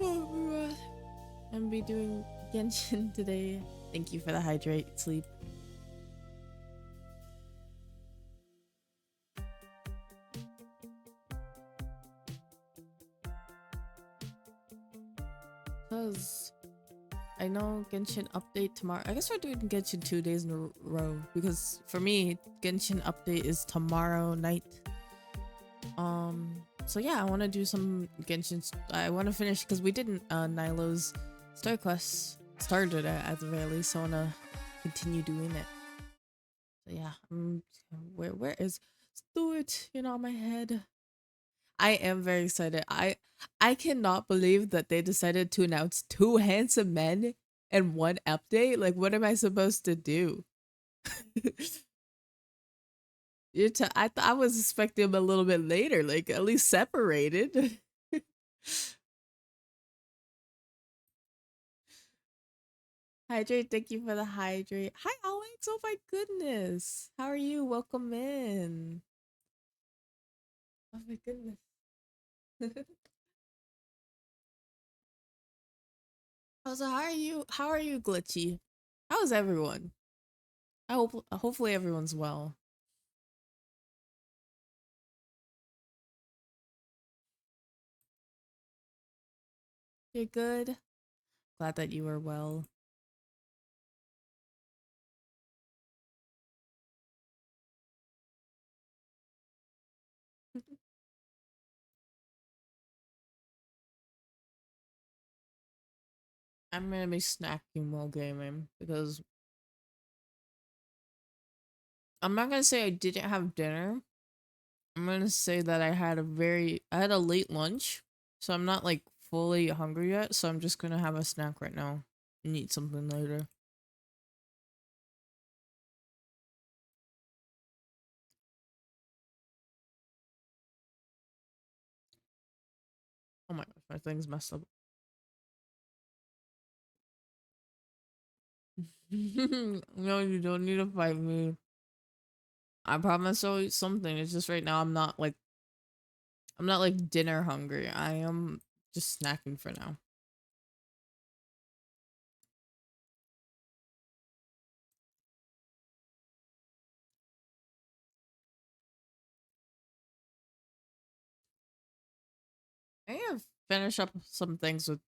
Oh, I'm be doing genshin today. Thank you for the hydrate sleep. Cause I know Genshin update tomorrow. I guess we're doing Genshin 2 days in a row because for me, Genshin update is tomorrow night. So yeah, I want to do some Genshin. I want to finish because we didn't Nilo's Star Quest started at the very least. So I want to continue doing it. So yeah, where is Stuart? You know, on my head. I am very excited. I cannot believe that they decided to announce two handsome men in one update. Like, what am I supposed to do? I was expecting them a little bit later, like at least separated. Hydrate, thank you for the hydrate. Hi, Alex. Oh my goodness. How are you? Welcome in. Oh my goodness. Also, how are you? How are you, Glitchy? How is everyone? I hope hopefully everyone's well. You're good. Glad that you are well. I'm gonna be snacking while gaming because I'm not gonna say I didn't have dinner. I'm gonna say that I had a late lunch, so I'm not like fully hungry yet. So I'm just gonna have a snack right now and eat something later. Oh my gosh, my thing's messed up. No, you don't need to fight me. I promise I'll eat something. It's just right now I'm not like dinner hungry. I am just snacking for now. I have finish up some things with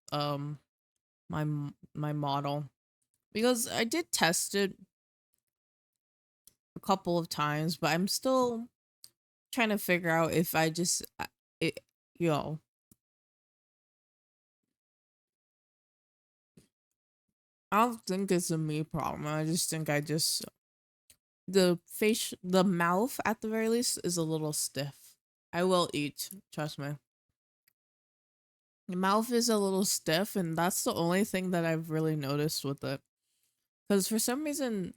my model because I did test it a couple of times, but I'm still trying to figure out if I just it you know I don't think it's a me problem. I just think the mouth at the very least is a little stiff. I will eat, trust me. The mouth is a little stiff, and that's the only thing that I've really noticed with it. Because for some reason,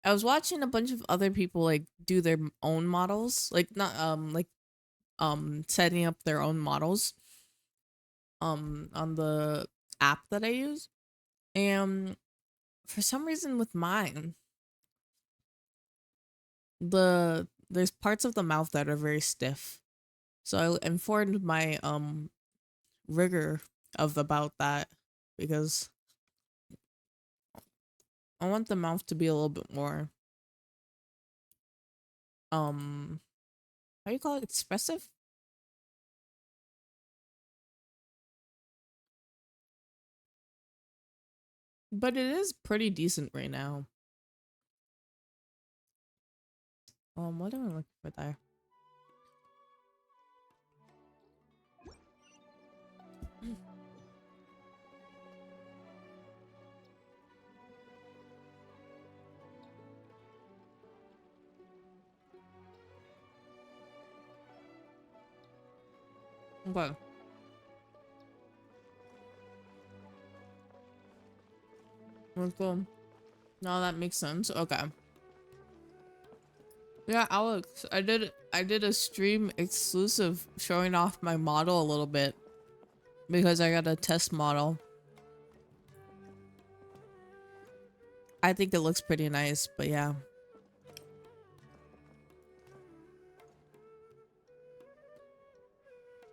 I was watching a bunch of other people like do their own models, like not like setting up their own models on the app that I use. And for some reason with mine, there's parts of the mouth that are very stiff. So I informed my rigger of about that because I want the mouth to be a little bit more how do you call it, expressive? But it is pretty decent right now. What am I looking for there? Okay. Let's go. No, that makes sense. Okay. Yeah, Alex, I did a stream exclusive showing off my model a little bit because I got a test model. I think it looks pretty nice, but yeah.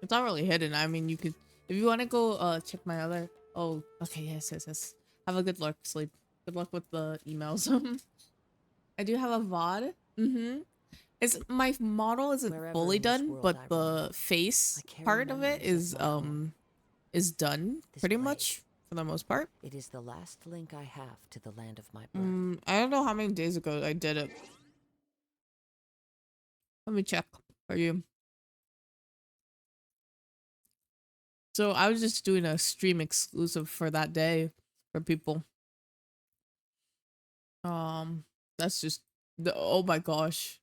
It's not really hidden. I mean, you could if you want to go check my other. Oh, okay, yes. Have a good luck, sleep. Good luck with the emails. I do have a VOD. It's my model isn't Wherever fully in this done, world but I the roam, I face carry part of it memories of my home. is done This pretty place, much for the most part. it is the last link I have to the land of my birth. I don't know how many days ago I did it. Let me check for you. So I was just doing a stream exclusive for that day for people. That's just the oh my gosh.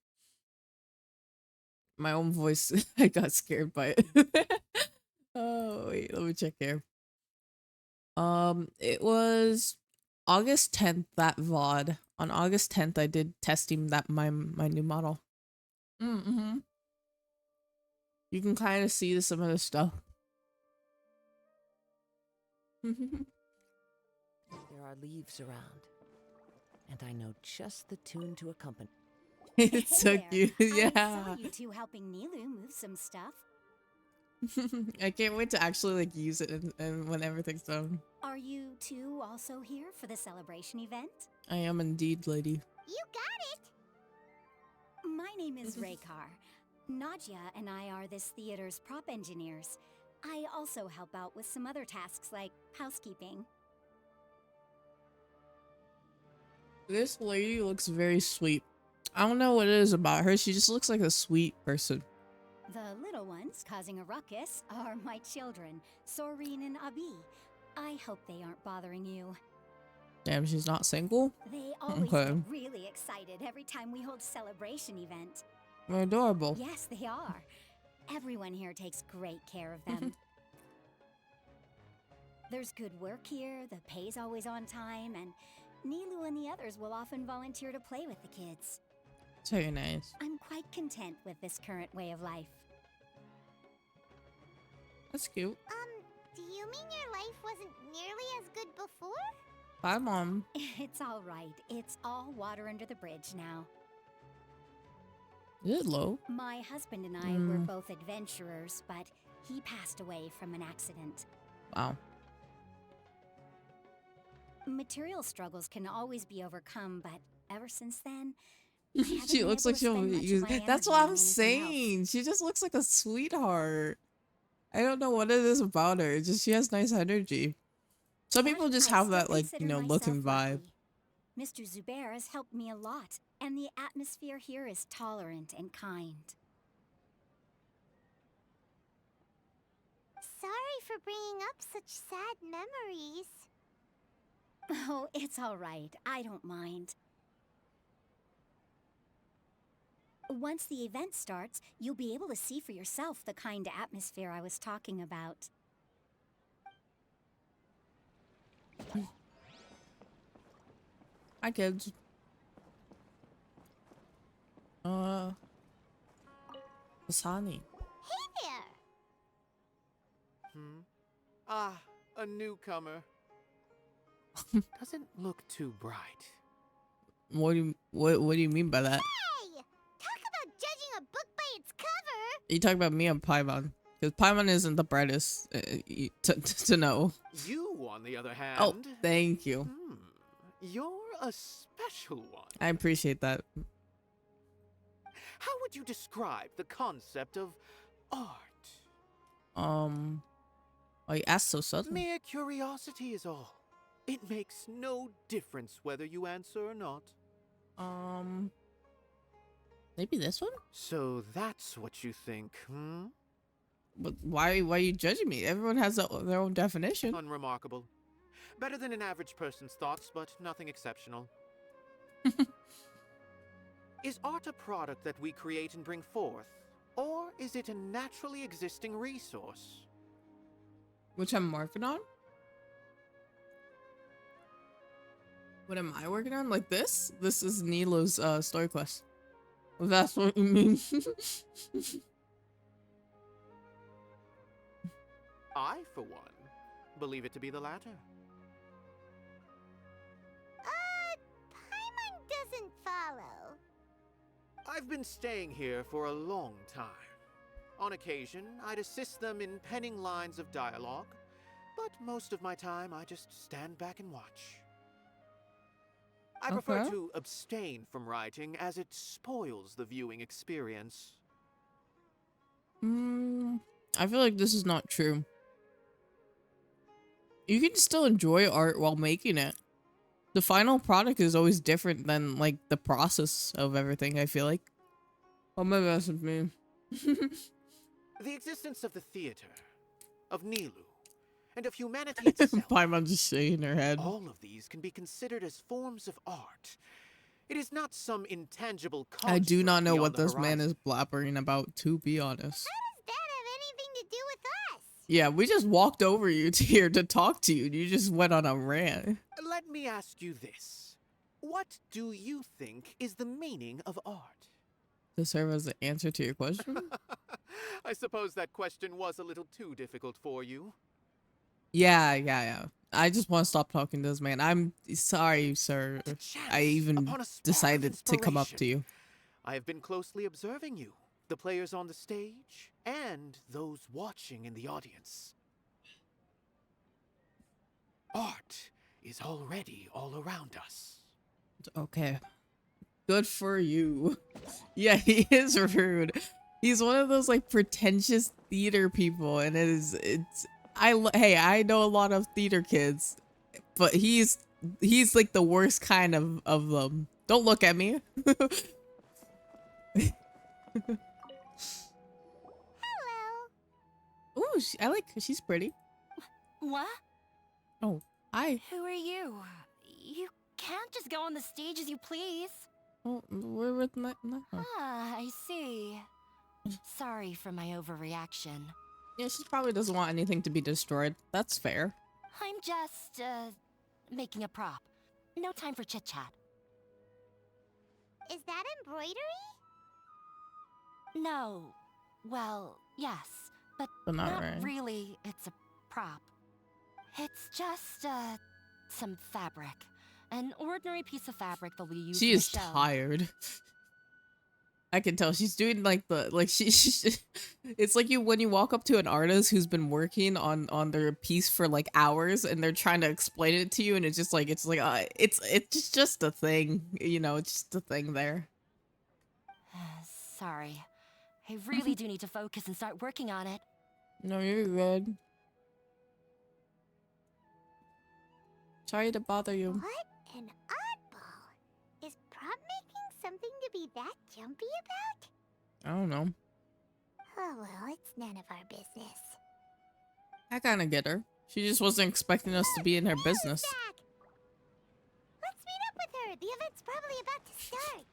My own voice. I got scared by it. Oh wait, let me check here. It was August 10th that VOD. On August 10th I did testing that my new model. Mm-hmm. You can kind of see some of the stuff. There are leaves around, and I know just the tune to accompany. It's Hey so there. cute. I saw Yeah. you two helping Nilu move some stuff. I can't wait to actually like use it and when everything's done. Are you two also here for the celebration event? I am indeed, lady. You got it! My name is Raykar. Nadia and I are this theater's prop engineers. I also help out with some other tasks like housekeeping. This lady looks very sweet. I don't know what it is about her. She just looks like a sweet person. The little ones causing a ruckus are my children, Soreen and Abi. I hope they aren't bothering you. Damn, she's not single? They always Okay. get really excited every time we hold celebration event. They're adorable. Yes, they are. Everyone here takes great care of them. There's good work here, the pay's always on time, and Nilu and the others will often volunteer to play with the kids. It's very nice. I'm quite content with this current way of life. That's cute. Do you mean your life wasn't nearly as good before? Bye, Mom. It's all right. It's all water under the bridge now. Is it low? My husband and I were both adventurers, but he passed away from an accident. Wow. Material struggles can always be overcome, but ever since then, She looks like she'll use. That's what I'm saying. Else. She just looks like a sweetheart. I don't know what it is about her. It's just she has nice energy. Some people just have that like, you know, look and vibe. Mr. Zubair has helped me a lot, and the atmosphere here is tolerant and kind. Sorry for bringing up such sad memories. Oh, it's all right. I don't mind. Once the event starts, you'll be able to see for yourself the kind of atmosphere I was talking about. Hi, kids. Asani. Hey there! Ah, a newcomer. Doesn't look too bright. What do you mean by that? Hey! Talk about judging a book by its cover! You talk about me and Paimon. Because Paimon isn't the brightest to know. You, on the other hand... Oh, thank you. You're a special one. I appreciate that. How would you describe the concept of art? Oh, you asked so suddenly. Mere curiosity is all. It makes no difference whether you answer or not. Maybe this one? So that's what you think, But why are you judging me? Everyone has their own definition. Unremarkable. Better than an average person's thoughts, but nothing exceptional. Is art a product that we create and bring forth? Or is it a naturally existing resource? Which I'm working on? What am I working on? Like this? This is Nilo's story quest. Well, that's what you mean. I, for one, believe it to be the latter. Paimon doesn't follow. I've been staying here for a long time. On occasion, I'd assist them in penning lines of dialogue, but most of my time I just stand back and watch. I prefer Okay. to abstain from writing as it spoils the viewing experience. I feel like this is not true. You can still enjoy art while making it. The final product is always different than like the process of everything, I feel like. Oh, maybe that's me. The existence of the theater, of Nilu, and of humanity itself. Paimon just shaking her head. All of these can be considered as forms of art. It is not some intangible construct I do not know beyond what the this man is horizon. blabbering about, to be honest. How does that have anything to do with us? Yeah, we just walked over you to here to talk to you, and you just went on a rant. Let me ask you this. What do you think is the meaning of art? To serve as the answer to your question? I suppose that question was a little too difficult for you. Yeah. I just want to stop talking to this man. I'm sorry, sir. To chance I even upon a spark of decided to come up to inspiration. you. I have been closely observing you, the players on the stage, and those watching in the audience. Art is already all around us. Okay. Good for you. Yeah, he is rude. He's one of those like pretentious theater people, and hey, I know a lot of theater kids, but he's like the worst kind of them. Don't look at me. Hello. Ooh, I like her. She's pretty. What? Oh, hi. Who are you? You can't just go on the stage as you please. Oh, we're with no. Ah, I see. Sorry for my overreaction. Yeah, she probably doesn't want anything to be destroyed. That's fair. I'm just, making a prop. No time for chit-chat. Is that embroidery? No. Well, yes, but But not not right. really. It's a prop. It's just, some fabric. An ordinary piece of fabric that we use She in a is show. tired. I can tell she's doing like she it's like when you walk up to an artist who's been working on their piece for like hours and they're trying to explain it to you, and it's it's just a thing, it's just a thing there. Sorry. I really do need to focus and start working on it. No, you're good. Sorry to bother you. What an oddball. Is prop making something to be that jumpy about? I don't know. Oh well, it's none of our business. I kind of get her. She just wasn't expecting us to be in her business. Back. Let's meet up with her. The event's probably about to start.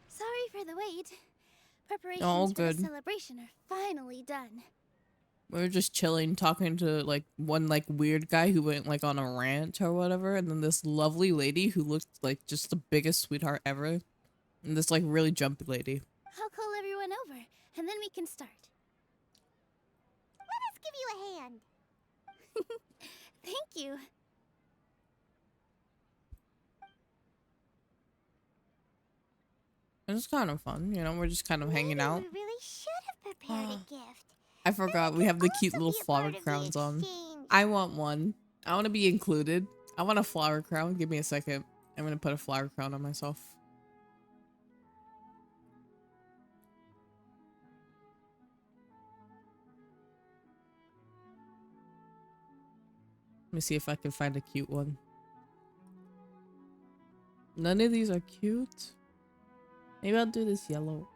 Sorry for the wait. Preparations All for good. the celebration are finally done. We were just chilling, talking to like one like weird guy who went like on a rant or whatever, and then this lovely lady who looked like just the biggest sweetheart ever, and this like really jumpy lady. I'll call everyone over, and then we can start. Let us give you a hand. Thank you. It was kind of fun, we're just kind of hanging Maybe out. We really should have prepared a gift. I forgot we have the cute Also little be a flower part of the crowns on. exchange. I want one. I want to be included. I want a flower crown. Give me a second. I'm gonna put a flower crown on myself. Let me see if I can find a cute one. None of these are cute. Maybe I'll do this yellow.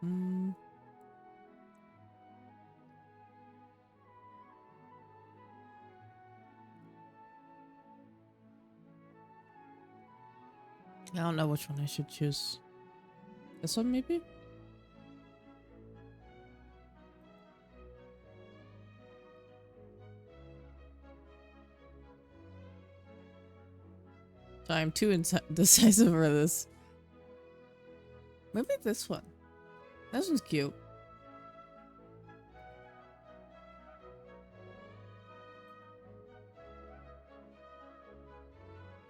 I don't know which one I should choose. This one, maybe? So I'm too indecisive for this. Maybe this one. This one's cute.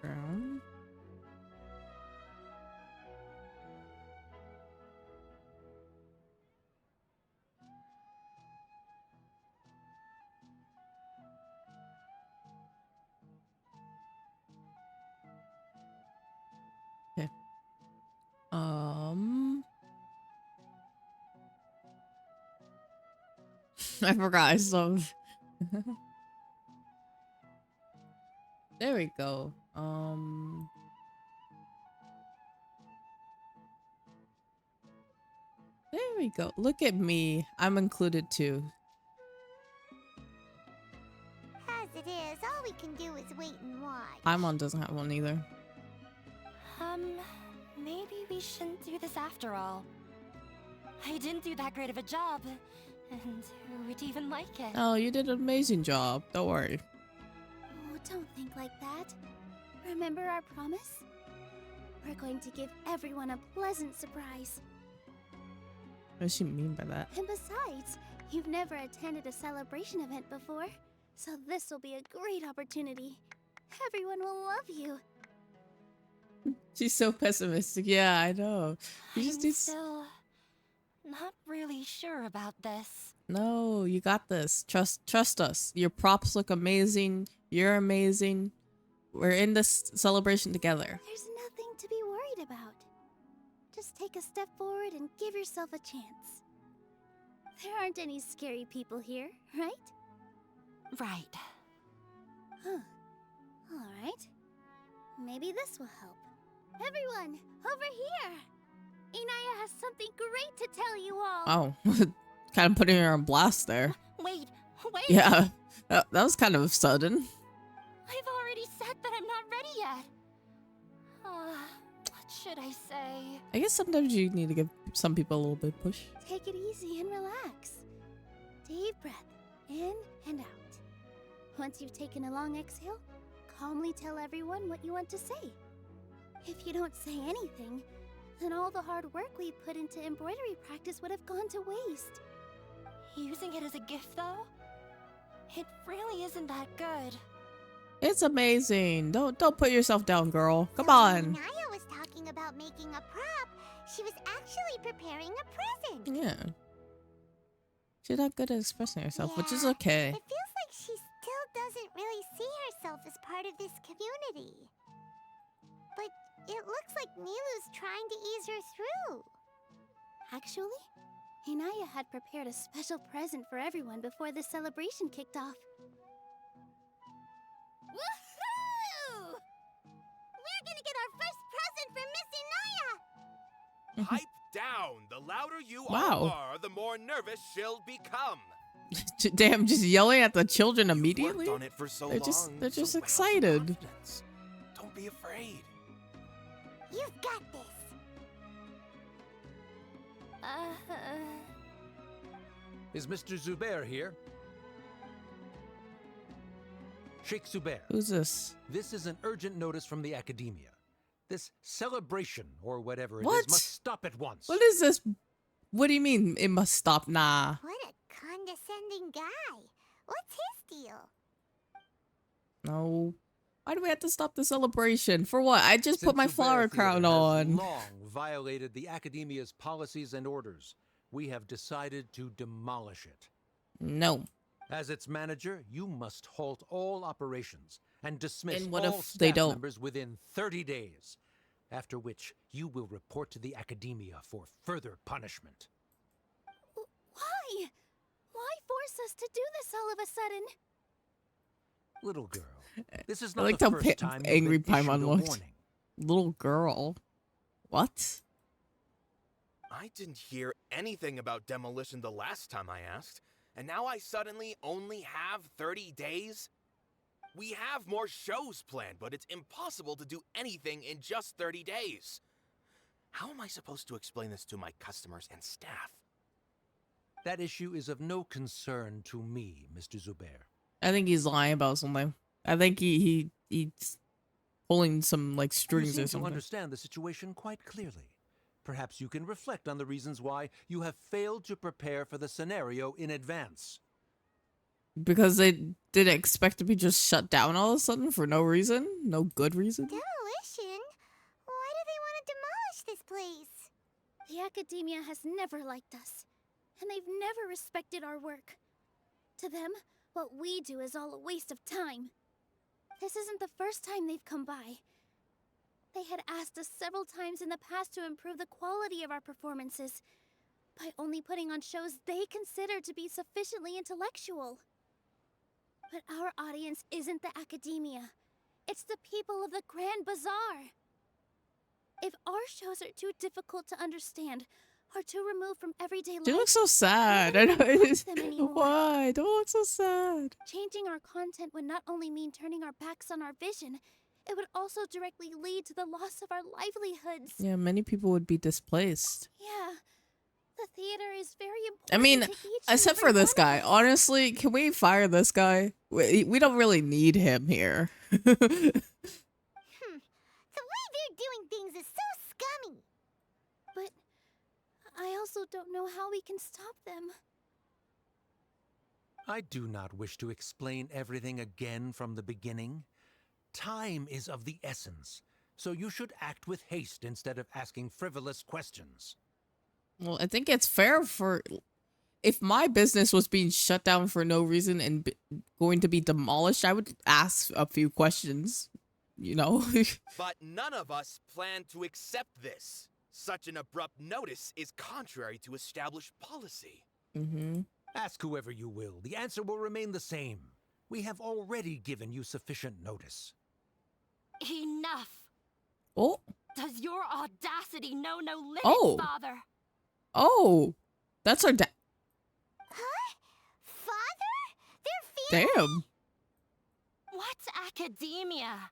Brown. I forgot. I saw. There we go. There we go. Look at me. I'm included too. As it is, all we can do is wait and watch. Paimon doesn't have one either. Maybe we shouldn't do this after all. I didn't do that great of a job, and who would even like it? Oh, you did an amazing job. Don't worry. Oh, don't think like that. Remember our promise? We're going to give everyone a pleasant surprise. What does she mean by that? And besides, you've never attended a celebration event before, so this will be a great opportunity. Everyone will love you. She's so pessimistic. Yeah, I know. You I'm just need still not really sure about this. No, you got this. Trust us. Your props look amazing. You're amazing. We're in this celebration together. There's nothing to be worried about. Just take a step forward and give yourself a chance. There aren't any scary people here, right? Right. Huh. Alright. Maybe this will help. Everyone, over here! Inaya has something great to tell you all! Oh, kind of putting her on blast there. Wait. Yeah, that was kind of sudden. I've already said that I'm not ready yet. What should I say? I guess sometimes you need to give some people a little bit of push. Take it easy and relax. Deep breath, in and out. Once you've taken a long exhale, calmly tell everyone what you want to say. If you don't say anything, then all the hard work we put into embroidery practice would have gone to waste. Using it as a gift, though? It really isn't that good. It's amazing. Don't put yourself down, girl. Come So on. when Naya was talking about making a prop, she was actually preparing a present. Yeah. She's not good at expressing herself, which is Yeah, okay. It feels like she still doesn't really see herself as part of this community. But it looks like Nilu's trying to ease her through. Actually, Inaya had prepared a special present for everyone before the celebration kicked off. Woohoo! We're gonna get our first present from Miss Inaya! Pipe down! The louder you Wow. all are, the more nervous she'll become. Damn, just yelling at the children You've immediately? worked on it for so They're long. they're just so have some excited. confidence. Don't be afraid. You've got this. Is Mr. Zubair here? Sheikh Zubair, Who's this? this is an urgent notice from the Academia. This celebration, or whatever it What? is, must stop at once. What is this? What do you mean it must stop? Nah. What a condescending guy. What's his deal? No. Why do we have to stop the celebration? For what? I just put Since my Zubair flower Theater crown has on. long violated the Academia's policies and orders, we have decided to demolish it. No. As its manager, you must halt all operations and dismiss And what all if they staff don't? members within 30 days, after which you will report to the Academia for further punishment. Why? Why force us to do this all of a sudden? Little girl, this is I not liked the how first time you've angry been issued Paimon a looked. warning. Little girl. What? I didn't hear anything about demolition the last time I asked, and now I suddenly only have 30 days? We have more shows planned, but it's impossible to do anything in just 30 days. How am I supposed to explain this to my customers and staff? That issue is of no concern to me, Mr. Zubair. I think he's lying about something. I think he's pulling some like You strings seem or to something. understand the situation quite clearly. Perhaps you can reflect on the reasons why you have failed to prepare for the scenario in advance. Because they didn't expect to be just shut down all of a sudden for no reason? No good reason? Demolition? Why do they want to demolish this place? The Academia has never liked us, and they've never respected our work. To them, what we do is all a waste of time. This isn't the first time they've come by. They had asked us several times in the past to improve the quality of our performances, by only putting on shows they consider to be sufficiently intellectual. But our audience isn't the academia. It's the people of the Grand Bazaar. If our shows are too difficult to understand or too removed from everyday She life, looks so sad. I know. nobody will watch them anymore. Why? Don't look so sad. Changing our content would not only mean turning our backs on our vision, it would also directly lead to the loss of our livelihoods. Yeah, many people would be displaced. Yeah, the theater is very important. I mean, to each and except every for this one of guy. us. Honestly, can we fire this guy? We don't really need him here. The way they're doing things is so scummy. But I also don't know how we can stop them. I do not wish to explain everything again from the beginning. Time is of the essence, so you should act with haste instead of asking frivolous questions. Well, I think it's fair for... If my business was being shut down for no reason and going to be demolished, I would ask a few questions, you know? But none of us plan to accept this. Such an abrupt notice is contrary to established policy. Mm-hmm. Ask whoever you will. The answer will remain the same. We have already given you sufficient notice. Enough! Oh. Does your audacity know no limits, Oh. Father? Oh. That's our dad. Huh? Father? They're Damn. What academia?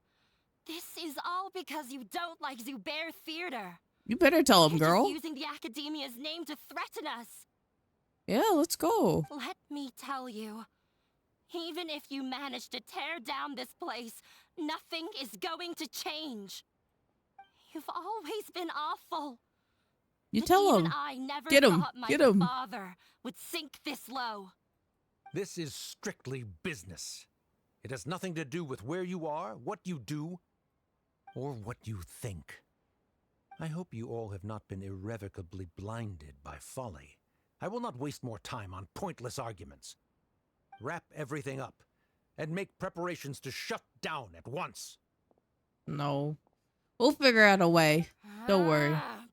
This is all because you don't like Zubair Theater. You better tell him, You're girl. just using the academia's name to threaten us. Yeah, let's go. Let me tell you, even if you manage to tear down this place, nothing is going to change. You've always been awful. You But tell even him. I never Get him. thought my Get him. father would sink this low. This is strictly business. It has nothing to do with where you are, what you do, or what you think. I hope you all have not been irrevocably blinded by folly. I will not waste more time on pointless arguments. Wrap everything up, and make preparations to shut down at once. No. We'll figure out a way. Don't worry. Ah.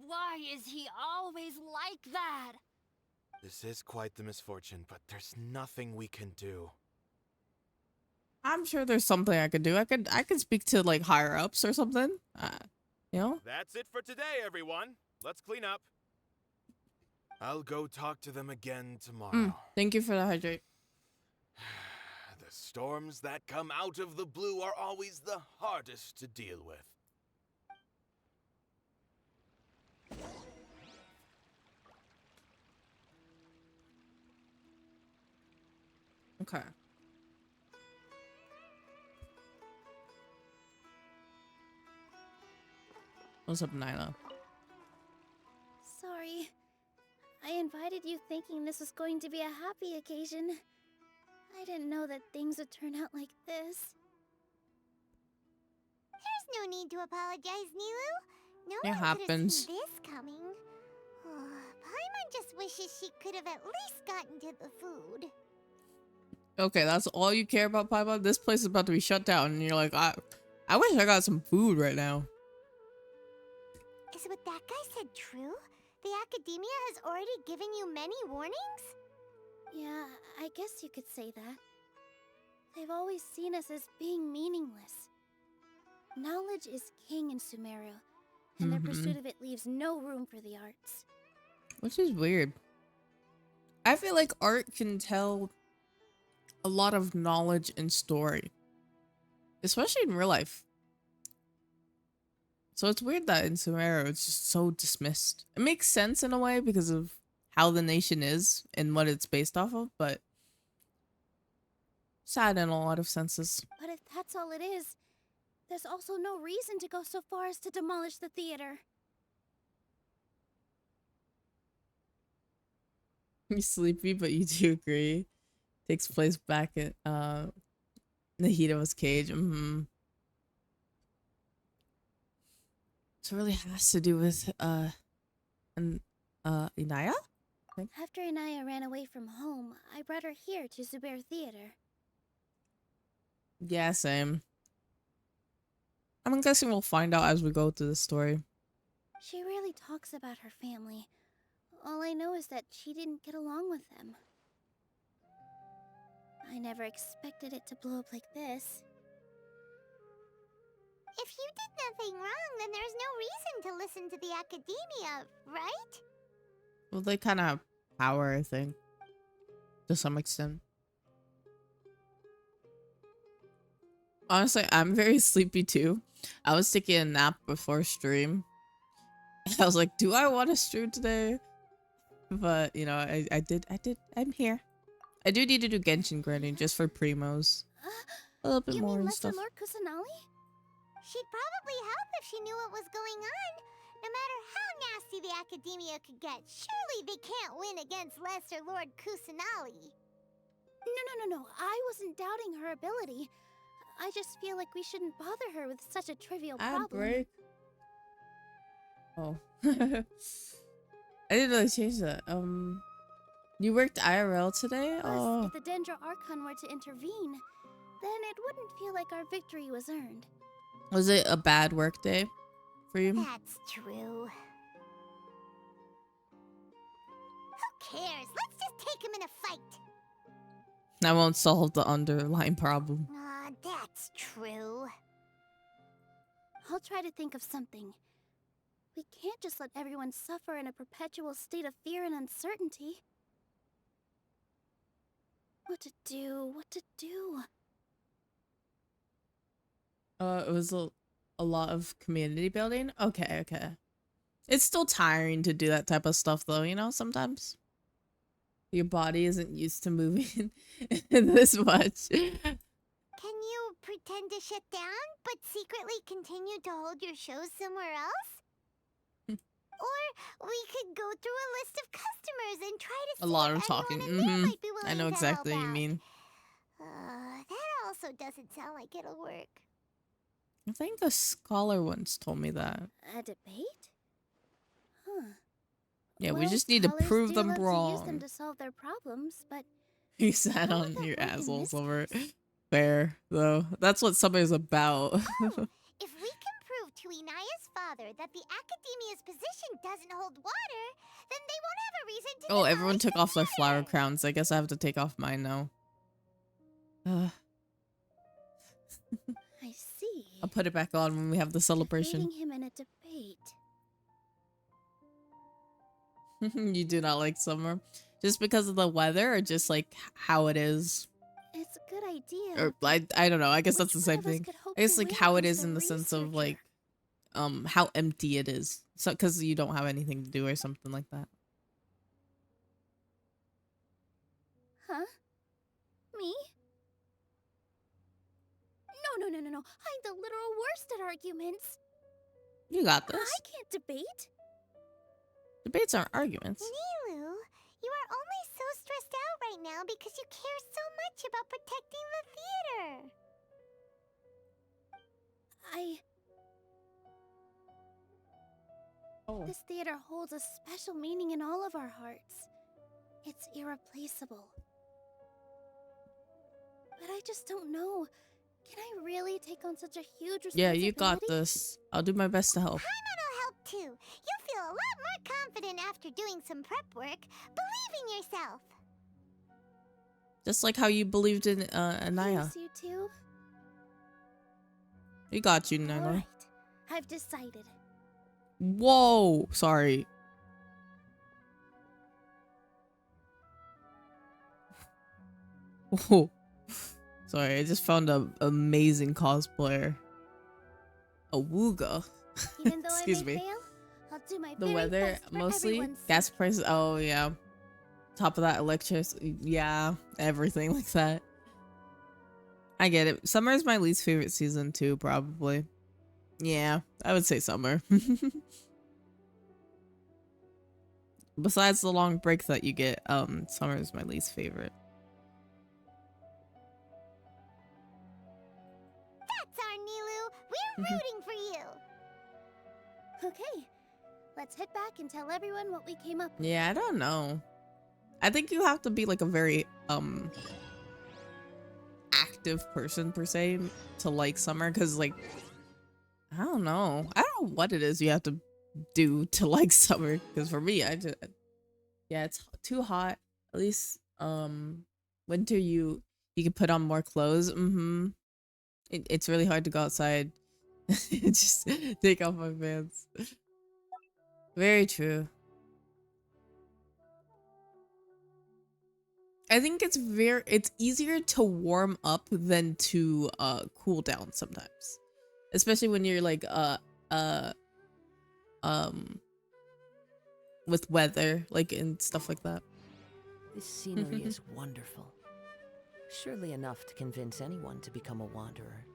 Why is he always like that? This is quite the misfortune, but there's nothing we can do. I'm sure there's something I could do. I could speak to like higher ups or something. You know? That's it for today, everyone. Let's clean up. I'll go talk to them again tomorrow. Thank you for the hydrate. The storms that come out of the blue are always the hardest to deal with. Okay. What's up, Nyla? Sorry. I invited you thinking this was going to be a happy occasion. I didn't know that things would turn out like this. There's no need to apologize, Nilu. No It one could have happens. seen this coming. Paimon just wishes she could have at least gotten to the food. Okay, that's all you care about, Paimon? This place is about to be shut down, and you're like, I wish I got some food right now. Is what that guy said true? The academia has already given you many warnings? Yeah, I guess you could say that. They've always seen us as being meaningless. Knowledge is king in Sumeru, and their pursuit of it leaves no room for the arts. Which is weird. I feel like art can tell a lot of knowledge and story. Especially in real life. So it's weird that in Sumeru it's just so dismissed. It makes sense in a way because of how the nation is and what it's based off of, but sad in a lot of senses. But if that's all it is, there's also no reason to go so far as to demolish the theater. You're sleepy, but you do agree. Takes place back at Nahito's cage. So it really has to do with Inaya? After Inaya ran away from home, I brought her here to Zubair Theater. Yeah, same. I'm guessing we'll find out as we go through the story. She rarely talks about her family. All I know is that she didn't get along with them. I never expected it to blow up like this. If you did nothing wrong, then there's no reason to listen to the academia, right? Well, they kind of have power, I think, to some extent. Honestly, I'm very sleepy too. I was taking a nap before stream. I was like, do I want to stream today? But, you know, I'm here. I do need to do Genshin grinding just for primos. A little bit You more mean and Lesser stuff. Lord Kusanali? She'd probably help if she knew what was going on. No matter how nasty the academia could get, surely they can't win against Lesser Lord Kusanali. No. I wasn't doubting her ability. I just feel like we shouldn't bother her with such a trivial Ad problem. break. Oh. I didn't really change that. You worked IRL today? Plus, Oh. if the Dendro Archon were to intervene, then it wouldn't feel like our victory was earned. Was it a bad work day for you? That's true. Who cares? Let's just take him in a fight. That won't solve the underlying problem. Ah, that's true. I'll try to think of something. We can't just let everyone suffer in a perpetual state of fear and uncertainty. What to do? It was a lot of community building. Okay. It's still tiring to do that type of stuff though, you know, sometimes. Your body isn't used to moving this much. Can you pretend to shut down, but secretly continue to hold your shows somewhere else? Or we could go through a list of customers and try to A see lot if of talking. anyone in there might be willing I know to exactly help what you out. mean. That also doesn't sound like it'll work. I think a scholar once told me that. A debate? Huh. Yeah, we Well, just need to scholars prove do them love to use them wrong. to solve their problems, but You sat how on would that your work in assholes this over case? fair, though. That's what summer's about. If we can prove to Inaya's father that the academia's position doesn't hold water, then they won't have a reason to Oh, everyone demolish took the off their flower theater. crowns. I guess I have to take off mine now. I see. I'll put it back on when we have the celebration. Defeating him in a debate. You do not like summer? Just because of the weather or just like how it is? It's a good idea. Or I don't know. I guess that's the Which same one of us thing. could hope I guess to like win how it against is a in the sense of researcher? like how empty it is. So because you don't have anything to do or something like that. Huh? Me? No. I'm the literal worst at arguments. You got this. I can't debate. Debates aren't arguments. Nilu, you are only so stressed out right now because you care so much about protecting the theater. This theater holds a special meaning in all of our hearts. It's irreplaceable. But I just don't know. Can I really take on such a huge responsibility? Yeah, you got this. I'll do my best to help. Paimon'll help too. You'll feel a lot more confident after doing some prep work. Believe in yourself. Just like how you believed in Anaya. Thanks, you two. We got you, Nana. Alright, I've decided. Whoa! Sorry. Whoa. Sorry, I just found an amazing cosplayer. A Wooga. Even though Excuse I may me. fail, I'll do my The very weather, best for mostly. everyone's Gas sake. prices. Oh, yeah. Top of that, electricity. Yeah, everything like that. I get it. Summer is my least favorite season, too, probably. Yeah, I would say summer. Besides the long break that you get, summer is my least favorite. That's our Nilu. We're rooting for you. Okay, let's head back and tell everyone what we came up with. Yeah, I don't know. I think you have to be like a very active person per se to like summer, because like I don't know what it is you have to do to like summer. Because for me, yeah, it's too hot. At least winter you can put on more clothes. It's really hard to go outside. Just take off my pants. Very true. I think it's easier to warm up than to cool down sometimes. Especially when you're like uh um with weather, like and stuff like that. This scenery is wonderful. Surely enough to convince anyone to become a wanderer.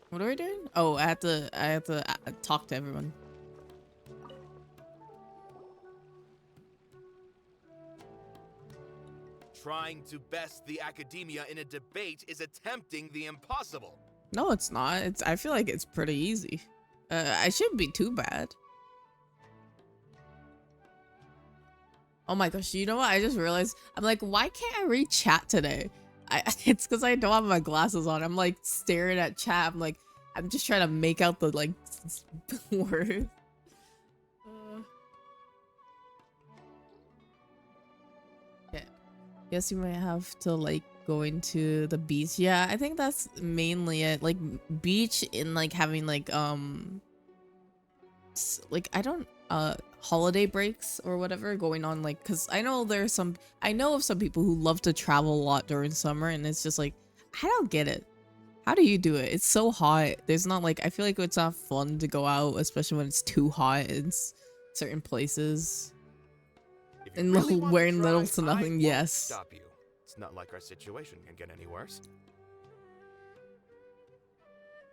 What are we doing? Oh, I have to talk to everyone. Trying to best the academia in a debate is attempting the impossible. No, it's not. I feel like it's pretty easy. I shouldn't be too bad. Oh my gosh, you know what? I just realized I'm like, why can't I read chat today? It's because I don't have my glasses on. I'm like staring at chat. I'm just trying to make out the like words. Yeah. Guess you might have to like go into the beach. Yeah, I think that's mainly it. Like beach and like having like I don't holiday breaks or whatever going on, like because I know of some people who love to travel a lot during summer, and it's just like I don't get it. How do you do it? It's so hot. There's not like I feel like it's not fun to go out, especially when it's too hot in certain places. And really wearing try, little to nothing. I won't Yes. Stop you. It's not like our situation can get any worse.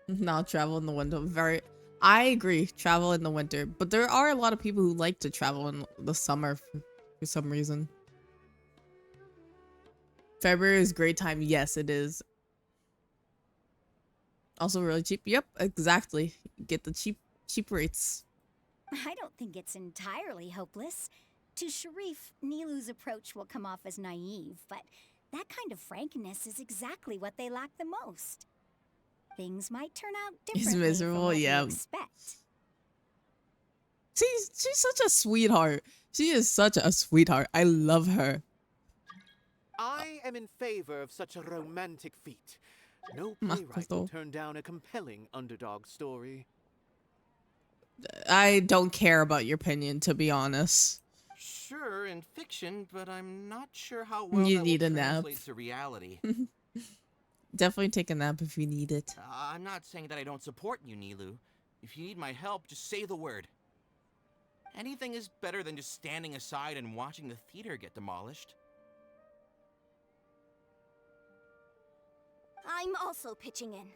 Not travel in the winter. I agree, travel in the winter, but there are a lot of people who like to travel in the summer for some reason. February is a great time. Yes, it is. Also really cheap. Yep, exactly. Get the cheap rates. I don't think it's entirely hopeless. To Sharif, Nilu's approach will come off as naive, but that kind of frankness is exactly what they lack the most. Things might turn out differently He's miserable, from what yeah. we expect. She's such a sweetheart. She is such a sweetheart. I love her. I am in favor of such a romantic feat. No playwright will turn down a compelling underdog story. I don't care about your opinion, to be honest. Sure, in fiction, but I'm not sure how well You that need will a nap. translate to reality. Definitely take a nap if you need it. I'm not saying that I don't support you, Nilu. If you need my help, just say the word. Anything is better than just standing aside and watching the theater get demolished. I'm also pitching in.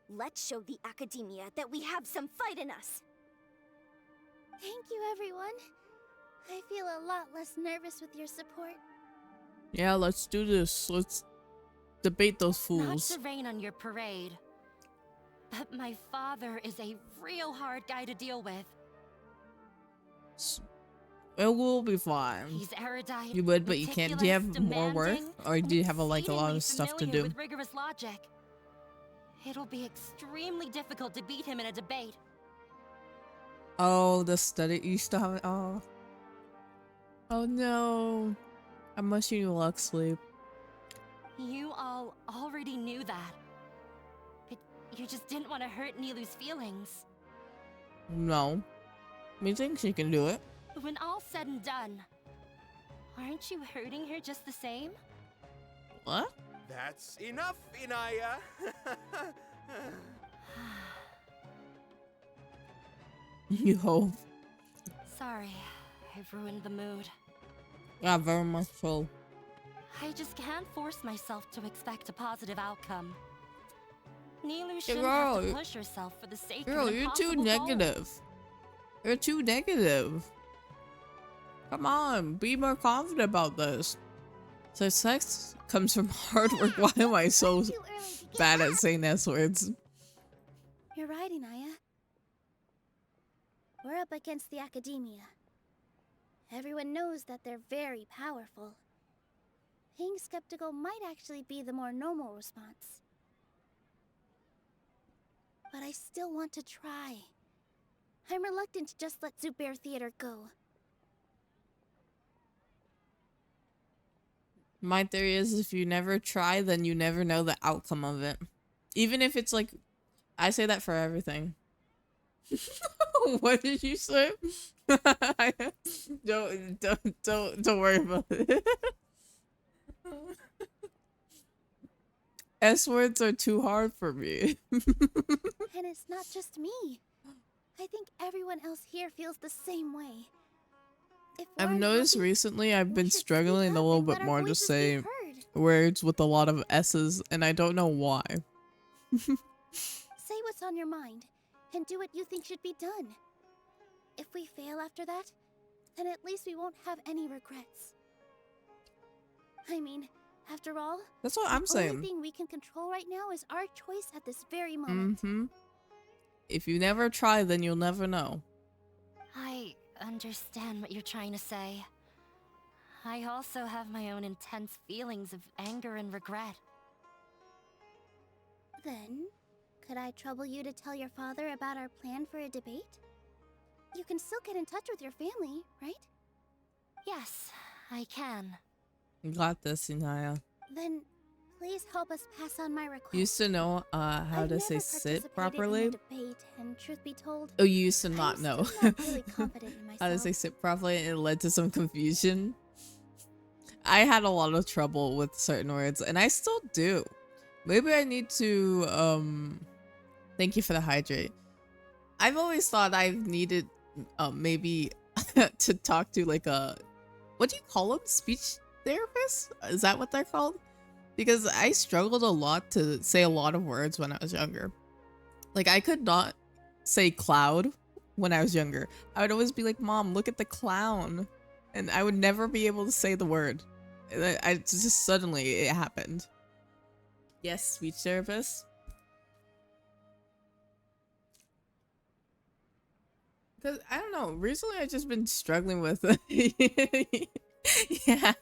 Let's show the academia that we have some fight in us. Thank you, everyone. I feel a lot less nervous with your support. Yeah, let's do this. Let's debate those Not fools. to rain on your parade, but my father is a real hard guy to deal with. It will be fine. He's erudite. You would, but you can't. Do you have more work, demanding, or do you and have a lot of exceedingly stuff to familiar do? with rigorous logic. It'll be extremely difficult to beat him in a debate. Oh, the study. You still have it. Oh no. I'm wishing you luck, sleep. You all already knew that. But you just didn't want to hurt Nilu's feelings. No. Me think she can do it. But when all's said and done, aren't you hurting her just the same? What? That's enough, Inaya. You hope. Sorry, I've ruined the mood. Yeah, very much so. I just can't force myself to expect a positive outcome. Nilu Hey, shouldn't girl, have to push herself for the sake Girl, of an you're too impossible goal. negative. You're too negative. Come on, be more confident about this. Success comes from hard work. Why am I so bad at saying S words? You're right, Inaya. We're up against the academia. Everyone knows that they're very powerful. Being skeptical might actually be the more normal response. But I still want to try. I'm reluctant to just let Zubair Theater go. My theory is if you never try, then you never know the outcome of it. Even if it's like, I say that for everything. What did you say? Don't worry about it. S words are too hard for me. And it's not just me. I think everyone else here feels the same way. If we're I've noticed unhappy, recently I've we been should speak struggling a up little and bit let our more to voices be say heard. words with a lot of S's, and I don't know why. Say what's on your mind, and do what you think should be done. If we fail after that, then at least we won't have any regrets. I mean, after all, That's what the I'm saying. only thing we can control right now is our choice at this very moment. If you never try, then you'll never know. I understand what you're trying to say. I also have my own intense feelings of anger and regret. Then, could I trouble you to tell your father about our plan for a debate? You can still get in touch with your family, right? Yes, I can. You got this, Inaya. Then, please help us pass on my request. You used to know how I've to never say sit participated properly. in a debate, and truth be told, Oh, you used to I'm not know still not really confident in how to myself. say sit properly, and it led to some confusion. I had a lot of trouble with certain words, and I still do. Maybe I need to thank you for the hydrate. I've always thought I've needed maybe to talk to like a, what do you call them, speech therapist? Is that what they're called? Because I struggled a lot to say a lot of words when I was younger. Like I could not say cloud when I was younger. I would always be like, Mom, look at the clown. And I would never be able to say the word. I just suddenly it happened. Yes, speech therapist. Because I don't know, recently I've just been struggling with yeah.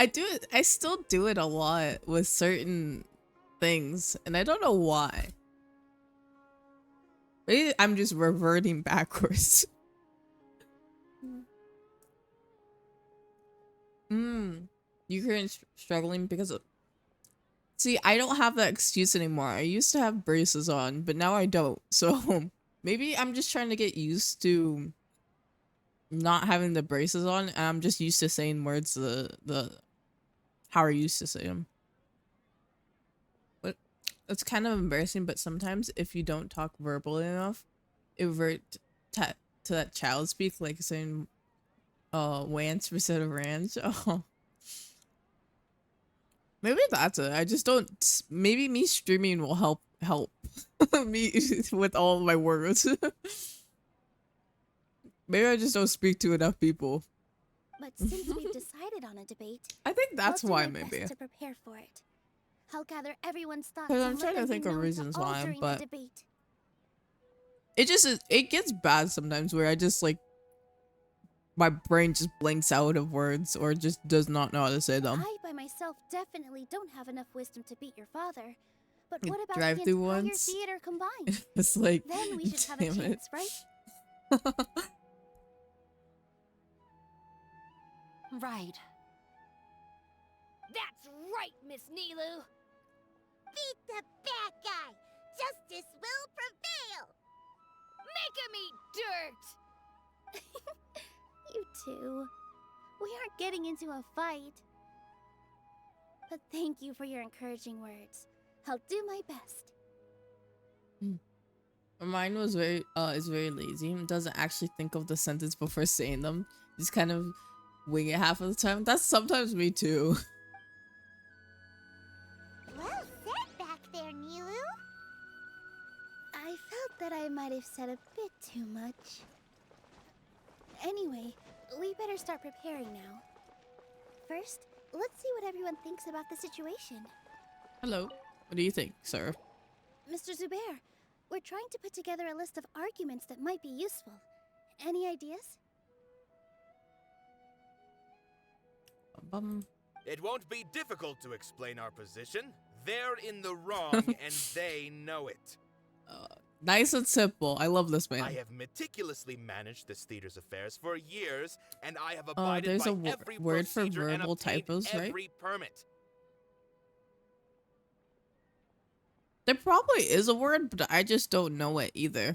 I still do it a lot with certain things, and I don't know why. Maybe I'm just reverting backwards. You currently struggling because of... See, I don't have that excuse anymore. I used to have braces on, but now I don't. So maybe I'm just trying to get used to not having the braces on, and I'm just used to saying words the how I used to say them. But it's kind of embarrassing, but sometimes if you don't talk verbally enough, it revert to that child speak, like saying wance instead of ranch. Oh. Maybe that's it. I just don't. Maybe me streaming will help me with all of my words. Maybe I just don't speak to enough people. But since we've decided on a debate, I think that's I'll do why my maybe. best to prepare for it. I'll gather everyone's thoughts Because and I'm let trying to them be think of known to reasons all why, during but the debate. it gets bad sometimes where I just like my brain just blanks out of words or just does not know how to say them. I by myself definitely don't have enough wisdom to beat your father. But You what about drive the through entire once? theater combined? It's like, Then we should have a damn it. chance, right? Right. That's right, Miss Nilu. Beat the bad guy. Justice will prevail. Make him eat dirt. You two. We aren't getting into a fight. But thank you for your encouraging words. I'll do my best. Mine was is very lazy. It doesn't actually think of the sentence before saying them. Just kind of wing it half of the time. That's sometimes me too. Well said back there, Nilu. I felt that I might have said a bit too much. Anyway, we better start preparing now. First, let's see what everyone thinks about the situation. Hello. What do you think, sir? Mr. Zubair, we're trying to put together a list of arguments that might be useful. Any ideas? It won't be difficult to explain our position. They're in the wrong and they know it. Nice and simple. I love this man. I have meticulously managed this theater's affairs for years, and I have Oh, abided there's by a every word for procedure and verbal obtained typos, right? every permit. There probably is a word, but I just don't know it either.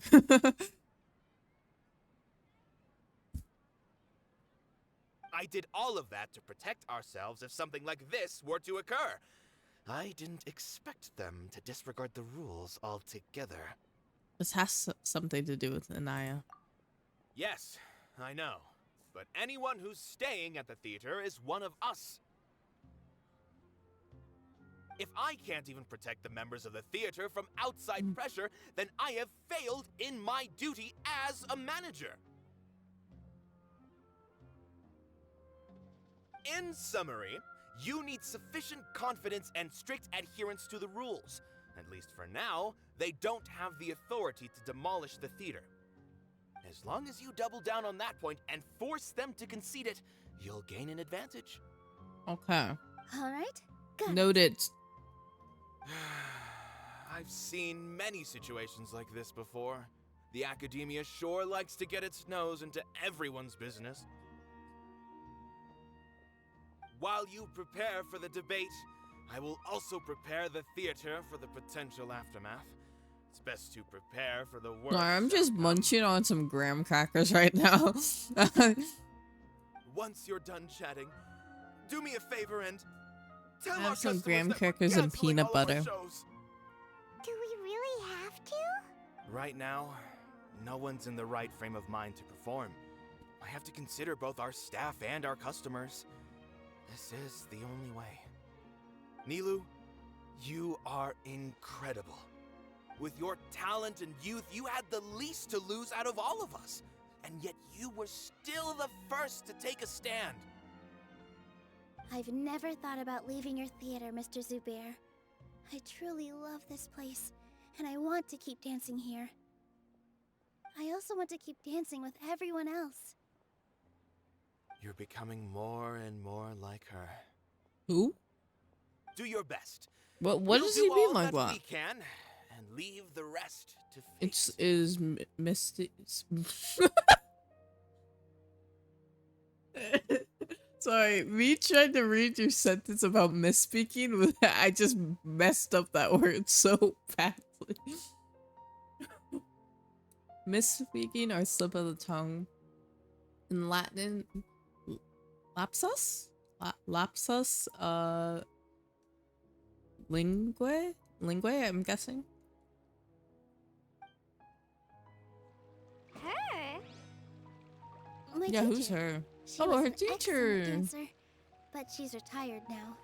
I did all of that to protect ourselves if something like this were to occur. I didn't expect them to disregard the rules altogether. This has something to do with Anaya. Yes, I know. But anyone who's staying at the theater is one of us. If I can't even protect the members of the theater from outside pressure, then I have failed in my duty as a manager. In summary, you need sufficient confidence and strict adherence to the rules. At least for now, they don't have the authority to demolish the theater. As long as you double down on that point and force them to concede it, you'll gain an advantage. Okay. All right. Good. Noted. I've seen many situations like this before. The academia sure likes to get its nose into everyone's business. While you prepare for the debate, I will also prepare the theater for the potential aftermath. It's best to prepare for the worst. Sorry, I'm just munching on some graham crackers right now. Once you're done chatting, do me a favor and tell I our have some customers graham that we're crackers and canceling peanut all of our butter. shows. Do we really have to? Right now, no one's in the right frame of mind to perform. I have to consider both our staff and our customers. This is the only way. Nilu, you are incredible. With your talent and youth, you had the least to lose out of all of us. And yet you were still the first to take a stand. I've never thought about leaving your theater, Mr. Zubair. I truly love this place, and I want to keep dancing here. I also want to keep dancing with everyone else. You're becoming more and more like her. Who? Do your best. What We'll does do he mean all like that what? we can, and leave the rest to fate. It's is Misty. Sorry, me trying to read your sentence about misspeaking. I just messed up that word so badly. Misspeaking or slip of the tongue. In Latin, lapsus? Lapsus? Lingue? Lingue, I'm guessing. Her? My Yeah, who's teacher. her? She Oh, was her an excellent teacher. dancer, but she's retired now.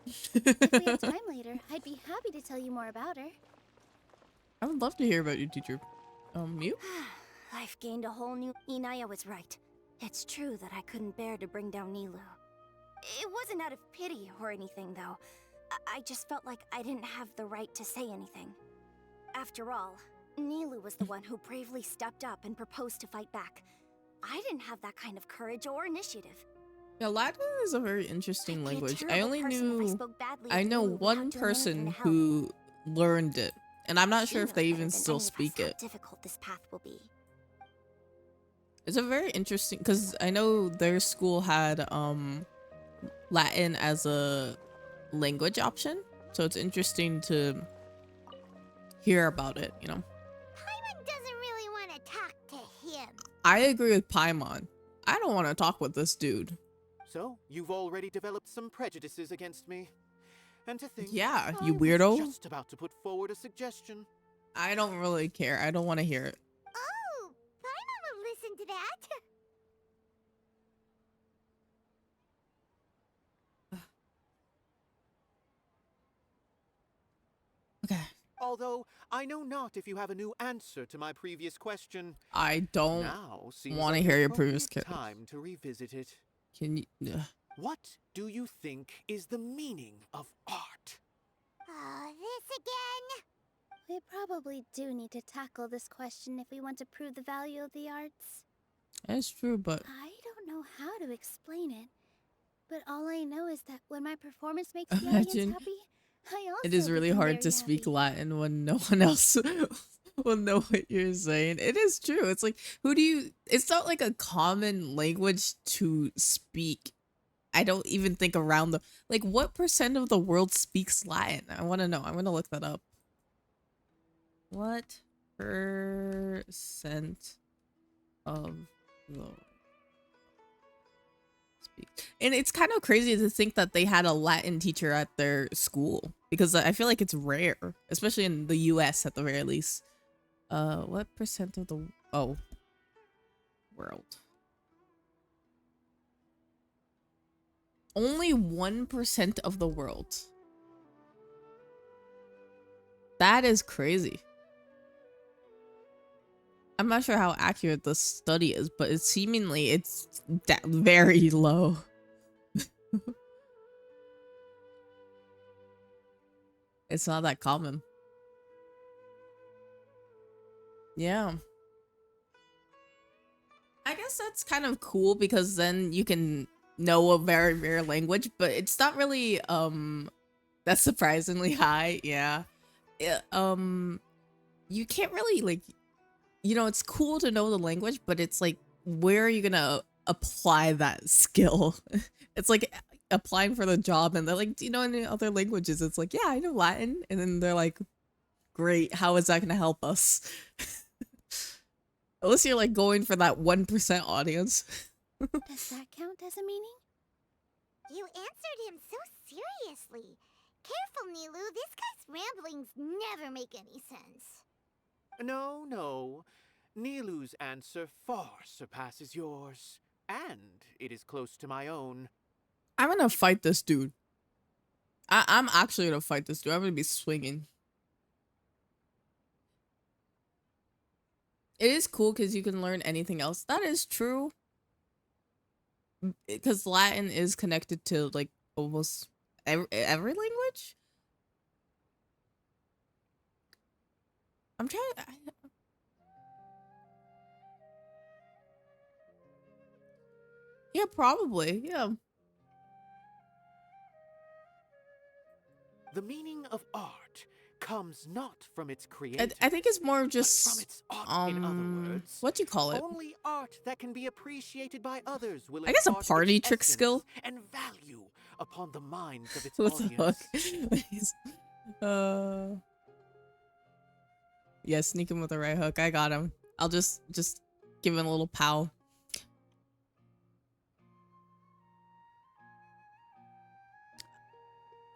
If we had time later, I'd be happy to tell you more about her. I would love to hear about your teacher. You? I've gained a whole new... Inaya was right. It's true that I couldn't bear to bring down Nilu. It wasn't out of pity or anything, though. I just felt like I didn't have the right to say anything. After all, Nilu was the one who bravely stepped up and proposed to fight back. I didn't have that kind of courage or initiative. Yeah, Latin is a very interesting I'd be a language. I terrible only person if I knew... spoke badly I of know Nilu one without doing anything person to help. who learned it. And I'm not She sure if knows they better even than still any of us speak how it. difficult this path will be. It's a very interesting... Because I know their school had Latin as a language option. So it's interesting to hear about it, you know? Paimon doesn't really want to talk to him. I agree with Paimon. I don't want to talk with this dude. So, you've already developed some prejudices against me. And to think, Yeah, I you was weirdo. just about to put forward a suggestion. I don't really care. I don't want to hear it. Oh, Paimon will listen to that. Okay. Although, I know not if you have a new answer to my previous question. I don't Now seems want to like hear the your previous appropriate question. time to revisit it. Can you... What do you think is the meaning of art? Oh, this again? We probably do need to tackle this question if we want to prove the value of the arts. That's true, but... I don't know how to explain it, but all I know is that when my performance makes the Imagine audience happy, I also It is really become hard very to speak happy. Latin when no one else will know what you're saying. It is true. It's like, who do you, it's not like a common language to speak. I don't even think around the, like, what percent of the world speaks Latin? I want to know. I'm going to look that up. What percent of the speak? And it's kind of crazy to think that they had a Latin teacher at their school, because I feel like it's rare, especially in the US at the very least. What percent of the world? Only 1% of the world. That is crazy. I'm not sure how accurate the study is, but it's seemingly it's very low. It's not that common. Yeah. I guess that's kind of cool, because then you can know a very rare language, but it's not really that's surprisingly high. Yeah. You can't really, like, you know, it's cool to know the language, but it's like, where are you gonna apply that skill? It's like applying for the job and they're like, do you know any other languages? It's like, yeah, I know Latin. And then they're like, great, how is that gonna help us? Unless you're like going for that 1% audience. Does that count as a meaning? You answered him so seriously. Careful, Nilu. This guy's ramblings never make any sense. No, no. Nilu's answer far surpasses yours, and it is close to my own. I'm gonna fight this dude. I'm actually gonna fight this dude. I'm gonna be swinging. It is cool because you can learn anything else. That is true. Because Latin is connected to like almost every language. I'm trying. Yeah, probably. Yeah. The meaning of art comes not from its creator. I think it's more but just from its art, in other words. what do you call it? Only art that can be appreciated by others will I guess a impart party its trick essence skill. and value upon the minds of its What the audience. fuck? Yeah, sneak him with a right hook. I got him. I'll just give him a little pow.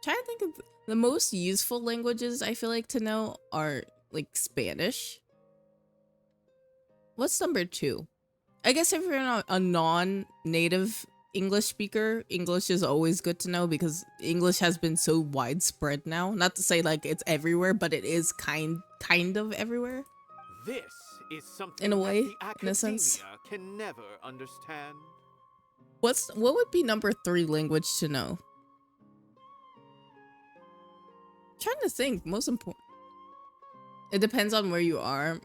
Trying to think of the most useful languages I feel like to know are like Spanish. What's number 2? I guess if you're not a non-native English speaker, English is always good to know, because English has been so widespread now. Not to say like it's everywhere, but it is kind of everywhere. This is something In a way, that the in a sense. academia can never understand. What would be number 3 language to know? Trying to think. Most important. It depends on where you are.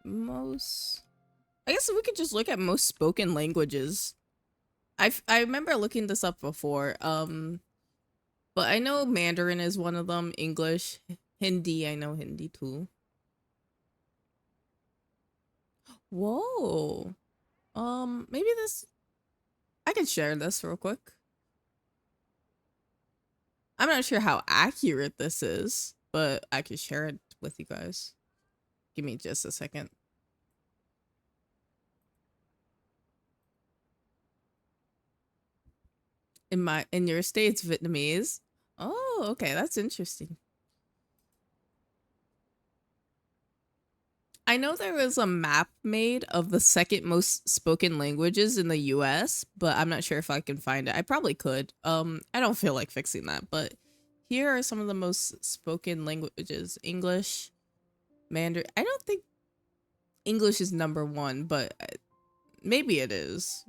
Most. I guess we could just look at most spoken languages. I remember looking this up before. But I know Mandarin is one of them. English, Hindi. I know Hindi too. Whoa. Maybe this. I can share this real quick. I'm not sure how accurate this is, but I can share it with you guys. Give me just a second. In your state's Vietnamese. Oh, okay, that's interesting. I know there was a map made of the second most spoken languages in the US, but I'm not sure if I can find it. I probably could. I don't feel like fixing that, but here are some of the most spoken languages. English, Mandarin. I don't think English is number 1, but maybe it is.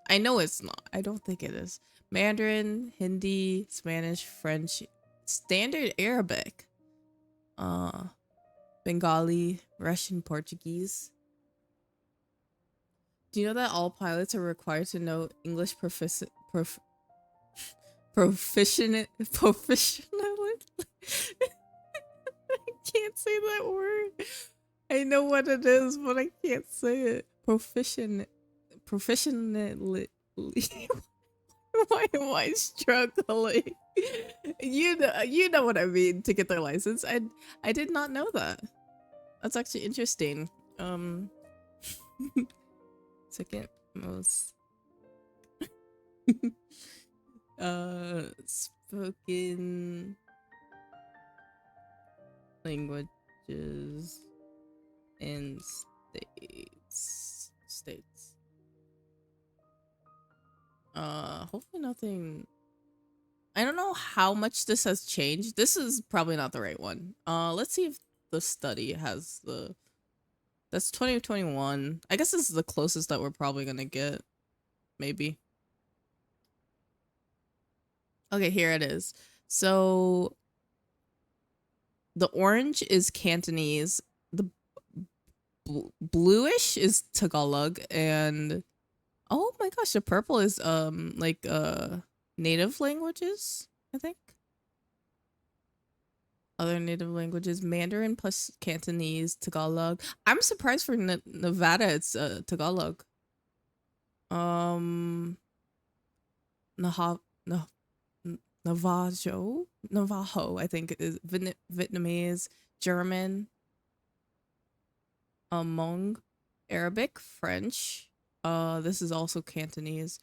I know it's not. I don't think it is. Mandarin, Hindi, Spanish, French, Standard Arabic. Bengali, Russian, Portuguese. Do you know that all pilots are required to know English Professionally. I can't say that word. I know what it is, but I can't say it. Professionally. Why am I struggling? You know what I mean, to get their license. I did not know that. That's actually interesting. Second most spoken languages in states. Hopefully nothing. I don't know how much this has changed. This is probably not the right one. Let's see if the study has the. That's 2021. I guess this is the closest that we're probably gonna get. Maybe. Okay, here it is. So the orange is Cantonese. The bluish is Tagalog, and oh my gosh, the purple is like native languages, I think. Other native languages, Mandarin plus Cantonese, Tagalog. I'm surprised for Nevada it's Tagalog. Naha no Navajo, I think is Vietnamese, German, Hmong, Arabic, French. This is also Cantonese.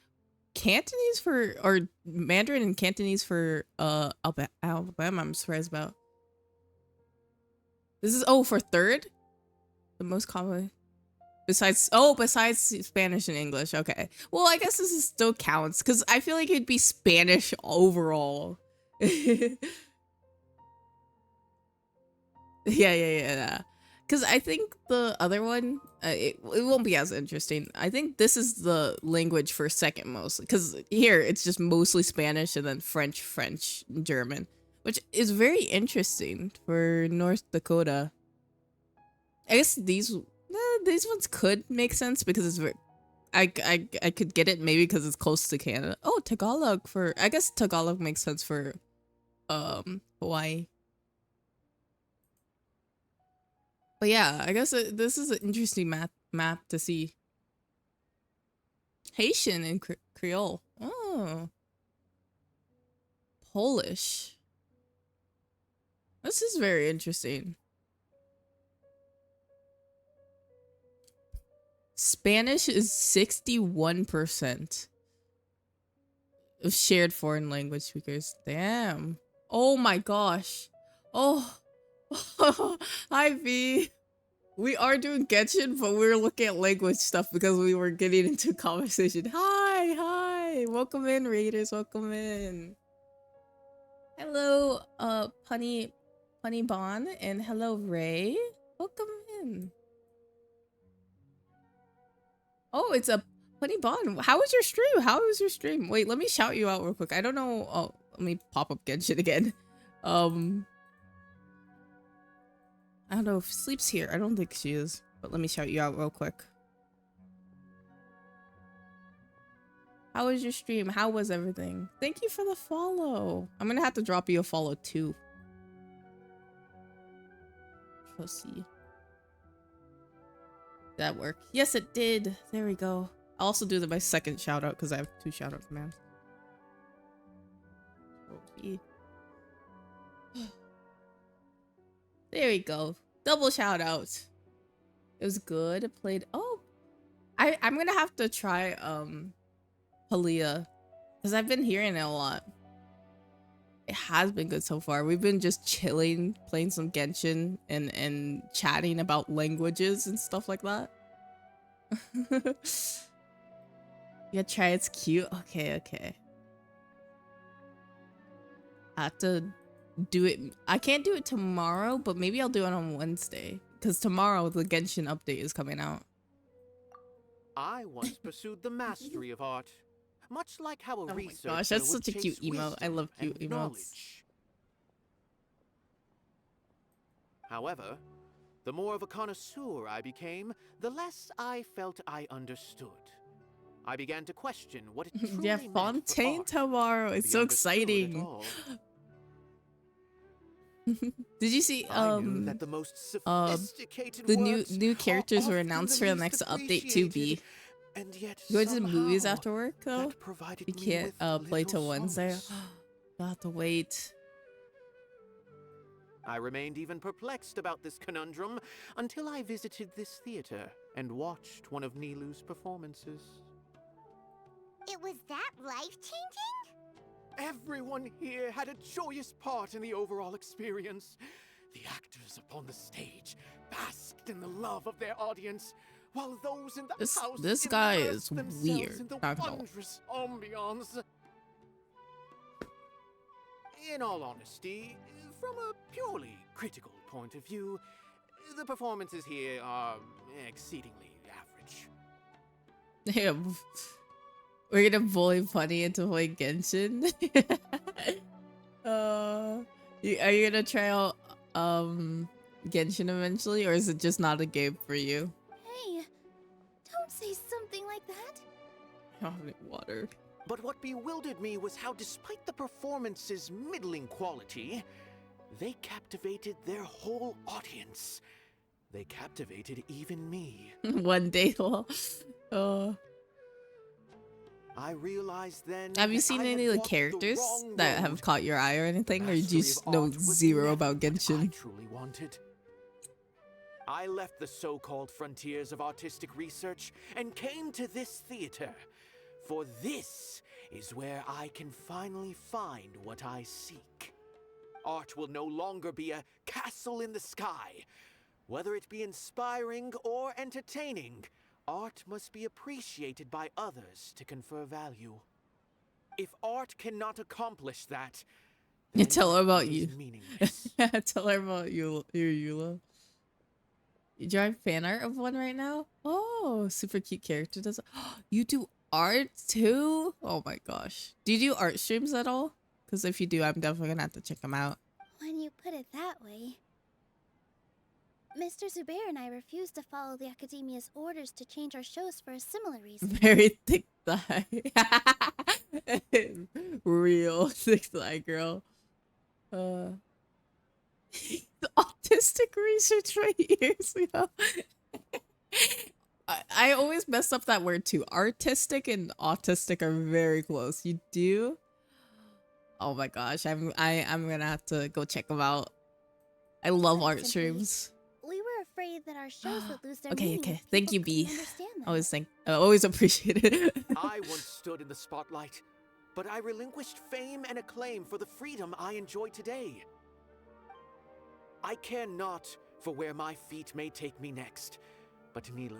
Cantonese for or Mandarin and Cantonese for Alabama. I'm surprised about. This is for third, the most common. Besides Spanish and English. Okay. Well, I guess this is still counts because I feel like it'd be Spanish overall. Yeah. Because I think the other one, it won't be as interesting. I think this is the language for second most. Because here, it's just mostly Spanish and then French, and German. Which is very interesting for North Dakota. I guess these ones could make sense because it's very... I could get it maybe because it's close to Canada. Oh, Tagalog for... I guess Tagalog makes sense for Hawaii. But yeah, I guess this is an interesting map to see. Haitian and Creole. Oh. Polish. This is very interesting. Spanish is 61% of shared foreign language speakers. Damn. Oh my gosh. Oh. Hi, V. We are doing genshin, but we're looking at language stuff because we were getting into conversation. Hi. Welcome in, Raiders. Welcome in. Hello, Punny Bon, and hello, Ray. Welcome in. Oh, it's a Punny Bon. How was your stream? Wait, let me shout you out real quick. I don't know. Oh, let me pop up Genshin again. I don't know if Sleep's here. I don't think she is. But let me shout you out real quick. How was your stream? How was everything? Thank you for the follow. I'm gonna have to drop you a follow too. Let's see. Did that work? Yes, it did. There we go. I'll also do my second shout out because I have 2 shout out commands. There we go. Double shout out. It was good. It played. Oh, I'm gonna have to try Palia because I've been hearing it a lot. It has been good so far. We've been just chilling, playing some Genshin and chatting about languages and stuff like that. Yeah, try. It's cute. Okay. I have to do it. I can't do it tomorrow, but maybe I'll do it on Wednesday because tomorrow the Genshin update is coming out. I once pursued the mastery of art, much like how a researcher Gosh, that's would such a cute chase emote. I wisdom love cute and emotes. knowledge. However, the more of a connoisseur I became, the less I felt I understood. I began to question what it truly Yeah, meant for Fontaine art tomorrow. to It's be so understood at exciting. all. Did you see I knew that the most uh sophisticated the works new are characters were often announced the for the least next update too, appreciated, B? and yet You going to the movies somehow after work though? that provided You me can't with play till little Wednesday. solace. You'll have to wait. I remained even perplexed about this conundrum until I visited this theater and watched one of Nilu's performances. It was that life-changing? Everyone here had a joyous part in the overall experience. The actors upon the stage basked in the love of their audience, while those in the house This guy immersed is themselves weird. in the Not gonna lie. wondrous ambiance. In all honesty, from a purely critical point of view, the performances here are exceedingly average. Damn. We're gonna bully Funny into playing Genshin. Are you gonna try out Genshin eventually, or is it just not a game for you? Hey, don't say something like that. I don't have any water. But what bewildered me was how, despite the performance's middling quality, they captivated their whole audience. They captivated even me. One day, I realized then. have you that seen I any had of the walked characters wrong that road. have caught your eye or anything, or you Mastery just of know art was zero never about what I Genshin? truly wanted. I left the so-called frontiers of artistic research and came to this theater, for this is where I can finally find what I seek. Art will no longer be a castle in the sky. Whether it be inspiring or entertaining, art must be appreciated by others to confer value. If art cannot accomplish that, You then tell her about it is you. meaningless. Tell her about you, your Eula. You drawing fan art of one right now? Oh, super cute character. Does you do art too? Oh my gosh. Do you do art streams at all? Because if you do, I'm definitely gonna have to check them out. When you put it that way. Mr. Zubair and I refused to follow the Academia's orders to change our shows for a similar reason. Very thick thigh. Real thick thigh girl. Autistic research right here. So I always mess up that word too. Artistic and autistic are very close. You do? Oh my gosh, I'm gonna have to go check them out. I love art Simply, streams. We were afraid that our shows would lose their Okay, meaning okay. if Thank people you, couldn't B. understand them. Always appreciate it. I once stood in the spotlight, but I relinquished fame and acclaim for the freedom I enjoy today. I care not for where my feet may take me next, but Nilu,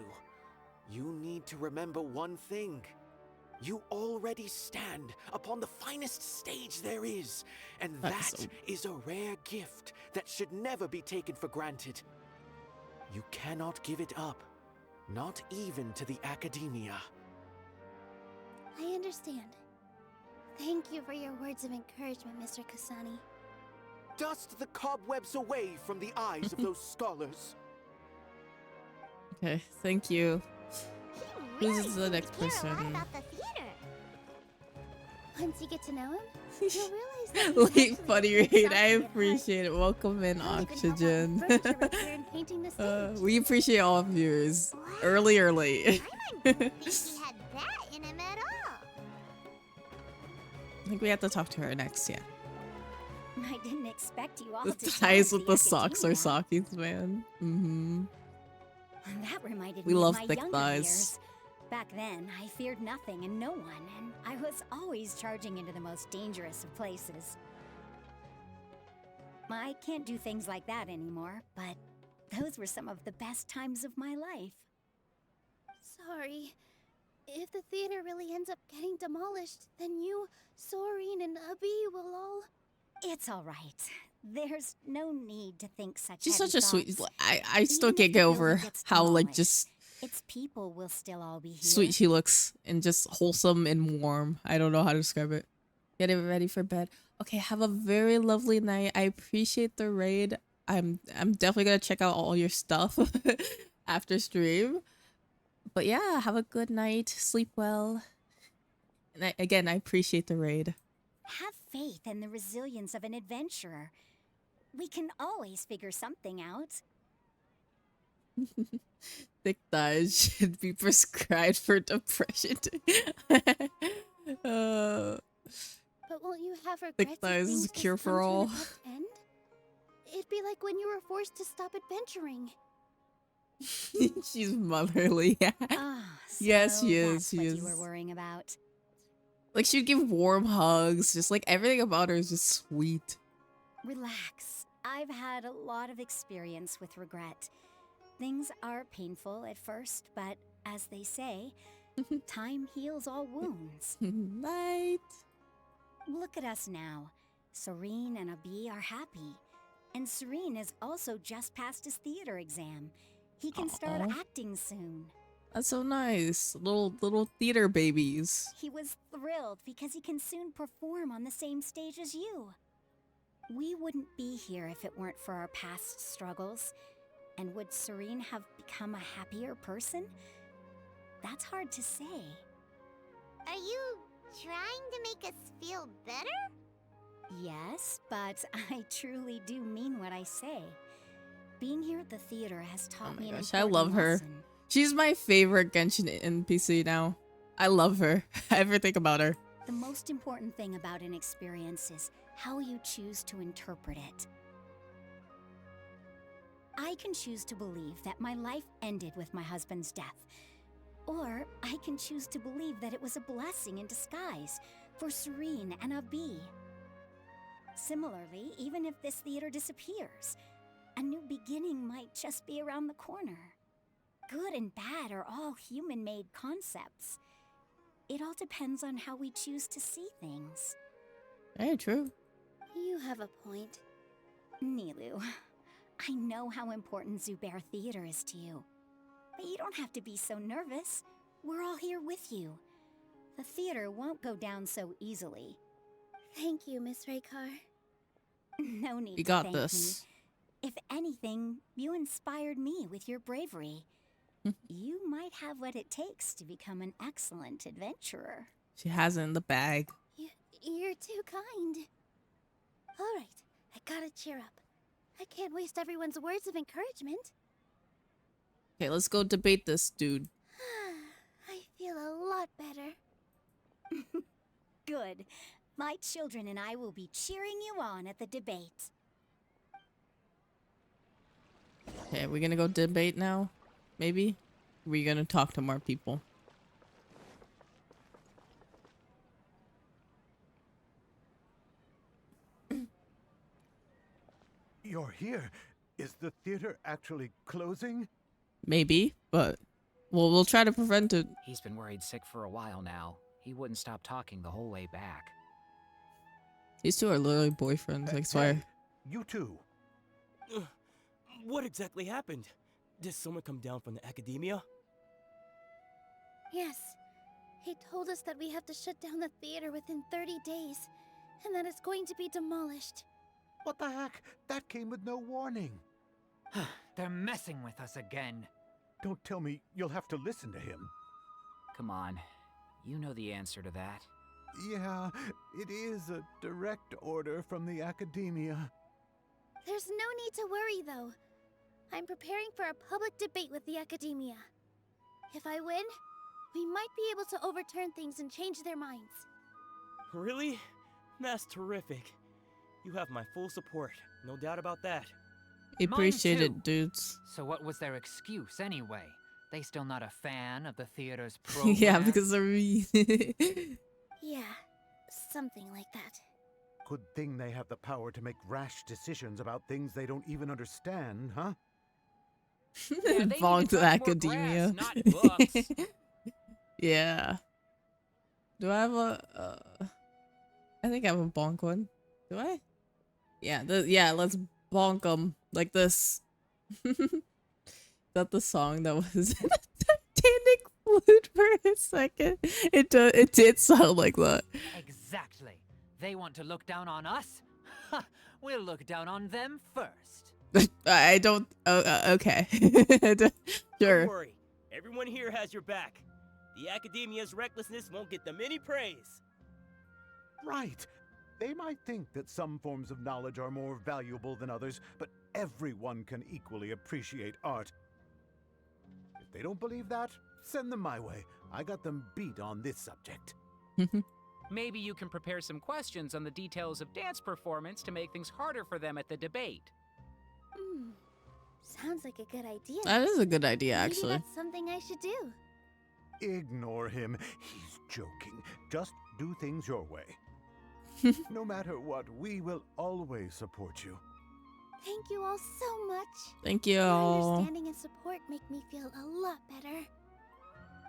you need to remember one thing. You already stand upon the finest stage there is, and that is a rare gift that should never be taken for granted. You cannot give it up, not even to the Academia. I understand. Thank you for your words of encouragement, Mr. Kasani. Dust the cobwebs away from the eyes of those scholars. Okay, thank you. He really Who's the seemed next to care a lot person? about the theater. Once you get to know him, you'll realize that he's Late actually funny a rate. good I softy at heart. appreciate it. Welcome in, He'll even help out with Oxygen. furniture repair and painting the stage. We appreciate all viewers, Wow. early or late. I didn't think he had that in him at all. I think we have to talk to her next, yeah. I didn't expect you all The to ties join with the socks are Academia. Sakis, man. Mm-hmm. That reminded We me love of my thick younger thighs. years. Back then, I feared nothing and no one, and I was always charging into the most dangerous of places. I can't do things like that anymore, but those were some of the best times of my life. Sorry. If the theater really ends up getting demolished, then you, Soren, and Abi will all... It's all right. There's no need to think such She's heavy such a sweet. thoughts. I still Even if can't the get building over gets how like demolished, just its people will still all be here. sweet she looks and just wholesome and warm. I don't know how to describe it. Getting ready for bed. Okay, have a very lovely night. I appreciate the raid. I'm definitely gonna check out all your stuff after stream. But yeah, have a good night. Sleep well. And I appreciate the raid. Have faith in the resilience of an adventurer. We can always figure something out. Thick thighs should be prescribed for depression. uh, But won't you have thick regrets if thighs is things a cure just come for to an all. abrupt end? It'd be like when you were forced to stop adventuring. She's motherly. Ah, Yes, so she is. that's She what is. you were worrying about. Like, she'd give warm hugs. Just like everything about her is just sweet. Relax. I've had a lot of experience with regret. Things are painful at first, but as they say, time heals all wounds. Night. Look at us now. Serene and Abi are happy. And Serene has also just passed his theater exam. He can start Aw. acting soon. That's so nice. Little theater babies. He was thrilled because he can soon perform on the same stage as you. We wouldn't be here if it weren't for our past struggles. And would Serene have become a happier person? That's hard to say. Are you trying to make us feel better? Yes, but I truly do mean what I say. Being here at the theater has taught Oh me my an gosh, I important love her. lesson. She's my favorite Genshin NPC now. I love her. Everything about her. The most important thing about an experience is how you choose to interpret it. I can choose to believe that my life ended with my husband's death. Or I can choose to believe that it was a blessing in disguise for Serene and Abi. Similarly, even if this theater disappears, a new beginning might just be around the corner. Good and bad are all human-made concepts. It all depends on how we choose to see things. Very true. You have a point. Nilu, I know how important Zubair Theater is to you. But you don't have to be so nervous. We're all here with you. The theater won't go down so easily. Thank you, Miss Raykar. No need You to got thank this. me. If anything, you inspired me with your bravery. You might have what it takes to become an excellent adventurer. She has it in the bag. You're too kind. All right, I gotta cheer up. I can't waste everyone's words of encouragement. Okay, let's go debate this dude. I feel a lot better. Good. My children and I will be cheering you on at the debate. Okay, we're gonna go debate now? Maybe? We're gonna talk to more people. You're here. Is the theater actually closing? Maybe, but we'll try to prevent it. He's been worried sick for a while now. He wouldn't stop talking the whole way back. These two are literally boyfriends, I swear. Hey, you too. What exactly happened? Did someone come down from the academia? Yes. He told us that we have to shut down the theater within 30 days, and that it's going to be demolished. What the heck? That came with no warning. They're messing with us again. Don't tell me you'll have to listen to him. Come on. You know the answer to that. Yeah, it is a direct order from the academia. There's no need to worry, though. I'm preparing for a public debate with the academia. If I win, we might be able to overturn things and change their minds. Really? That's terrific. You have my full support, no doubt about that. Appreciate Mine it, dudes. So what was their excuse anyway? They still not a fan of the theater's program? Yeah, because they're mean. Yeah, something like that. Good thing they have the power to make rash decisions about things they don't even understand, huh? Yeah, they Bonk need to to touch more academia. grass, not books. Yeah. Do I have a? I think I have a bonk one. Do I? Yeah. Yeah. Let's bonk them like this. Is that the song that was in the Titanic flute for a second? It did sound like that. Exactly. They want to look down on us? Ha! We'll look down on them first. I don't. Okay. Sure. Don't worry. Everyone here has your back. The Academia's recklessness won't get them any praise. Right. They might think that some forms of knowledge are more valuable than others, but everyone can equally appreciate art. If they don't believe that, send them my way. I got them beat on this subject. Maybe you can prepare some questions on the details of dance performance to make things harder for them at the debate. Sounds like a good idea. That is a good idea, Maybe actually. that's something I should do. Ignore him. He's joking. Just do things your way. No matter what, we will always support you. Thank you all so much. Thank you. Your understanding and support make me feel a lot better.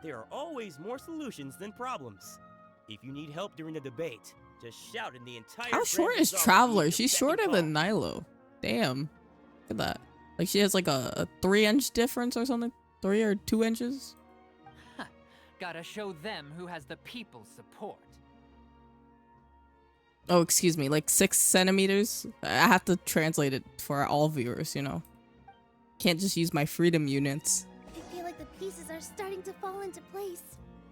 There are always more solutions than problems. If you need help during the debate, just shout in the entire How short Grand is Bazaar will Traveler? be your She's beck and shorter call. than Nilo. Damn. Look at that. Like she has like a 3-inch difference or something. 3 or 2 inches. Gotta show them who has the people's support. Oh, excuse me. Like 6 centimeters. I have to translate it for all viewers, you know. Can't just use my freedom units. I feel like the pieces are starting to fall into place.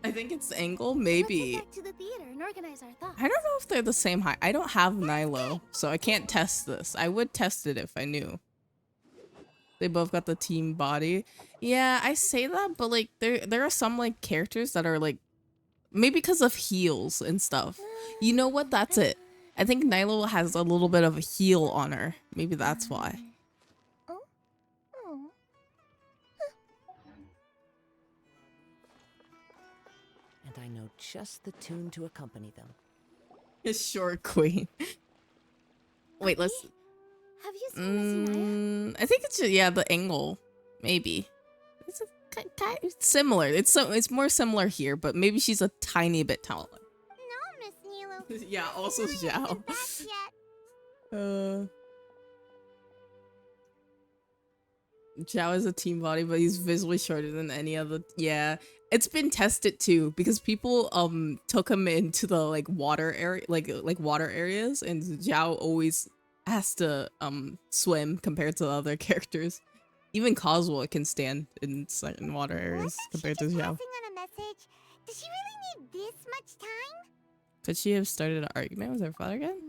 I think it's angle, Let's maybe. head back to the theater and organize our thoughts. I don't know if they're the same height. I don't have Nilo, so I can't test this. I would test it if I knew. They both got the team body. Yeah, I say that, but like there are some like characters that are like maybe because of heels and stuff. You know what? That's it. I think Nilo has a little bit of a heel on her. Maybe that's why. Oh. And I know just the tune to accompany them. His short queen. Wait, let's. Have you seen Miss Inaya? I think it's just, yeah, the angle, maybe. It's similar. It's more similar here, but maybe she's a tiny bit taller. No, Miss Nilo. Yeah, also Nilo Zhao. isn't back yet. Zhao is a team body, but he's visibly shorter than any other. Yeah, it's been tested too because people took him into the like water area, like water areas, and Zhao always has to swim compared to the other characters. Even Cosmo can stand in certain water areas compared to Wasn't she Zhao. just passing on a message? Does she really need this much time? Could she have started an argument with her father again?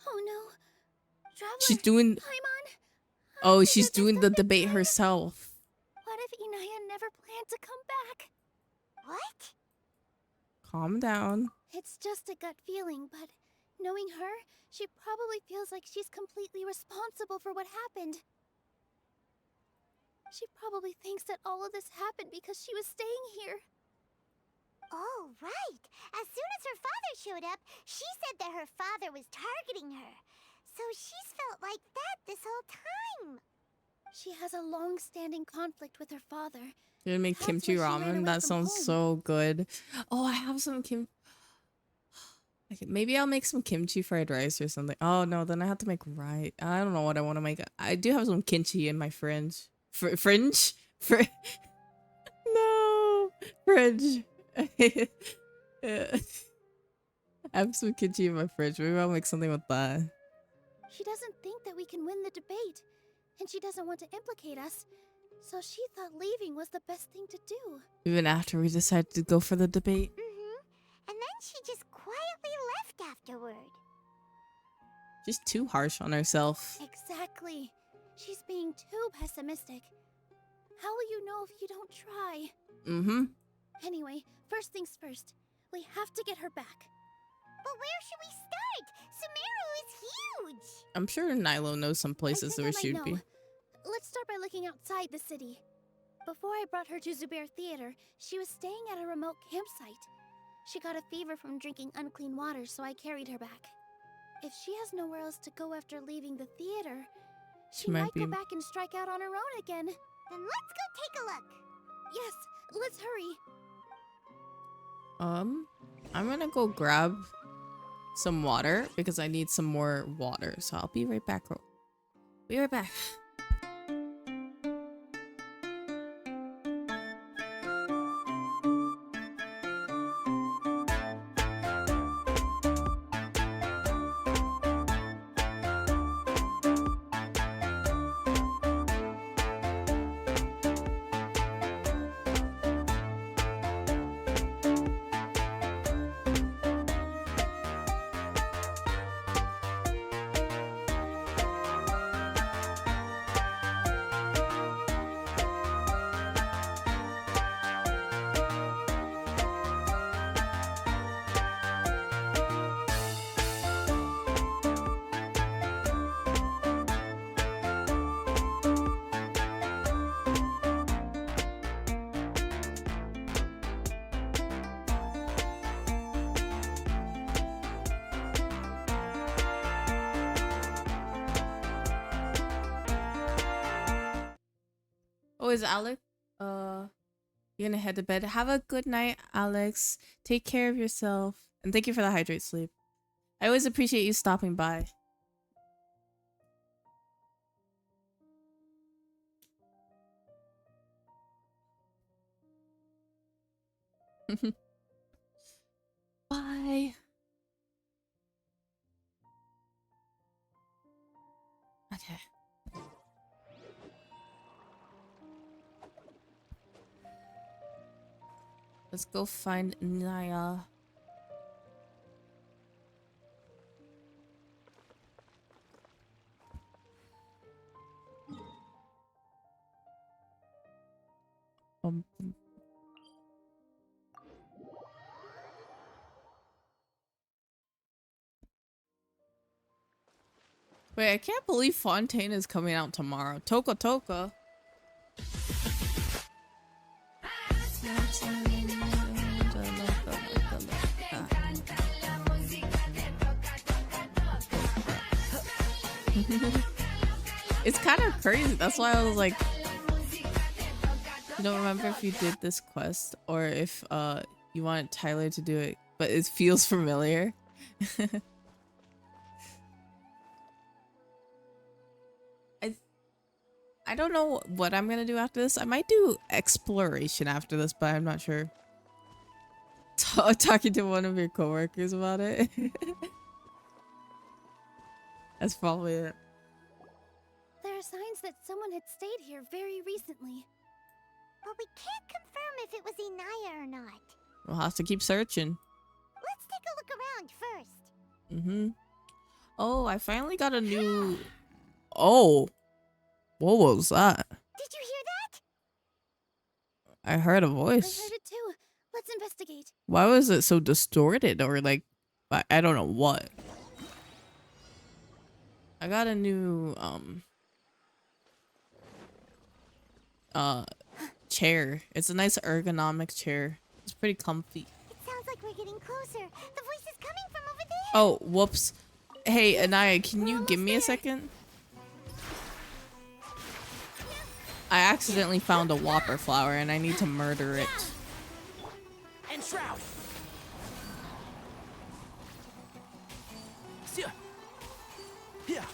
Oh no. Traveler, She's doing. Paimon, Oh, she's doing the debate herself. what if Inaya never planned to come back? What? Calm down. It's just a gut feeling, but knowing her, she probably feels like she's completely responsible for what happened. She probably thinks that all of this happened because she was staying here. Oh, right. As soon as her father showed up, she said that her father was targeting her. So she's felt like that this whole time. She has a long-standing conflict with her father. You're gonna make That's kimchi why she ran ramen? away That from sounds home. so good. Oh, I have some maybe I'll make some kimchi fried rice or something. Oh no, then I have to make rice. I don't know what I want to make. I do have some kimchi in my fridge. Fringe? No, fridge. Yeah. I have some kimchi in my fridge. Maybe I'll make something with that. She doesn't think that we can win the debate, and she doesn't want to implicate us. So she thought leaving was the best thing to do. Even after we decided to go for the debate. And then she just quietly left afterward. She's too harsh on herself. Exactly. She's being too pessimistic. How will you know if you don't try? Mm-hmm. Anyway, first things first. We have to get her back. But where should we start? Sumeru is huge. I'm sure Nilo knows some places I where think I she'd might know. be. Let's start by looking outside the city. Before I brought her to Zubair Theater, she was staying at a remote campsite. She got a fever from drinking unclean water, so I carried her back. If she has nowhere else to go after leaving the theater, she might go back and strike out on her own again. Then let's go take a look. Yes, let's hurry. I'm gonna go grab some water because I need some more water. So I'll be right back. Be right back. Oh, is Alex? You're gonna head to bed. Have a good night, Alex. Take care of yourself. And thank you for the hydrate sleep. I always appreciate you stopping by. Bye. Okay. Let's go find Naya. Um, Wait, I can't believe Fontaine is coming out tomorrow. Toka Toka. It's kind of crazy. That's why I was like, I don't remember if you did this quest or if you wanted Tyler to do it, but it feels familiar. I don't know what I'm gonna do after this. I might do exploration after this, but I'm not sure. Talking to one of your coworkers about it. That's probably it. There are signs that someone had stayed here very recently. But we can't confirm if it was Inaya or not. We'll have to keep searching. Let's take a look around first. Mm-hmm. Oh, I finally got a new... Oh. What was that? Did you hear that? I heard a I voice. heard it too. Let's investigate. Why was it so distorted or like... I don't know what. I got a new, chair. It's a nice ergonomic chair. It's pretty comfy. It sounds like we're getting closer. The voice is coming from over there. Oh, whoops. Hey, Anaya, can you give me a second? I accidentally found a whopper flower and I need to murder it. And Shroud. Yeah.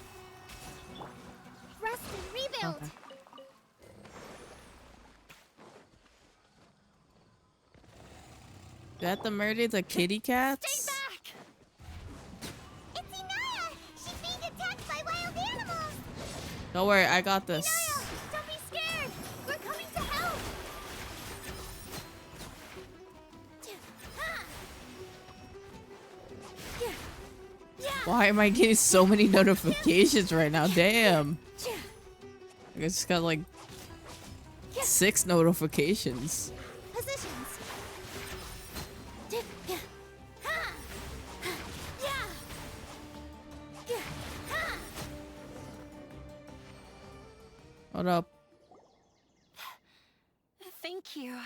Rest and rebuild. Okay. Do I have to murder the kitty cats? Stay back! It's Inaya! She's being attacked by wild animals! Don't worry, I got this. Inaya, don't be scared! We're coming to help! Why am I getting so many notifications right now? Damn. I just got like 6 notifications. Positions. Hold up. Thank you.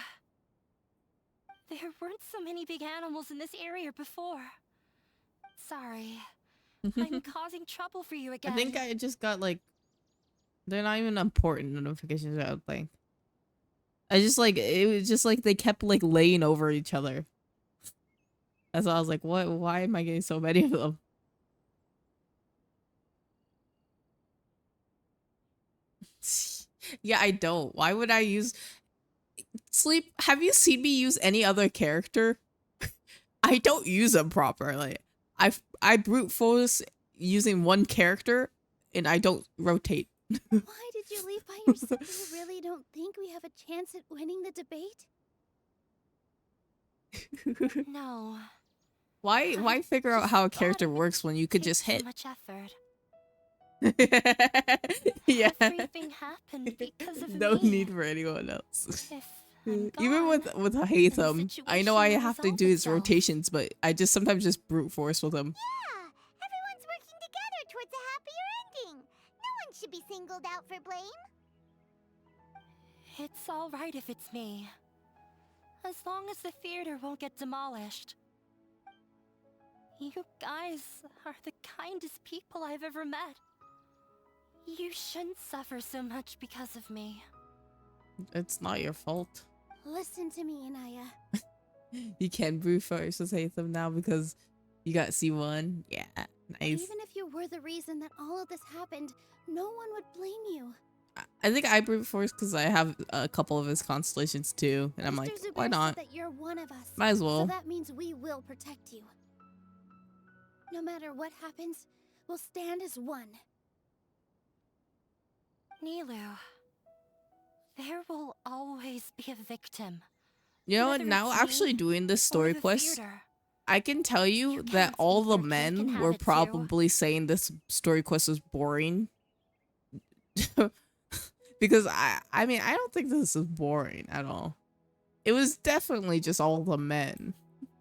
There weren't so many big animals in this area before. Sorry. I'm causing trouble for you again. I think I just got like... They're not even important notifications, I don't think. I just like... It was just like they kept like laying over each other. That's why I was like, what? Why am I getting so many of them? Yeah, I don't. Why would I use... Sleep, have you seen me use any other character? I don't use them properly. I brute force using one character and I don't rotate. Why did you leave by yourself? You really don't think we have a chance at winning the debate? No. Why figure out how a character works when you could just hit? So much effort. Yeah. Everything happened because of No me. need for anyone else. If I'm Even gone, with Hatham, I know I situation will have to resolve do his itself. rotations, but I just sometimes just brute force with him. Yeah! Everyone's working together towards a happier ending. No one should be singled out for blame. It's all right if it's me. As long as the theater won't get demolished. You guys are the kindest people I've ever met. You shouldn't suffer so much because of me. It's not your fault. Listen to me, Inaya. You can't brew first just hate them now because you got C1. Yeah, nice. Even if you were the reason that all of this happened, no one would blame you. I think I brute force because I have a couple of his constellations too, and I'm Mr. like, Zubair why said not? that you're one of us. Might as well. So that means we will protect you. No matter what happens, we'll stand as one. Nilu, there will always be a victim. You know what? Whether Now it's actually me doing this or story the quest, theater. I can tell you that can't all eat the your cake and men have were it too. probably saying this story quest was boring. Because I mean, I don't think this is boring at all. It was definitely just all the men.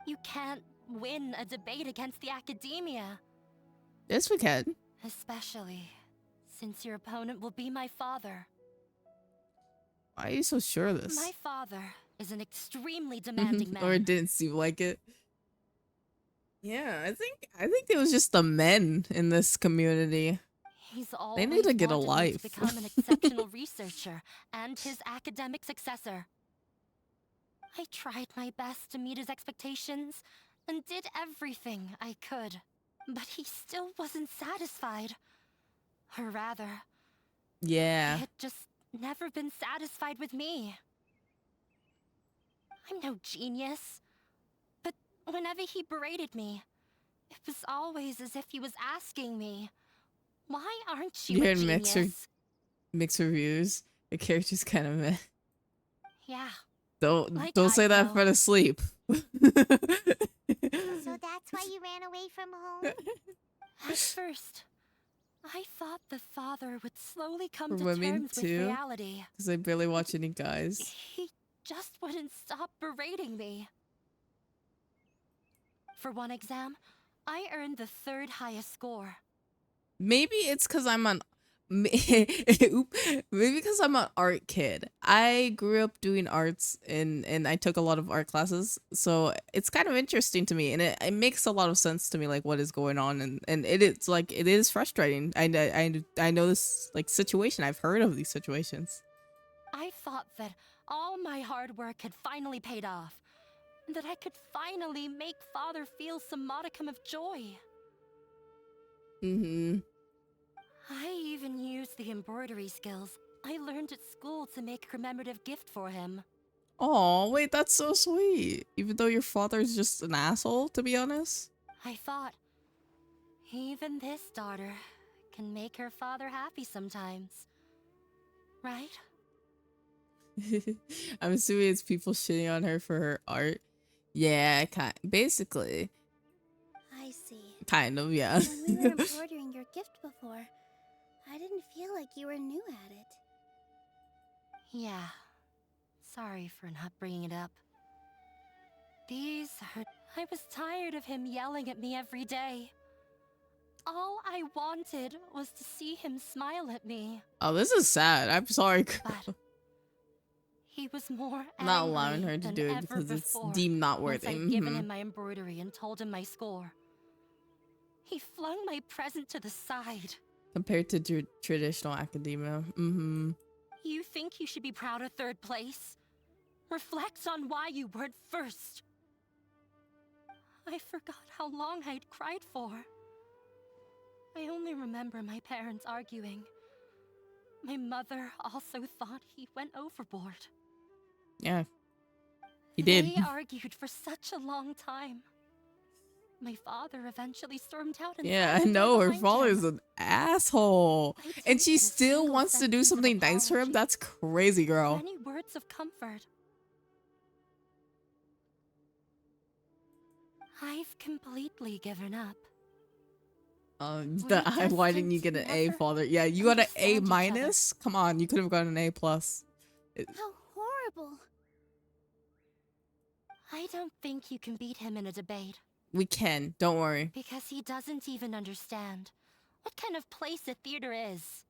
You can't win a debate against the academia. Yes, we can. Especially since your opponent will be my father. Why are you so sure of this? My father is an extremely demanding man. Or it didn't seem like it. Yeah, I think it was just the men in this community. He's They always need to get a wanted me life. to become an exceptional researcher and his academic successor. I tried my best to meet his expectations and did everything I could. But he still wasn't satisfied. Or rather, Yeah. he had just never been satisfied with me. I'm no genius. But whenever he berated me, it was always as if he was asking me, why aren't you You a heard genius? mixed reviews. The character's kind of meh. Yeah. Don't Like say that in Aiko. front of sleep. So that's why you ran away from home? At first, I thought the father would slowly come For to women terms with too, reality. because I barely watch any guys. He just wouldn't stop berating me. For one exam, I earned the 3rd highest score. Maybe it's because I'm an maybe because I'm an art kid. I grew up doing arts and I took a lot of art classes, so it's kind of interesting to me, and it makes a lot of sense to me, like what is going on, and it's like it is frustrating. I know this like situation. I've heard of these situations. I thought that all my hard work had finally paid off, and that I could finally make father feel some modicum of joy. Mm-hmm. I even used the embroidery skills I learned at school to make a commemorative gift for him. Oh, wait, that's so sweet. Even though your father's just an asshole, to be honest. I thought, even this daughter can make her father happy sometimes. Right? I'm assuming it's people shitting on her for her art. Yeah, basically. I see. Kind of, yeah. When we were embroidering your gift before, I didn't feel like you were new at it. Yeah. Sorry for not bringing it up. These hurt. I was tired of him yelling at me every day. All I wanted was to see him smile at me. Oh, this is sad. I'm sorry. But he was more I'm not angry allowing her to than do it ever because it's before deemed not once worthy. I'd given him my embroidery and told him my score. He flung my present to the side. Compared to traditional academia. Mm-hmm. You think you should be proud of 3rd place? Reflect on why you weren't first. I forgot how long I'd cried for. I only remember my parents arguing. My mother also thought he went overboard. Yeah. He did. They argued for such a long time. My father eventually stormed out and Yeah, I slammed the door know. Her behind father's him. an asshole. And she get a still single wants to do sentence of something nice for him? apology. That's crazy, girl. Many words of comfort. I've completely given up. Why didn't you get an A, father? Yeah, you got an A minus? Come on, you could have gotten an A plus. How horrible. I don't think you can beat him in a debate. We can. Don't worry. Because he doesn't even understand what kind of place a theater is.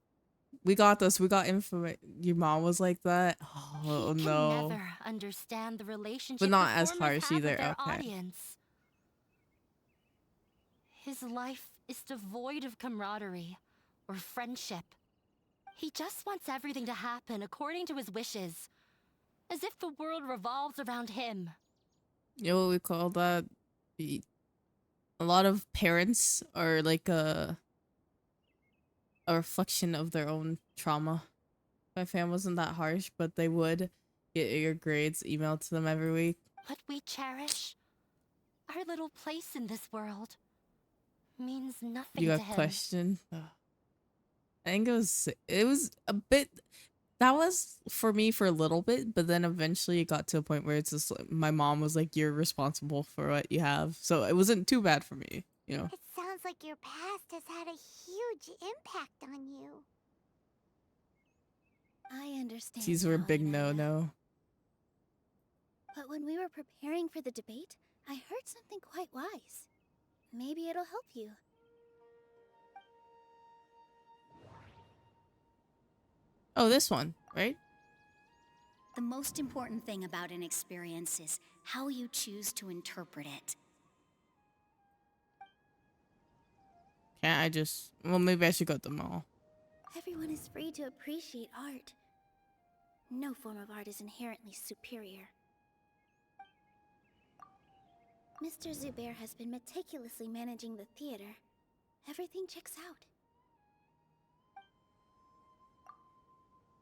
We got this. We got info. Your mom was like that? Oh, He can no. never understand the relationship But not as performers harsh have with either. their Okay. audience. His life is devoid of camaraderie or friendship. He just wants everything to happen according to his wishes. As if the world revolves around him. You know what we call that? A lot of parents are like a reflection of their own trauma. My fam wasn't that harsh, but they would get your grades emailed to them every week. What we cherish, our little place in this world, means nothing You to got him. questioned. Ugh. I think it was a bit. That was for me for a little bit, but then eventually it got to a point where it's just like, my mom was like, "You're responsible for what you have," so it wasn't too bad for me, you know. It sounds like your past has had a huge impact on you. I understand. These were a now, big Inaya. no-no. But when we were preparing for the debate, I heard something quite wise. Maybe it'll help you. Oh, this one, right? The most important thing about an experience is how you choose to interpret it. Can't I just... Well, maybe I should go to the mall. Everyone is free to appreciate art. No form of art is inherently superior. Mr. Zubair has been meticulously managing the theater. Everything checks out.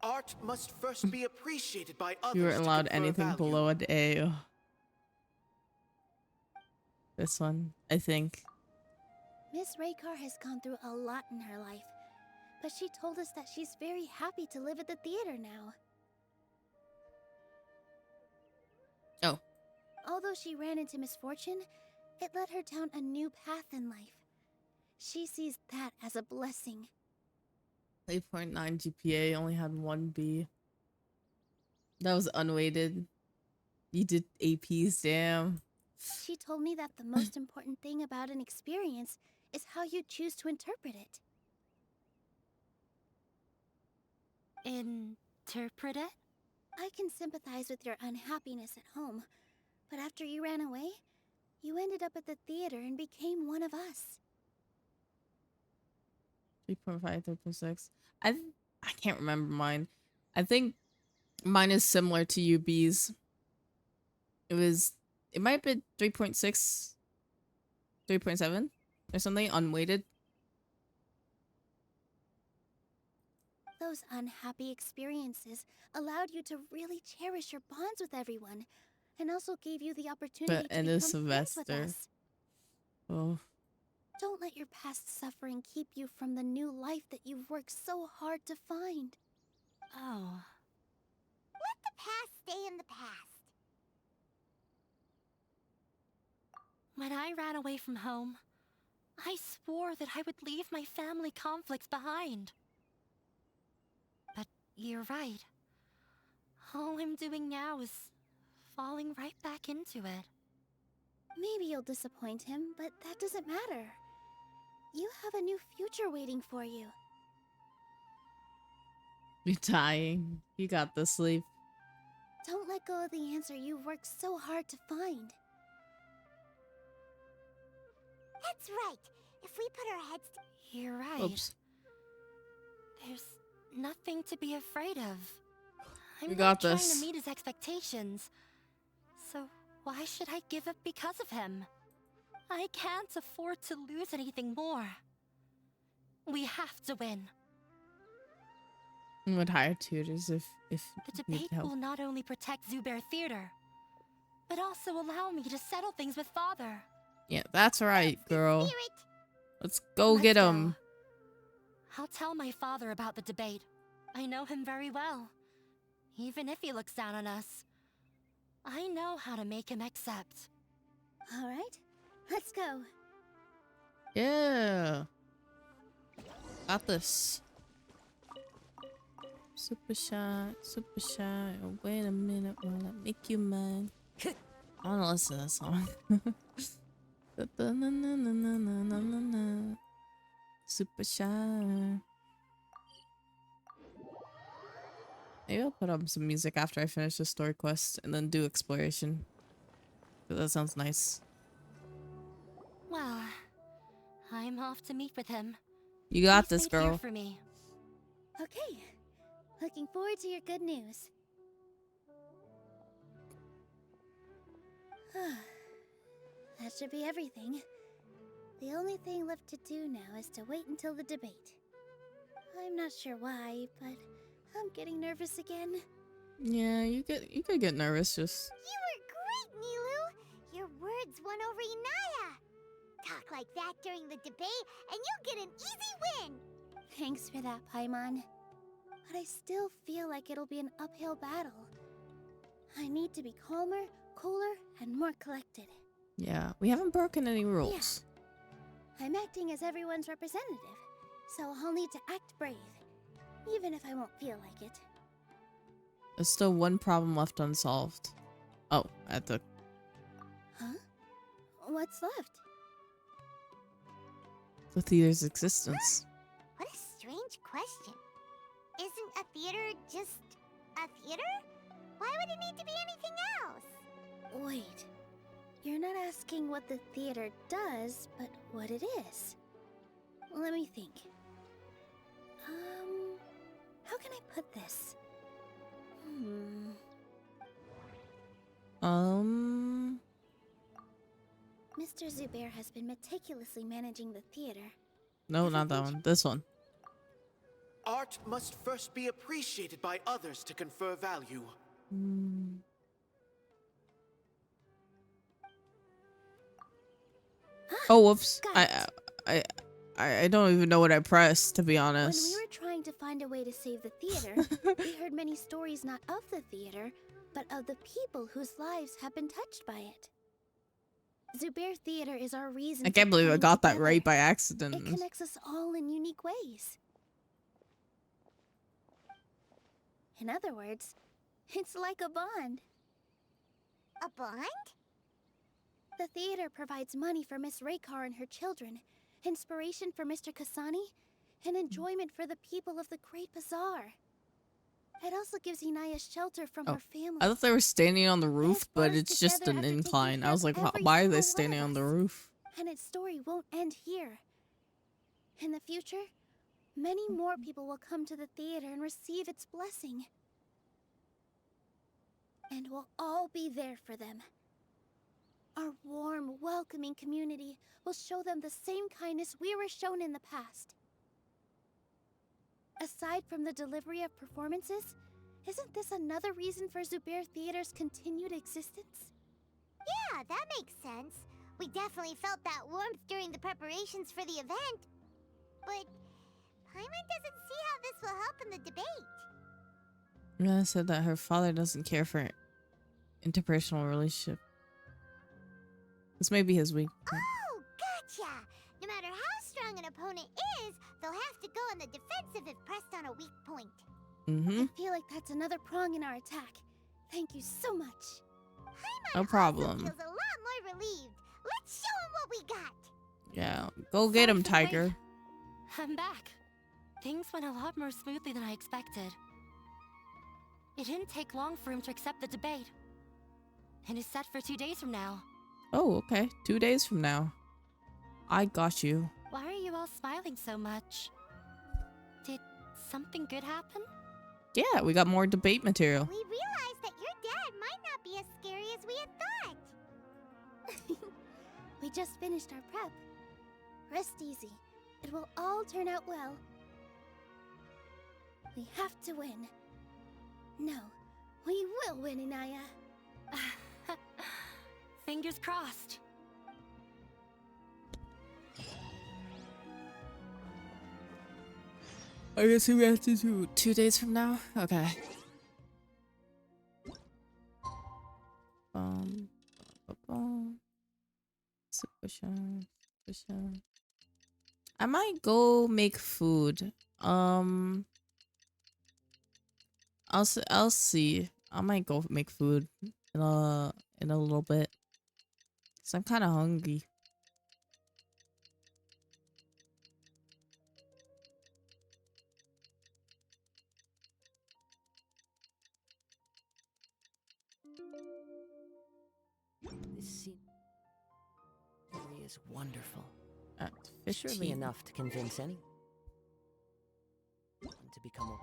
Art must first be appreciated by others. You weren't to allowed confer anything value. below an A. Ugh. This one, I think. Miss Raykar has gone through a lot in her life, but she told us that she's very happy to live at the theater now. Oh. Although she ran into misfortune, it led her down a new path in life. She sees that as a blessing. 8.9 GPA, only had 1 B. That was unweighted. You did APs, damn. She told me that the most important thing about an experience is how you choose to interpret it. Interpret it? I can sympathize with your unhappiness at home, but after you ran away, you ended up at the theater and became one of us. 3.5, 3.6. I can't remember mine. I think mine is similar to UB's. It might be 3.6, 3.7 or something, unweighted. Those unhappy experiences allowed you to really cherish your bonds with everyone, and also gave you the opportunity But to end of become friends with semester. us. Oh. Don't let your past suffering keep you from the new life that you've worked so hard to find. Oh. Let the past stay in the past. When I ran away from home, I swore that I would leave my family conflicts behind. But you're right. All I'm doing now is falling right back into it. Maybe you'll disappoint him, but that doesn't matter. You have a new future waiting for you. You're dying. You got the sleep. Don't let go of the answer you've worked so hard to find. That's right. If we put our heads You're right. Oops. There's nothing to be afraid of. I'm You not got trying this. to meet his expectations. So why should I give up because of him? I can't afford to lose anything more. We have to win. I would hire tutors if The you need debate help. will not only protect Zubair Theater, but also allow me to settle things with Father. Yeah, that's right, girl. spirit. Let's go Let's get go. him. I'll tell my father about the debate. I know him very well. Even if he looks down on us, I know how to make him accept. All right, let's go. Yeah. Got this. Super shy, super shy. Oh, wait a minute while I make you mine. I wanna listen to this song. Da-da-na-na-na-na-na-na-na. Super shy. Maybe I'll put up some music after I finish the story quest and then do exploration. 'Cause that sounds nice. Well, I'm off to meet with him. You got He's this, made here girl. for me. Okay. Looking forward to your good news. That should be everything. The only thing left to do now is to wait until the debate. I'm not sure why, but I'm getting nervous again. Yeah, you could get nervous just. You were great, Nilu! Your words won over Inaya! Talk like that during the debate, and you'll get an easy win! Thanks for that, Paimon. But I still feel like it'll be an uphill battle. I need to be calmer, cooler, and more collected. Yeah, we haven't broken any rules. Yeah. I'm acting as everyone's representative, so I'll need to act brave, even if I won't feel like it. There's still one problem left unsolved. Oh, at the... Huh? What's left? The theater's existence. What a strange question. Isn't a theater just a theater? Why would it need to be anything else? Wait. You're not asking what the theater does, but what it is. Let me think. How can I put this? Mr. Zubair has been meticulously managing the theater. No, not that one. This one. Art must first be appreciated by others to confer value. Oh, whoops. I don't even know what I pressed, to be honest. When we were trying to find a way to save the theater, we heard many stories not of the theater, but of the people whose lives have been touched by it. Zubair Theater is our reason. I can't believe I got that right by accident. It connects us all in unique ways. In other words, it's like a bond. A bond? The theater provides money for Miss Raykar and her children, inspiration for Mr. Kasani, and enjoyment for the people of the Great Bazaar. It also gives Inaya shelter from her family. I thought they were standing on the roof, but it's just an incline. I was like, why are they standing on the roof? And its story won't end here. In the future, many more people will come to the theater and receive its blessing. And we'll all be there for them. Our warm, welcoming community will show them the same kindness we were shown in the past. Aside from the delivery of performances, isn't this another reason for Zubair Theater's continued existence? Yeah, that makes sense. We definitely felt that warmth during the preparations for the event. But Paimon doesn't see how this will help in the debate. Rihanna said that her father doesn't care for interpersonal relationship. This may be his weak point. Oh, gotcha! No matter how strong an opponent is, they'll have to go on the defensive if pressed on a weak point. I feel like that's another prong in our attack. Thank you so much. No problem. Feels a lot more relieved. Let's show him what we got. Yeah, go get him, Tiger. I'm back. Things went a lot more smoothly than I expected. It didn't take long for him to accept the debate. And it's set for 2 days from now. Oh, okay. 2 days from now. I got you. Why are you all smiling so much? Did something good happen? Yeah, we got more debate material. We realized that your dad might not be as scary as we had thought. We just finished our prep. Rest easy. It will all turn out well. We have to win. No, we will win, Inaya. Fingers crossed. I guess we have to do 2 days from now? Okay. I might go make food. I'll see. I might go make food in a little bit. So I'm kind of hungry. This scenery is wonderful. At Surely 15. enough to convince anyone to become a...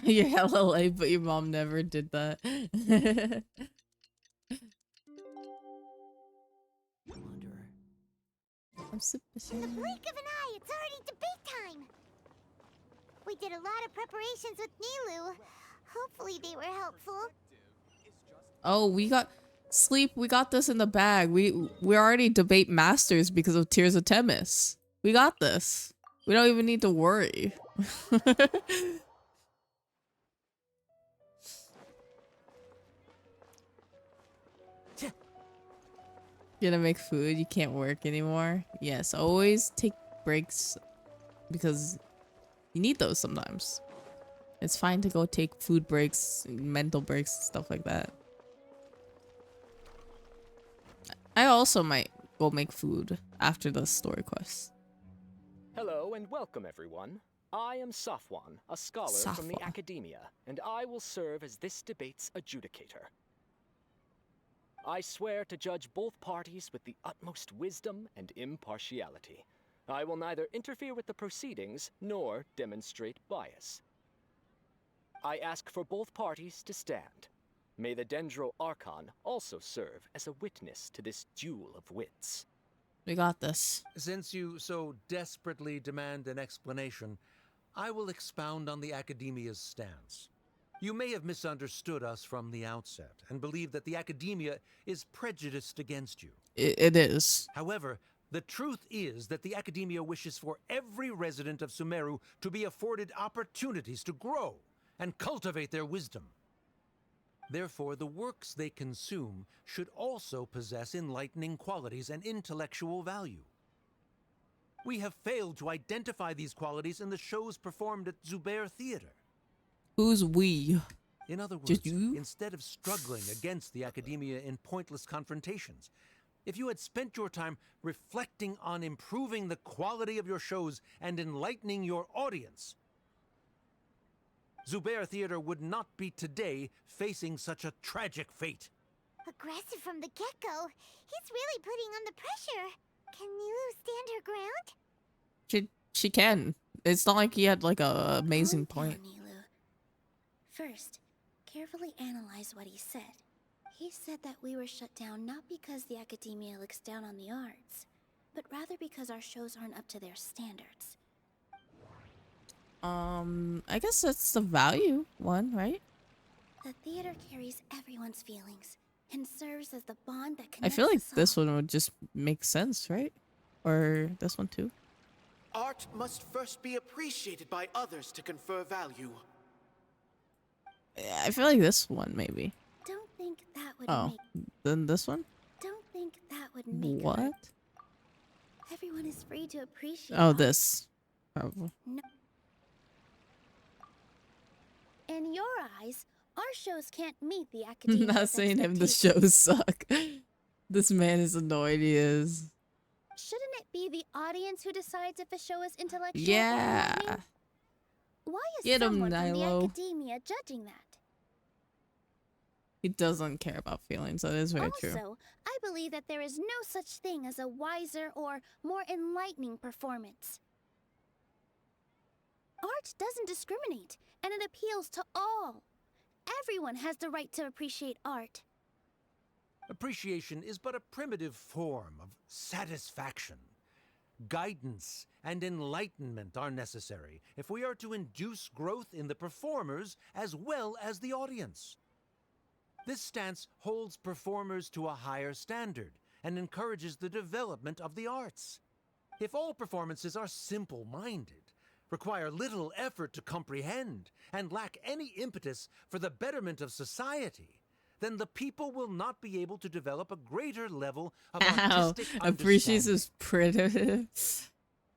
You're hella late, but your mom never did that. wanderer. I'm super In the blink of an eye, it's already debate time! We did a lot of preparations with Nilu. Hopefully they were helpful. Oh, we got sleep. We got this in the bag. We're already debate masters because of Tears of Temis. We got this. We don't even need to worry. Gonna make food. You can't work anymore. Yes, always take breaks because you need those sometimes. It's fine to go take food breaks, mental breaks, stuff like that. I also might go make food after the story quest. Hello and welcome, everyone. I am Safwan, a scholar from the academia, and I will serve as this debate's adjudicator. I swear to judge both parties with the utmost wisdom and impartiality. I will neither interfere with the proceedings nor demonstrate bias. I ask for both parties to stand. May the Dendro Archon also serve as a witness to this duel of wits. We got this. Since you so desperately demand an explanation, I will expound on the Academia's stance. You may have misunderstood us from the outset and believe that the Academia is prejudiced against you. It is. However, the truth is that the Academia wishes for every resident of Sumeru to be afforded opportunities to grow and cultivate their wisdom. Therefore, the works they consume should also possess enlightening qualities and intellectual value. We have failed to identify these qualities in the shows performed at Zubair Theater. Who's we? In other words, instead of struggling against the Academia in pointless confrontations, if you had spent your time reflecting on improving the quality of your shows and enlightening your audience, Zubair Theater would not be today facing such a tragic fate. Aggressive from the get-go. He's really putting on the pressure. Can Nilu stand her ground? She can. It's not like he had like a amazing point. Nilu. First, carefully analyze what he said. He said that we were shut down not because the Academia looks down on the arts, but rather because our shows aren't up to their standards. I guess that's the value one, right? The theater carries everyone's feelings and serves as the bond that I connects feel like us all. this one would just make sense, right? Or this one too. Art must first be appreciated by others to confer value. I feel like this one maybe. Don't think that would Oh, then this one? Don't think that would make What? art. Everyone is free to appreciate Oh, art. this. Probably. No. In your eyes, our shows can't meet the Academia's Not saying him the expectations. shows suck. This man is annoyed, he is. Shouldn't it be the audience who decides if a show is intellectual Yeah. or enlightening? Why is Get him, someone from the Nilo. Academia judging that? He doesn't care about feelings, that is very true. Also, I believe that there is no such thing as a wiser or more enlightening performance. Art doesn't discriminate, and it appeals to all. Everyone has the right to appreciate art. Appreciation is but a primitive form of satisfaction. Guidance and enlightenment are necessary if we are to induce growth in the performers as well as the audience. This stance holds performers to a higher standard and encourages the development of the arts. If all performances are simple-minded, require little effort to comprehend, and lack any impetus for the betterment of society, then the people will not be able to develop a greater level of artistic Appreciates understanding. his primitive.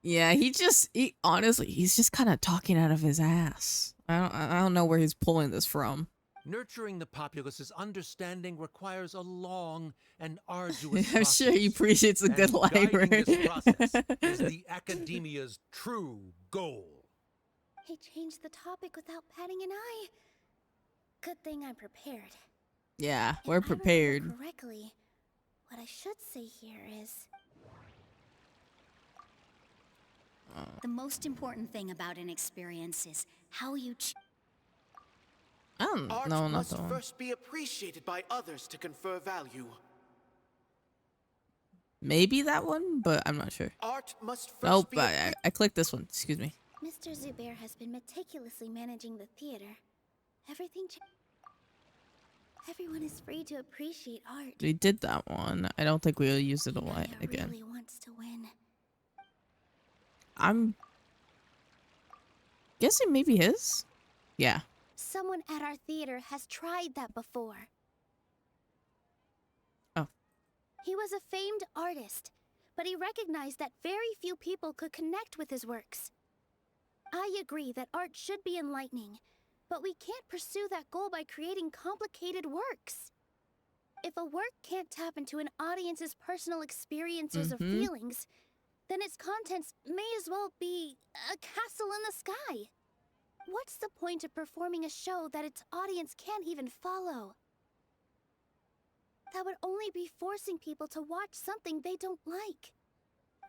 Yeah, he honestly, he's just kind of talking out of his ass. I don't know where he's pulling this from. Nurturing the populace's understanding requires a long and arduous I'm process. sure he appreciates a good and guiding library. this process is the Academia's true goal. He changed the topic without batting an eye. Good thing I'm prepared. Yeah, If we're I remember prepared. correctly, what I should say here is... The most important thing about an experience is how you I don't Art know, not must that one. first be appreciated by others to confer value. Maybe that one, but I'm not sure. Art must first Nope, be I clicked this one. Excuse me. Mr. Zubair has been meticulously managing the theater. Everyone is free to appreciate art. We did that one. I don't think we'll use it a lot Inaya again. really wants to win. I'm guessing maybe his? Yeah. Someone at our theater has tried that before. Oh. He was a famed artist, but he recognized that very few people could connect with his works. I agree that art should be enlightening, but we can't pursue that goal by creating complicated works. If a work can't tap into an audience's personal experiences or feelings, then its contents may as well be a castle in the sky. What's the point of performing a show that its audience can't even follow? That would only be forcing people to watch something they don't like.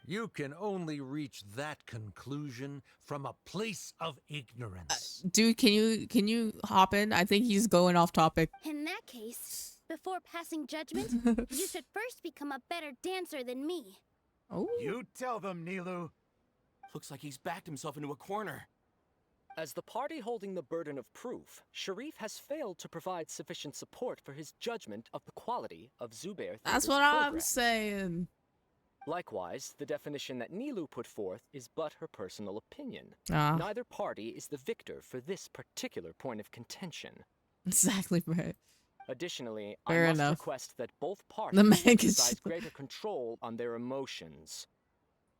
You can only reach that conclusion from a place of ignorance. Dude, can you hop in? I think he's going off topic. In that case, before passing judgment, you should first become a better dancer than me. Oh. You tell them, Nilou. Looks like he's backed himself into a corner. As the party holding the burden of proof, Sharif has failed to provide sufficient support for his judgment of the quality of Zubair That's Theater's what I'm programs. saying. Likewise, the definition that Nilou put forth is but her personal opinion. Ah. Neither party is the victor for this particular point of contention. Exactly right. Additionally, Fair I must enough. request that both The parties man can exercise just- greater control on their emotions.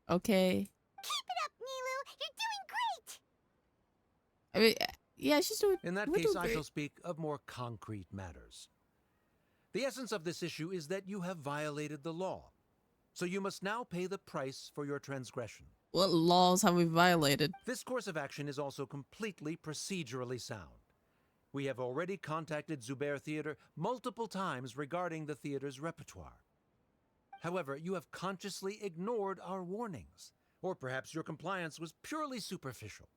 Okay. Keep it up, Nilou! You're doing great! I mean, yeah, she's doing. In that we're case, doing I great. shall speak of more concrete matters. The essence of this issue is that you have violated the law. So you must now pay the price for your transgression. What laws have we violated? This course of action is also completely procedurally sound. We have already contacted Zubair Theater multiple times regarding the theater's repertoire. However, you have consciously ignored our warnings, or perhaps your compliance was purely superficial.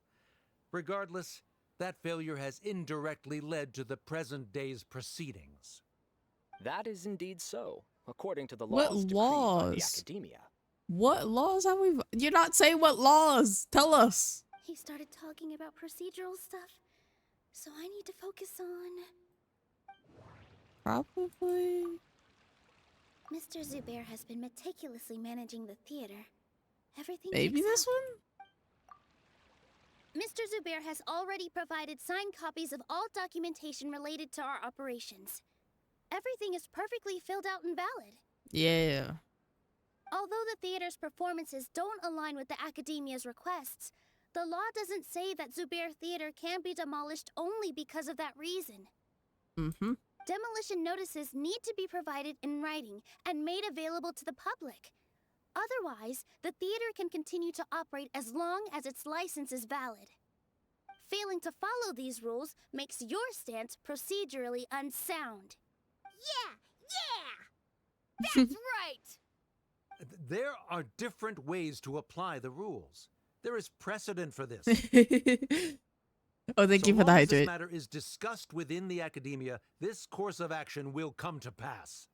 Regardless, that failure has indirectly led to the present day's proceedings. That is indeed so, according to the What laws decreed by the laws? Academia. What laws have we? You're not saying what laws. Tell us. He started talking about procedural stuff, so I need to focus on... Probably. Mr. Zubair has been meticulously managing the theater. Everything Maybe checks this out. one? Mr. Zubair has already provided signed copies of all documentation related to our operations. Everything is perfectly filled out and valid. Yeah. Although the theater's performances don't align with the Academia's requests, the law doesn't say that Zubair Theater can be demolished only because of that reason. Mm-hmm. Demolition notices need to be provided in writing and made available to the public. Otherwise, the theater can continue to operate as long as its license is valid. Failing to follow these rules makes your stance procedurally unsound. Yeah! That's right! There are different ways to apply the rules. There is precedent for this. Oh, thank you for the long as this hydrate. matter is discussed within the Academia, this course of action will come to pass.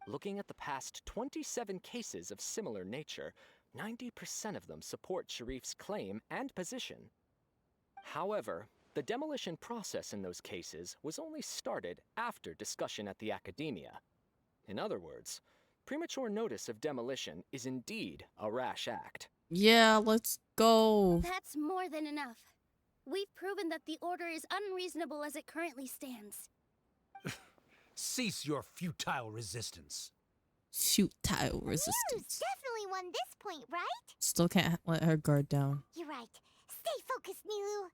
Looking at the past 27 cases of similar nature, 90% of them support Sharif's claim and position. However, the demolition process in those cases was only started after discussion at the Academia. In other words, premature notice of demolition is indeed a rash act. Yeah, let's go. That's more than enough. We've proven that the order is unreasonable as it currently stands. Cease your futile resistance. Futile resistance. Definitely won this point, right? Still can't let her guard down. You're right. Stay focused, Nilou.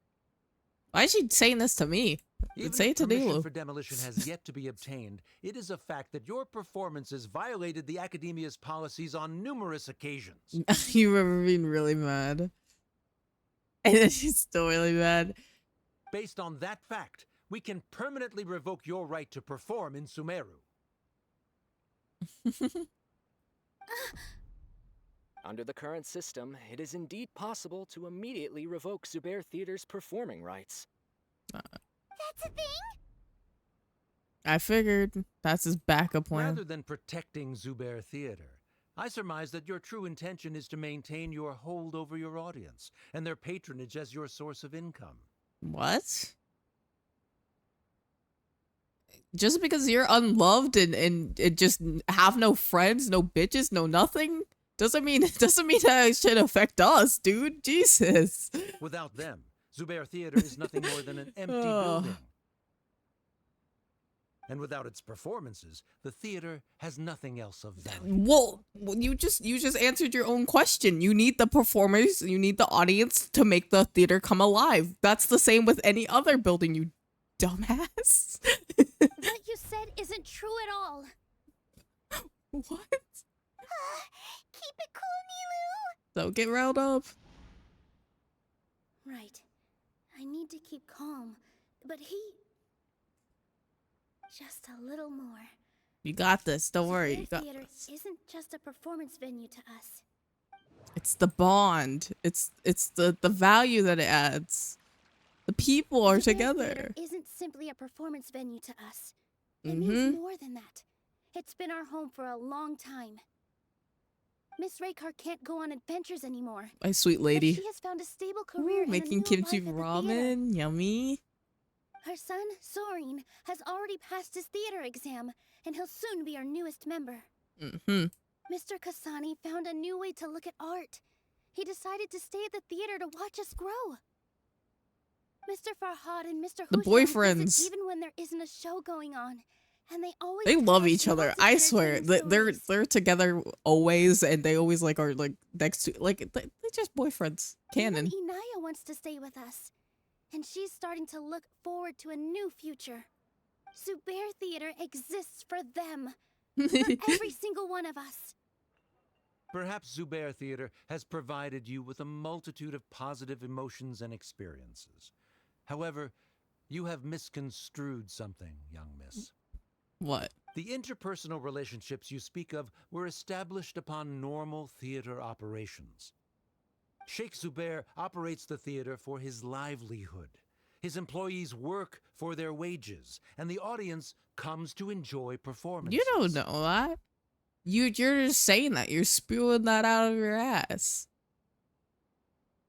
Why is she saying this to me? Even Say if it to permission Nilo. for demolition has yet to be obtained, it is a fact that your performances violated the Academia's policies on numerous occasions. You remember being really mad. And then she's still really mad. Based on that fact, we can permanently revoke your right to perform in Sumeru. Under the current system, it is indeed possible to immediately revoke Zubair Theater's performing rights. That's a thing? I figured that's his backup plan. Rather than protecting Zubair Theater, I surmise that your true intention is to maintain your hold over your audience and their patronage as your source of income. What? Just because you're unloved and just have no friends, no bitches, no nothing, doesn't mean that it should affect us, dude. Jesus. Without them, Zubair Theater is nothing more than an empty building. And without its performances, the theater has nothing else of value. Well, you just answered your own question. You need the performers, you need the audience to make the theater come alive. That's the same with any other building, you dumbass. What you said isn't true at all. What? Keep it cool, Nilou. Don't get riled up. Right. I need to keep calm, but he... Just a little more. You got this. Don't worry. You Zubair got Theater this. isn't just a performance venue to us. It's the bond. It's the value that it adds. The people are Zubair together. Theater isn't simply a performance venue to us. It means more than that. It's been our home for a long time. Miss Raykar can't go on adventures anymore. My sweet lady. But she has found a stable career and a Making new kimchi life at the ramen. Yummy. Her son, Sorin, has already passed his theater exam, and he'll soon be our newest member. Mr. Kasani found a new way to look at art. He decided to stay at the theater to watch us grow. Mr. Farhad and Mr. The Husham boyfriends. visit even when there isn't a show going on, and they always They tell love us each other. lots of I swear. entertaining They're stories. together always, and they always like are like next to they're just boyfriends. Canon. Even Inaya wants to stay with us, and she's starting to look forward to a new future. Zubair Theater exists for them, for every single one of us. Perhaps Zubair Theater has provided you with a multitude of positive emotions and experiences. However, you have misconstrued something, young miss. What? The interpersonal relationships you speak of were established upon normal theater operations. Sheikh Zubair operates the theater for his livelihood. His employees work for their wages, and the audience comes to enjoy performances. You don't know that. You're just saying that. You're spewing that out of your ass.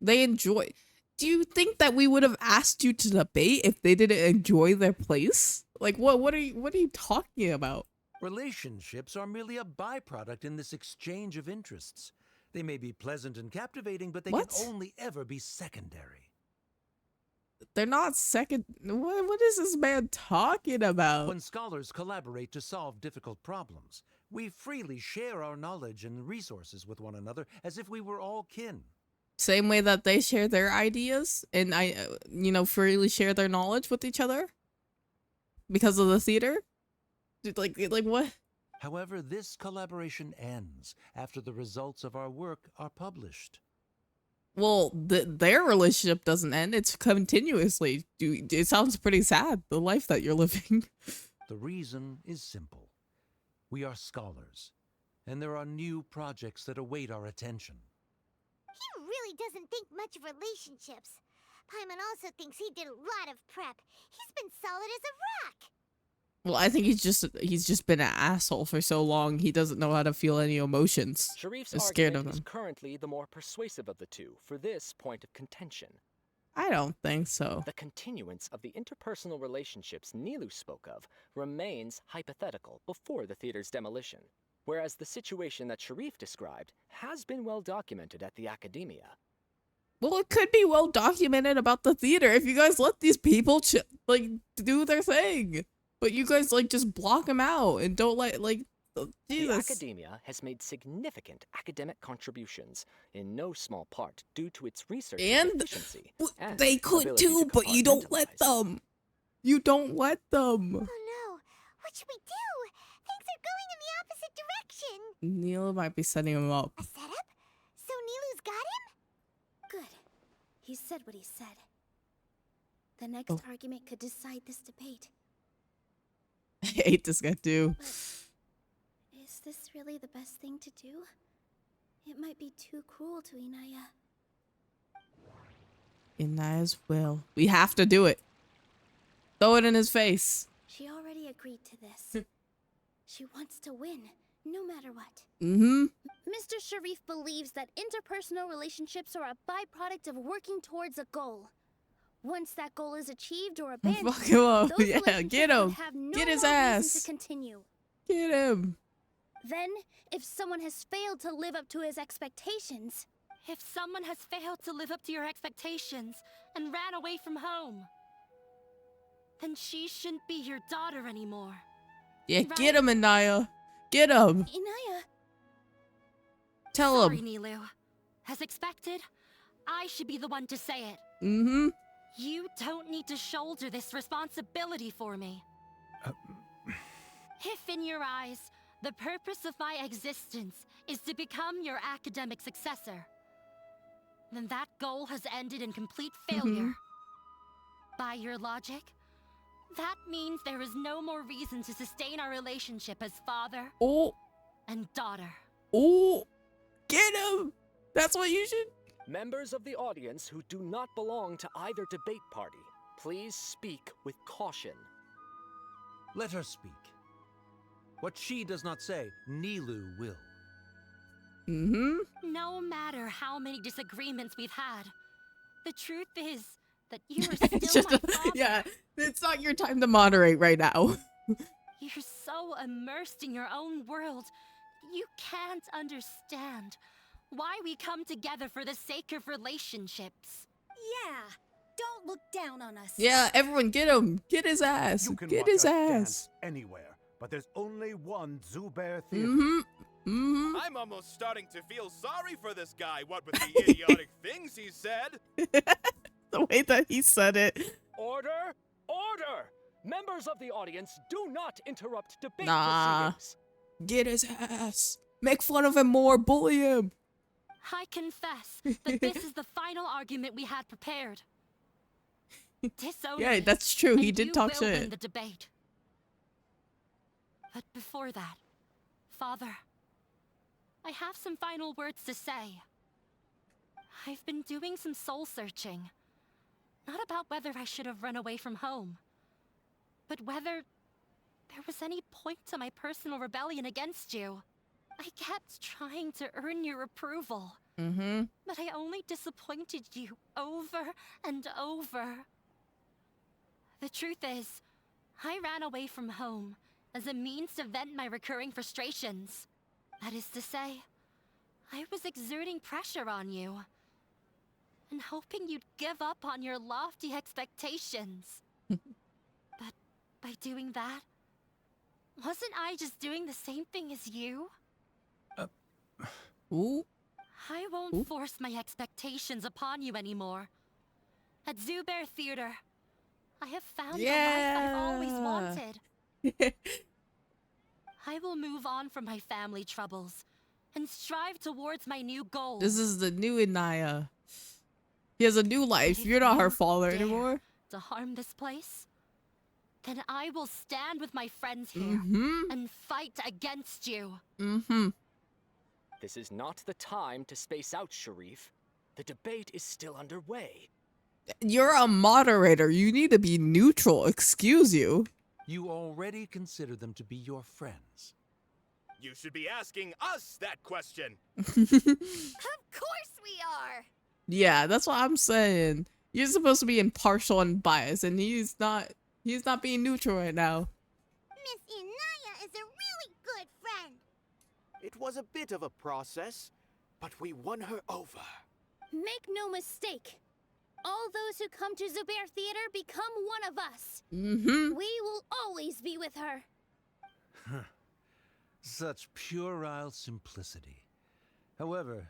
They enjoy. Do you think that we would have asked you to debate if they didn't enjoy their place? Like what are you talking about? Relationships are merely a byproduct in this exchange of interests. They may be pleasant and captivating, but they can only ever be secondary. They're not second. What is this man talking about? When scholars collaborate to solve difficult problems, we freely share our knowledge and resources with one another as if we were all kin. Same way that they share their ideas and freely share their knowledge with each other because of the theater. Like what? However, this collaboration ends after the results of our work are published. Well, their relationship doesn't end. It's continuously. It sounds pretty sad, the life that you're living. The reason is simple. We are scholars, and there are new projects that await our attention. He really doesn't think much of relationships. Paimon also thinks he did a lot of prep. He's been solid as a rock. Well, I think he's just been an asshole for so long. He doesn't know how to feel any emotions. Sharif's I'm scared of argument is him. currently the more persuasive of the two for this point of contention. I don't think so. The continuance of the interpersonal relationships Nilou spoke of remains hypothetical before the theater's demolition, whereas the situation that Sharif described has been well documented at the academia. Well, it could be well documented about the theater if you guys let these people do their thing. But you guys just block them out and don't Jesus. The academia has made significant academic contributions, in no small part due to its research And efficiency. And they could ability too, to but you don't let compartmentalize. them. You don't let them. Oh no, what should we do? Things are going in the opposite direction. Neela might be setting him up. A setup? So Nilou's got him? Good. He said what he said. The next argument could decide this debate. I hate this guy too. But is this really the best thing to do? It might be too cruel to Inaya. Inaya's will. We have to do it. Throw it in his face. She already agreed to this. She wants to win, no matter what. Mm-hmm. Mr. Sharif believes that interpersonal relationships are a byproduct of working towards a goal. Once that goal is achieved or abandoned, Fuck him up. those Yeah, relationships get him. would have no Get his more reason ass. to continue. Get him. Then, if someone has failed to live up to his expectations... If someone has failed to live up to your expectations and ran away from home, then she shouldn't be your daughter anymore. Yeah, Right? get him, Inaya. Get him. Inaya... Tell Sorry, him. Nilou. As expected, I should be the one to say it. Mm-hmm. You don't need to shoulder this responsibility for me. If in your eyes, the purpose of my existence is to become your academic successor, then that goal has ended in complete failure. By your logic, that means there is no more reason to sustain our relationship as father and daughter. Oh, get him. That's what you should... Members of the audience who do not belong to either debate party, please speak with caution. Let her speak. What she does not say, Nilou will. Mm-hmm. No matter how many disagreements we've had, the truth is that you are still my father. Yeah, it's not your time to moderate right now. You're so immersed in your own world, you can't understand why we come together for the sake of relationships. Yeah, don't look down on us. Yeah, everyone get him. Get his ass. You can Get watch his us ass. dance anywhere, but there's only one Zubair Theater. Mm-hmm. Mm-hmm. I'm almost starting to feel sorry for this guy, what with the idiotic things he said. The way that he said it. Order! Order! Members of the audience, do not interrupt debate Nah. proceedings. Get his ass. Make fun of him more. Bully him. I confess that this is the final argument we had prepared. Disown Yeah, me, that's true. He and did you talk will shit. win the debate. But before that, Father, I have some final words to say. I've been doing some soul searching. Not about whether I should have run away from home, but whether there was any point to my personal rebellion against you. I kept trying to earn your approval. Mm-hmm. But I only disappointed you over and over. The truth is, I ran away from home as a means to vent my recurring frustrations. That is to say, I was exerting pressure on you and hoping you'd give up on your lofty expectations. But by doing that, wasn't I just doing the same thing as you? Ooh. I won't force my expectations upon you anymore. At Zubair Theater, I have found the life I've always wanted. I will move on from my family troubles and strive towards my new goals. This is the new Inaya. He has a new life. You're not her father anymore. To harm this place, then I will stand with my friends here and fight against you. Mm-hmm. This is not the time to space out, Sharif. The debate is still underway. You're a moderator. You need to be neutral. Excuse you. You already consider them to be your friends. You should be asking us that question. Of course we are! Yeah, that's what I'm saying. You're supposed to be impartial and biased, and he's not being neutral right now. Miss Inaya is a really good friend. It was a bit of a process, but we won her over. Make no mistake. All those who come to Zubair Theater become one of us. Mm-hmm. We will always be with her. Such puerile simplicity. However,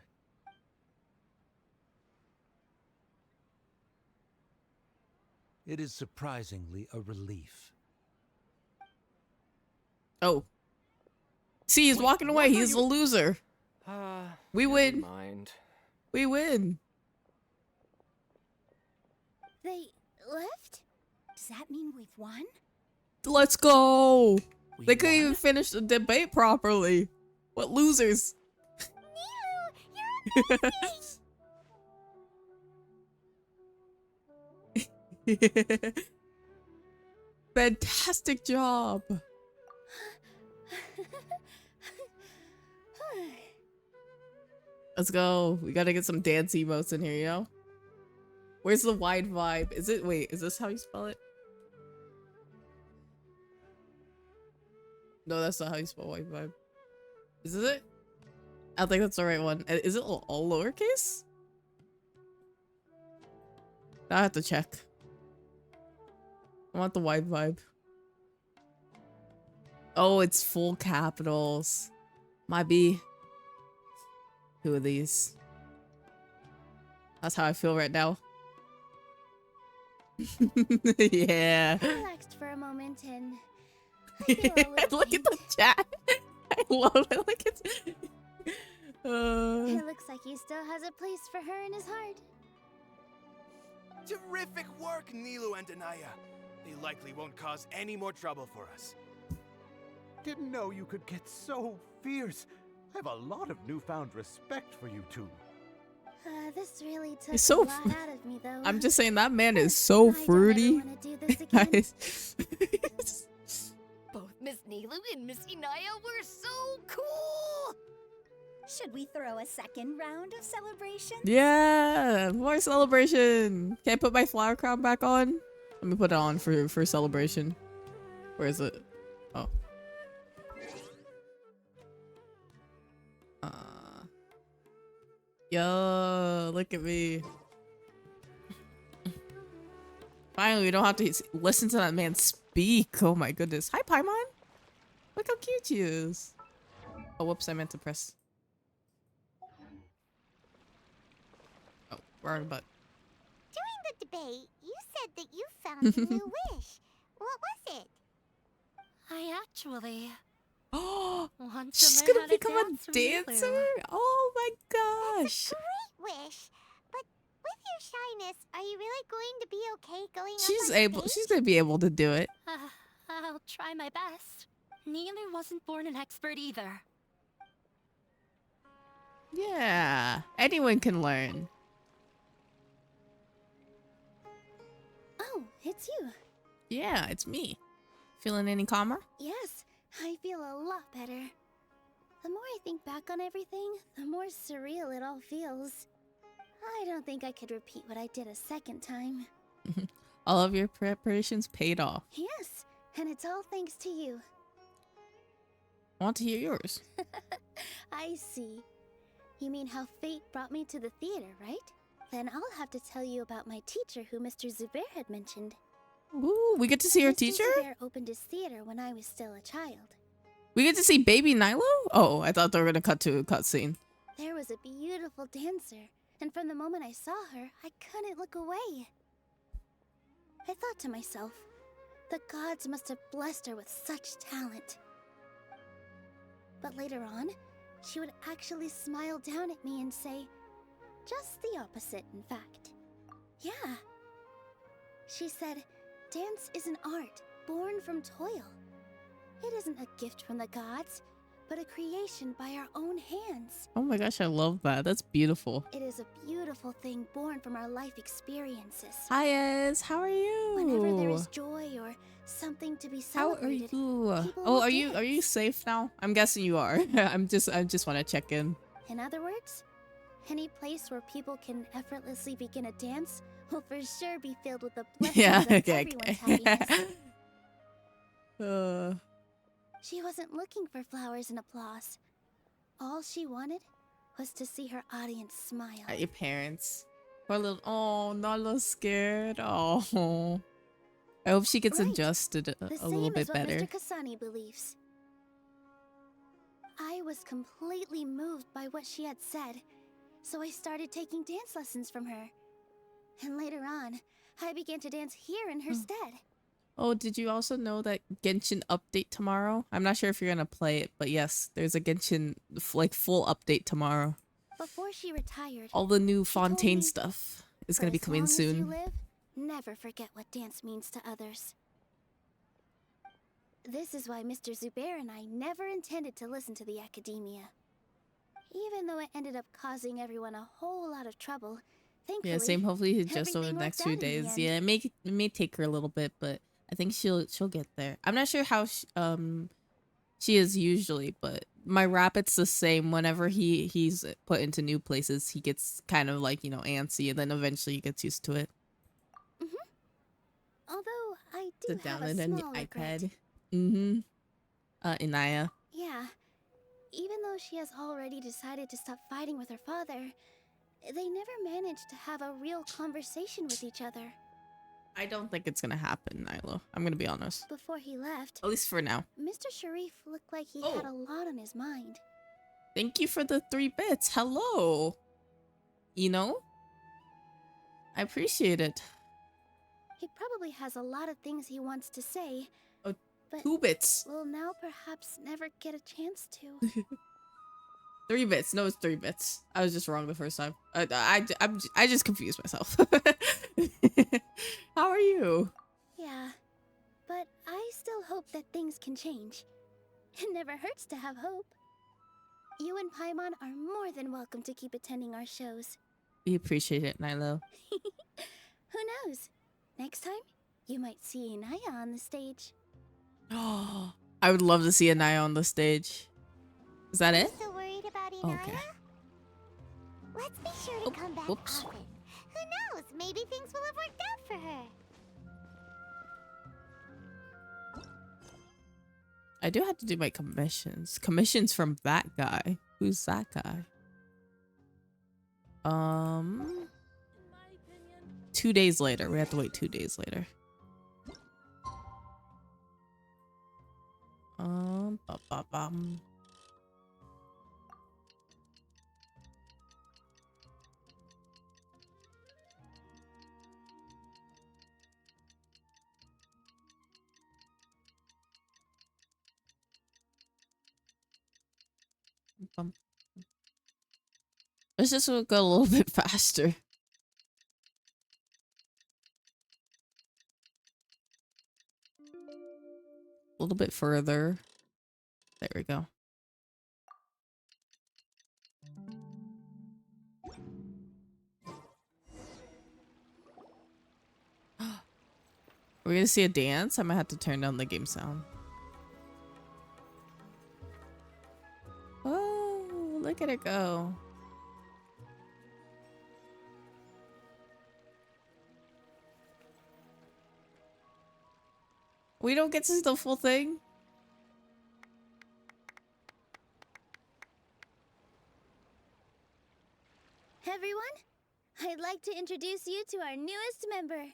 it is surprisingly a relief. Oh. See, he's walking away. He's a loser. We win. Mind. We win. They left? Does that mean we've won? Let's go. We They couldn't won? even finish the debate properly. What losers? Fantastic job. Let's go. We gotta get some dance emotes in here, you know? Where's the wide vibe? Is it, wait, is this how you spell it? No, that's not how you spell wide vibe. Is this it? I think that's the right one. Is it all lowercase? I have to check. I want the wide vibe. Oh, it's full capitals. Might be. Who are these? That's how I feel right now. Yeah. I relaxed for a moment and I feel a little Look at the chat. I love it. Look at It looks like he still has a place for her in his heart. Terrific work, Nilu and Anaya. They likely won't cause any more trouble for us. Didn't know you could get so fierce. I have a lot of newfound respect for you two. This really took He's so a lot out of me, though. I'm just saying that man is so fruity. Guys. Both Miss Nilu and Miss Inaya were so cool! Should we throw a second round of celebration? Yeah, more celebration. Can I put my flower crown back on? Let me put it on for celebration. Where is it? Oh. Yo, look at me. Finally, we don't have to listen to that man speak. Oh my goodness. Hi, Paimon. Look how cute she is. Oh, whoops, I meant to press. Oh, wrong button. During the debate, you said that you found a new wish. What was it? I actually Oh, want to She's learn gonna how to become a dance with Nilu. dancer? Oh my gosh. Great wish. But with your shyness, are you really going to be okay going She's up on able, stage? she's gonna be able to do it. I'll try my best. Nilu wasn't born an expert either. Yeah, anyone can learn. Oh, it's you. Yeah, it's me. Feeling any calmer? Yes, I feel a lot better. The more I think back on everything, the more surreal it all feels. I don't think I could repeat what I did a second time. All of your preparations paid off. Yes, and it's all thanks to you. I want to hear yours. I see. You mean how fate brought me to the theater, right? Then I'll have to tell you about my teacher who Mr. Zubair had mentioned. Ooh, we get to see our teacher? Mr. Zubair opened his theater when I was still a child. We get to see baby Nilo? Oh, I thought they were gonna cut to a cutscene. There was a beautiful dancer, and from the moment I saw her, I couldn't look away. I thought to myself, the gods must have blessed her with such talent. But later on, she would actually smile down at me and say, just the opposite, in fact. Yeah. She said, dance is an art born from toil. It isn't a gift from the gods, but a creation by our own hands. Oh my gosh, I love that. That's beautiful. It is a beautiful thing born from our life experiences. Hi, Ez. How are you? Whenever there is joy or something to be How are celebrated, you? people Oh, will are you dance. safe now? I'm guessing you are. I just want to check in. In other words, any place where people can effortlessly begin a dance will for sure be filled with the blessings Yeah, of okay. everyone's happiness. Uh, She wasn't looking for flowers and applause. All she wanted was to see her audience smile. at your parents. Poor little, oh, not a little scared. Oh, I hope she gets Right. adjusted The a same little bit as what better. Mr. Kasani believes. I was completely moved by what she had said, so I started taking dance lessons from her. And later on, I began to dance here in her stead. Oh, did you also know that Genshin update tomorrow? I'm not sure if you're gonna play it, but yes, there's a Genshin like full update tomorrow. Before she retired, All the new she told Fontaine me, stuff is "For gonna be as coming long as you soon. live, never forget what dance means to others. This is why Mr. Zubair and I never intended to listen to the academia. Even though it ended up causing everyone a whole lot of trouble, thankfully, Yeah, same. Hopefully, he just over the everything next worked few out in the days. end. Yeah, it may take her a little bit, but I think she'll get there. I'm not sure how she is usually, but my Rapid's the same. Whenever he's put into new places, he gets kind of like, you know, antsy, and then eventually he gets used to it. Although I do Sit have down a and then the small regret. iPad. Inaya. Yeah, even though she has already decided to stop fighting with her father, they never managed to have a real conversation with each other. I don't think it's gonna happen, Nyla. I'm gonna be honest. Before he left, At least for now. Mr. Sharif looked like he had a lot on his mind. Thank you for the 3 bits. Hello. You know? I appreciate it. He probably has a lot of things he wants to say, Oh, but 2 bits. will now perhaps never get a chance to. 3 bits. No, it's 3 bits. I was just wrong the first time. I just confused myself. How are you? Yeah, but I still hope that things can change. It never hurts to have hope. You and Paimon are more than welcome to keep attending our shows. We appreciate it, Nilo. Who knows? Next time, you might see Inaya on the stage. Oh, I would love to see Anaya on the stage. Is that it? So worried about Inaya? Okay. Let's be sure to come back often. Who knows? Maybe things will have worked out for her. I do have to do my commissions. Commissions from that guy. Who's that guy? 2 days later. We have to wait 2 days later. Ba-ba-bum. Let's just go a little bit faster. A little bit further. There we go. We're gonna see a dance. I might have to turn down the game sound. Oh, look at it go. We don't get to see the full thing. Everyone, I'd like to introduce you to our newest member,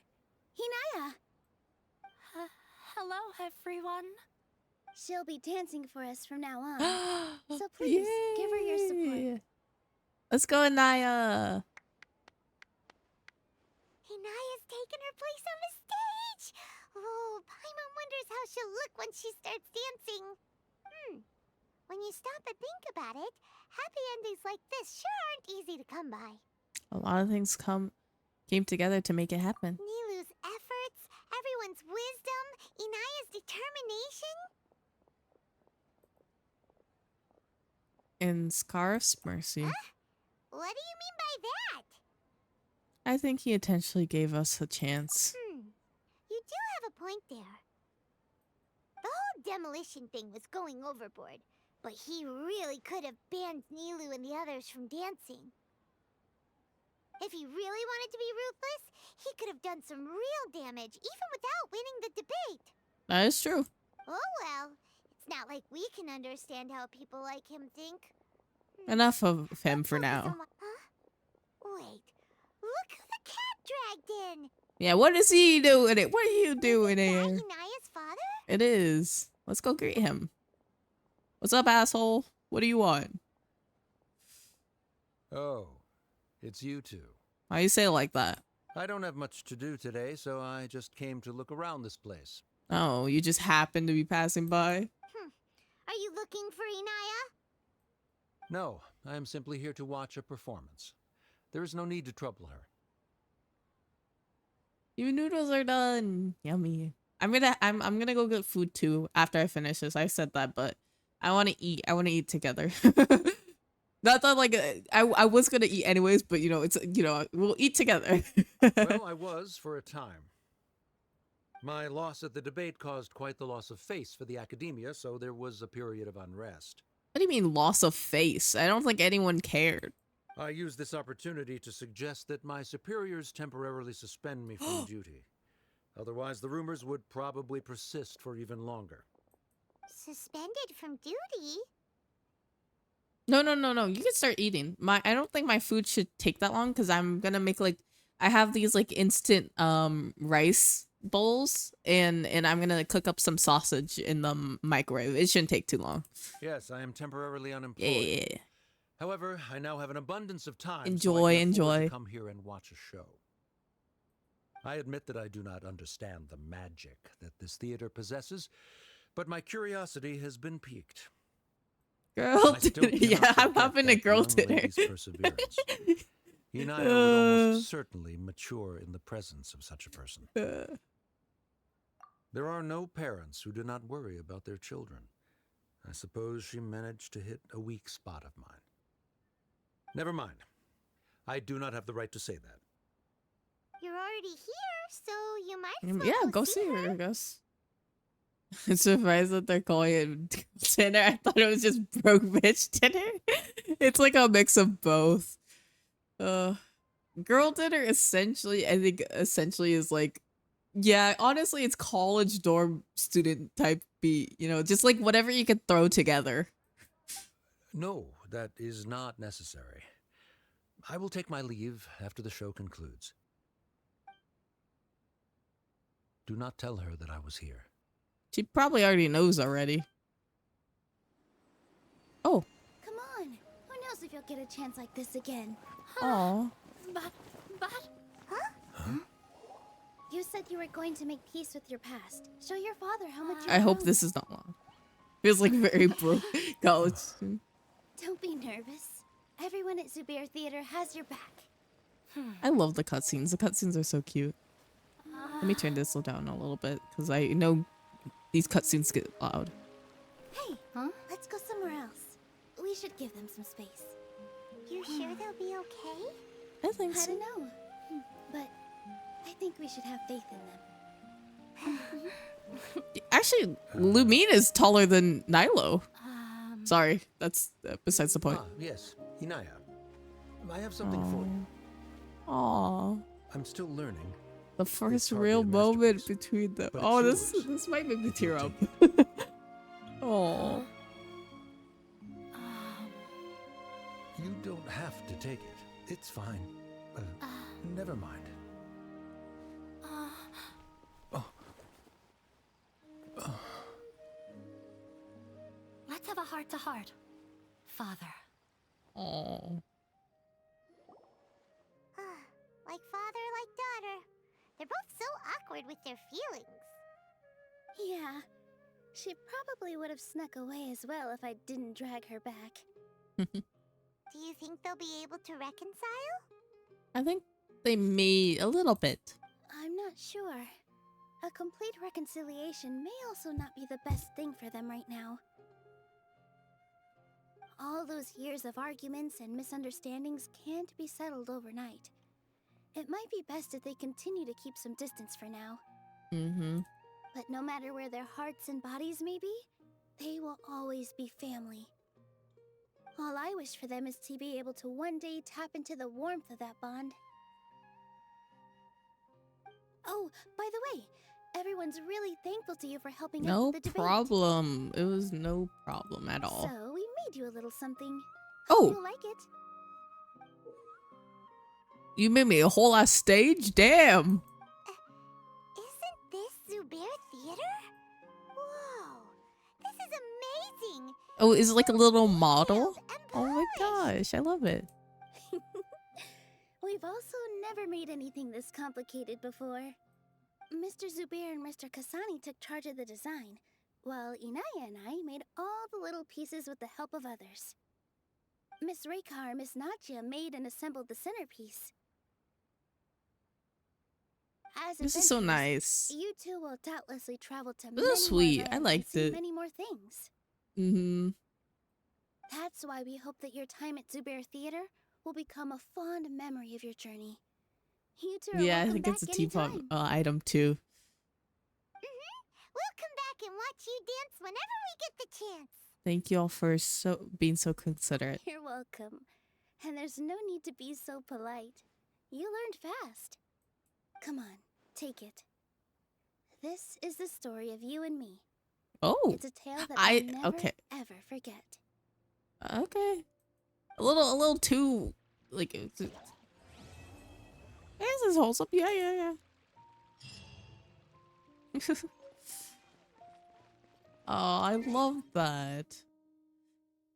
Inaya. Hello, everyone. She'll be dancing for us from now on. So please, give her your support. Let's go, Anaya. Inaya's taken her place on the stage. Oh, Paimon wonders how she'll look when she starts dancing. When you stop and think about it, happy endings like this sure aren't easy to come by. A lot of things came together to make it happen. Nilou's efforts, everyone's wisdom, Inaya's determination. And Scarf's mercy. What do you mean by that? I think he intentionally gave us a chance. You do have a point there. The whole demolition thing was going overboard, but he really could have banned Nilou and the others from dancing. If he really wanted to be ruthless, he could have done some real damage, even without winning the debate. That is true. Oh well, it's not like we can understand how people like him think. Enough of him for now. Wait, look who the cat dragged in! Yeah, what is he doing? What are you doing here? Inaya's father? It is. Let's go greet him. What's up, asshole? What do you want? Oh, it's you two. Why you say it like that? I don't have much to do today, so I just came to look around this place. Oh, you just happened to be passing by? Are you looking for Inaya? No, I am simply here to watch a performance. There is no need to trouble her. Your noodles are done. Yummy. I'm gonna go get food too after I finish this. I said that, but I want to eat. I want to eat together. Not that like I was gonna eat anyways, but you know it's we'll eat together. Well, I was for a time. My loss at the debate caused quite the loss of face for the academia, so there was a period of unrest. What do you mean loss of face? I don't think anyone cared. I used this opportunity to suggest that my superiors temporarily suspend me from duty. Otherwise, the rumors would probably persist for even longer. Suspended from duty? No. You can start eating. I don't think my food should take that long because I'm gonna make like I have these like instant rice bowls and I'm gonna cook up some sausage in the microwave. It shouldn't take too long. Yes, I am temporarily unemployed. Yeah. However, I now have an abundance of time. Enjoy. To come here and watch a show. I admit that I do not understand the magic that this theater possesses, but my curiosity has been piqued. Girl dinner. Yeah, I'm having a girl dinner. Perseverance. Inaya would almost certainly mature in the presence of such a person. There are no parents who do not worry about their children. I suppose she managed to hit a weak spot of mine. Never mind. I do not have the right to say that. You're already here, so you might as well Yeah, go see her, I guess. I'm surprised that they're calling it dinner. I thought it was just broke bitch dinner. It's like a mix of both. Girl dinner essentially, I think is like, yeah, honestly, it's college dorm student type beat, just like whatever you could throw together. No, that is not necessary. I will take my leave after the show concludes. Do not tell her that I was here. She probably already knows already. Oh. Come on. Who knows if you'll get a chance like this again? Aw. But... Huh? You said you were going to make peace with your past. Show your father how much you I hope this is not long. Feels like very broke college student. Don't be nervous. Everyone at Zubair Theater has your back. I love the cutscenes. The cutscenes are so cute. Let me turn this down a little bit because I know these cutscenes get loud. Hey, let's go somewhere else. We should give them some space. You sure they'll be okay? I think I so. don't know, but I think we should have faith in them. Actually, Lumine is taller than Nilo. Sorry, that's besides the point. Yes, Inaya. I have something for you. Aww. I'm still learning. The first real moment between them. Oh, this might make me tear up. Oh. You don't have to take it. It's fine. Never mind. Let's have a heart-to-heart, Father. Oh. Like father, like daughter. They're both so awkward with their feelings. Yeah, she probably would have snuck away as well if I didn't drag her back. Do you think they'll be able to reconcile? I think they may a little bit. I'm not sure. A complete reconciliation may also not be the best thing for them right now. All those years of arguments and misunderstandings can't be settled overnight. It might be best if they continue to keep some distance for now. Mm-hmm. But no matter where their hearts and bodies may be, they will always be family. All I wish for them is to be able to one day tap into the warmth of that bond. Oh, by the way, everyone's really thankful to you for helping out No with the debate. problem. It was no problem at all. So, we made you a little something. Oh. You'll like it. You made me a whole ass stage? Damn. Isn't this Zubair Theater? Whoa, this is amazing. Oh, is it like a little model? Oh my gosh, I love it. We've also never made anything this complicated before. Mr. Zubair and Mr. Kasani took charge of the design, while Inaya and I made all the little pieces with the help of others. Miss Reikar and Miss Nadia made and assembled the centerpiece. As This is so adventurers, nice. you two will doubtlessly travel to This many is more sweet. I lands and liked see it. many more things. Mm-hmm. That's why we hope that your time at Zubair Theater will become a fond memory of your journey. You two are Yeah, I welcome think back it's a T-pop anytime. item too. We'll come back and watch you dance whenever we get the chance. Thank you all for being so considerate. You're welcome. And there's no need to be so polite. You learned fast. Come on, take it. This is the story of you and me. Oh, It's a tale that I'll never, okay. ever forget. Okay. A little too like this is wholesome. Yeah, yeah, yeah. Oh, I love that.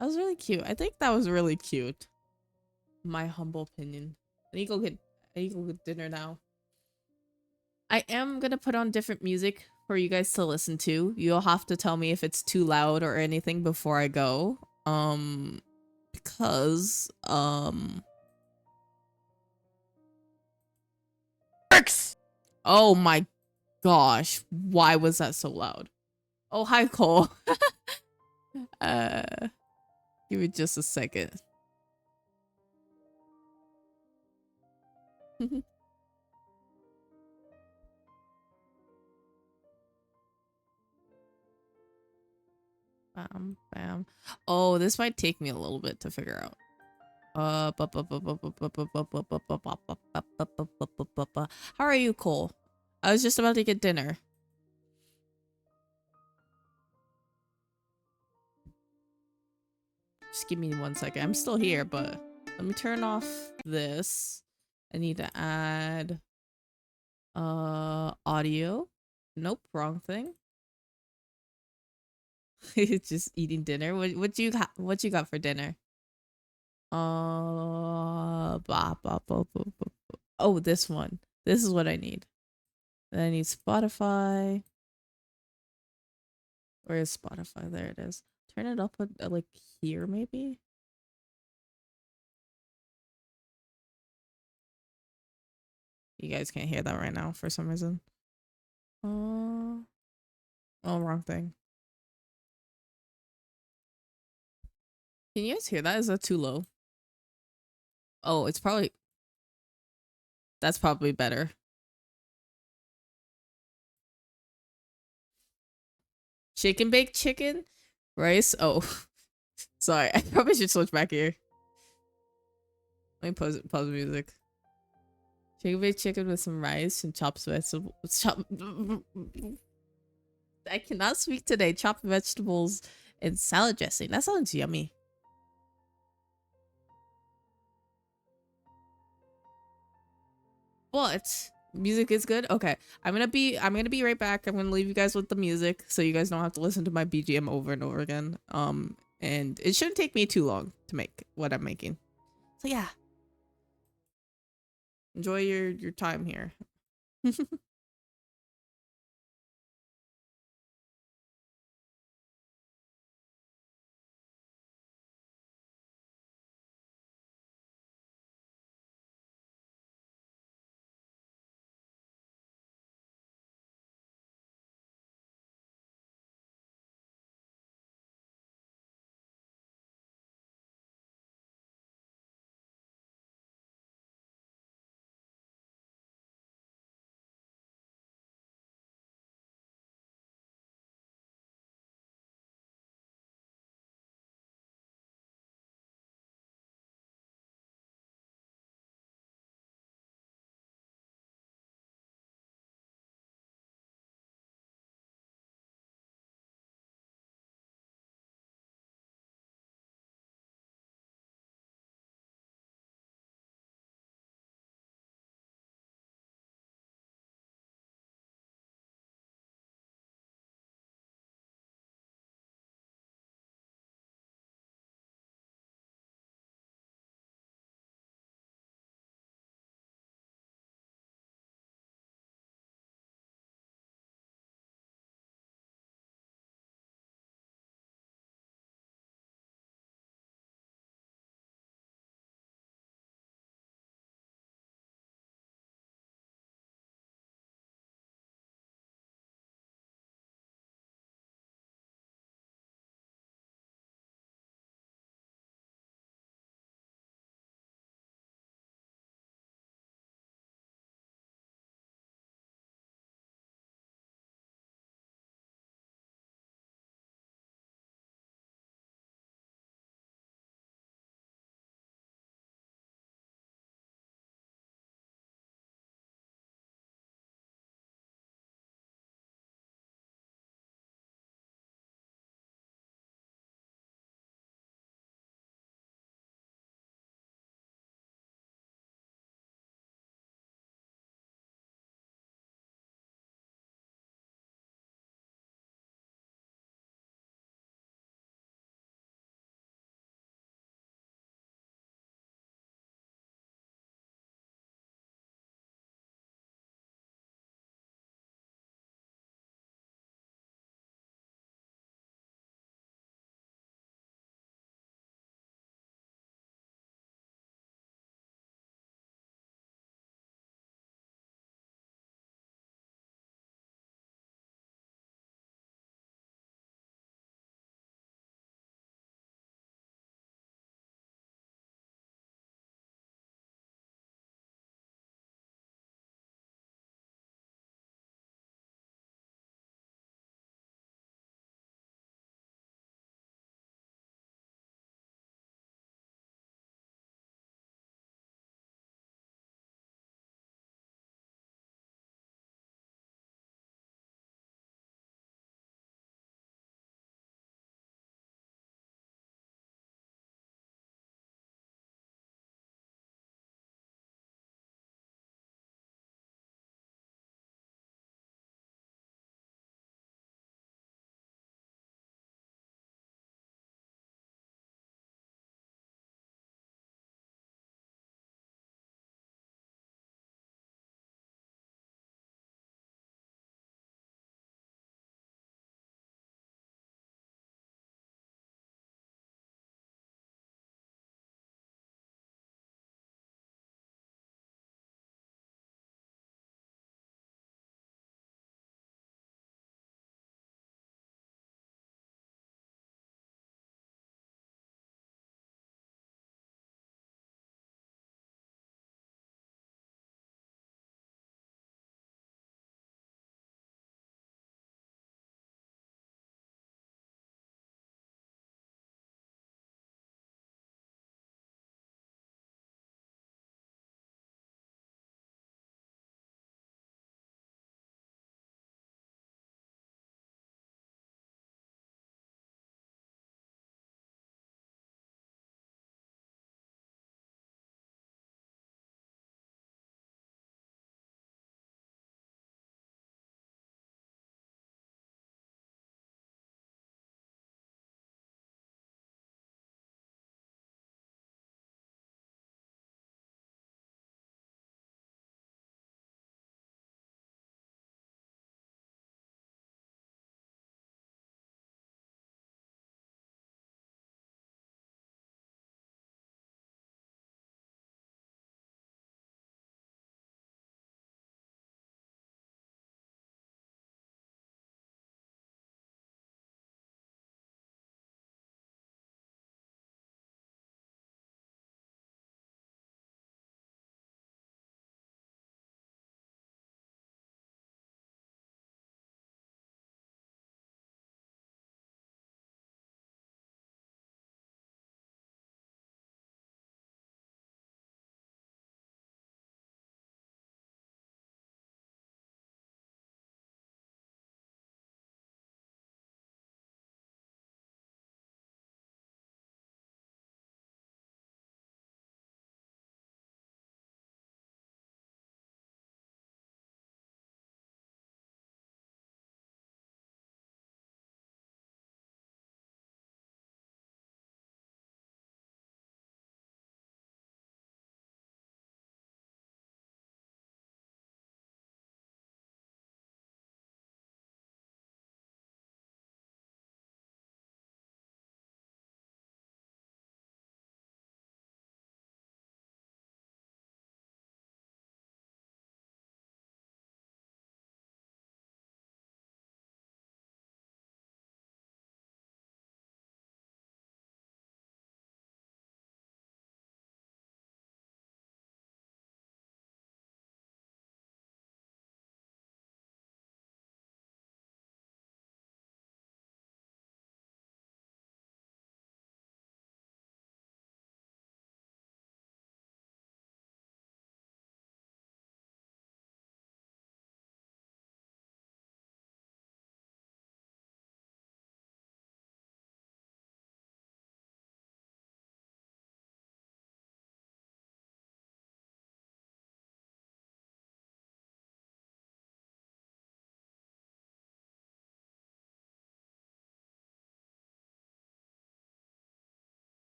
That was really cute. I think that was really cute. My humble opinion. I need to go get dinner now. I am gonna put on different music for you guys to listen to. You'll have to tell me if it's too loud or anything before I go. Because oh my gosh, why was that so loud? Oh, hi Cole. Give me just a second. Bam, bam. Oh, this might take me a little bit to figure out. How are you, Cole? I was just about to get dinner. Just give me 1 second. I'm still here, but let me turn off this. I need to add audio. Nope, wrong thing. Just eating dinner. What you got for dinner? Oh, this one. This is what I need. Then I need Spotify. Where is Spotify? There it is. Turn it up like here, maybe. You guys can't hear that right now for some reason. Oh, wrong thing. Can you guys hear that? Is that too low? Oh, it's probably... That's probably better. Chicken baked chicken? Rice? Oh. Sorry, I probably should switch back here. Let me pause the music. Chicken baked chicken with some rice and chopped vegetables. I cannot speak today. Chopped vegetables and salad dressing. That sounds yummy. But music is good. Okay, I'm gonna be right back. I'm gonna leave you guys with the music so you guys don't have to listen to my BGM over and over again. And it shouldn't take me too long to make what I'm making. So yeah, enjoy your time here.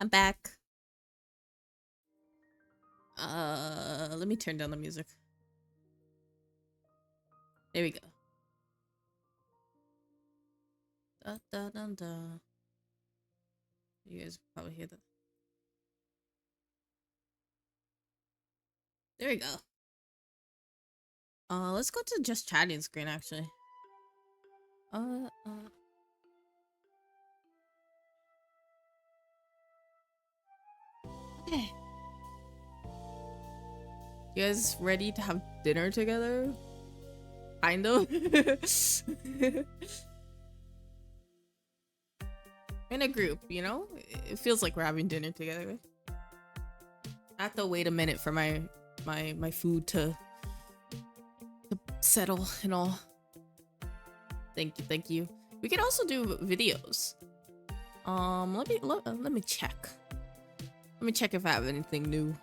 I'm back. Let me turn down the music. There we go. Da da da da. You guys probably hear that. There we go. Let's go to just chatting screen actually. Okay. You guys ready to have dinner together? Kind of. In a group, you know? It feels like we're having dinner together. I have to wait a minute for my food to settle and all. Thank you, thank you. We could also do videos. Let me check. Let me check if I have anything new.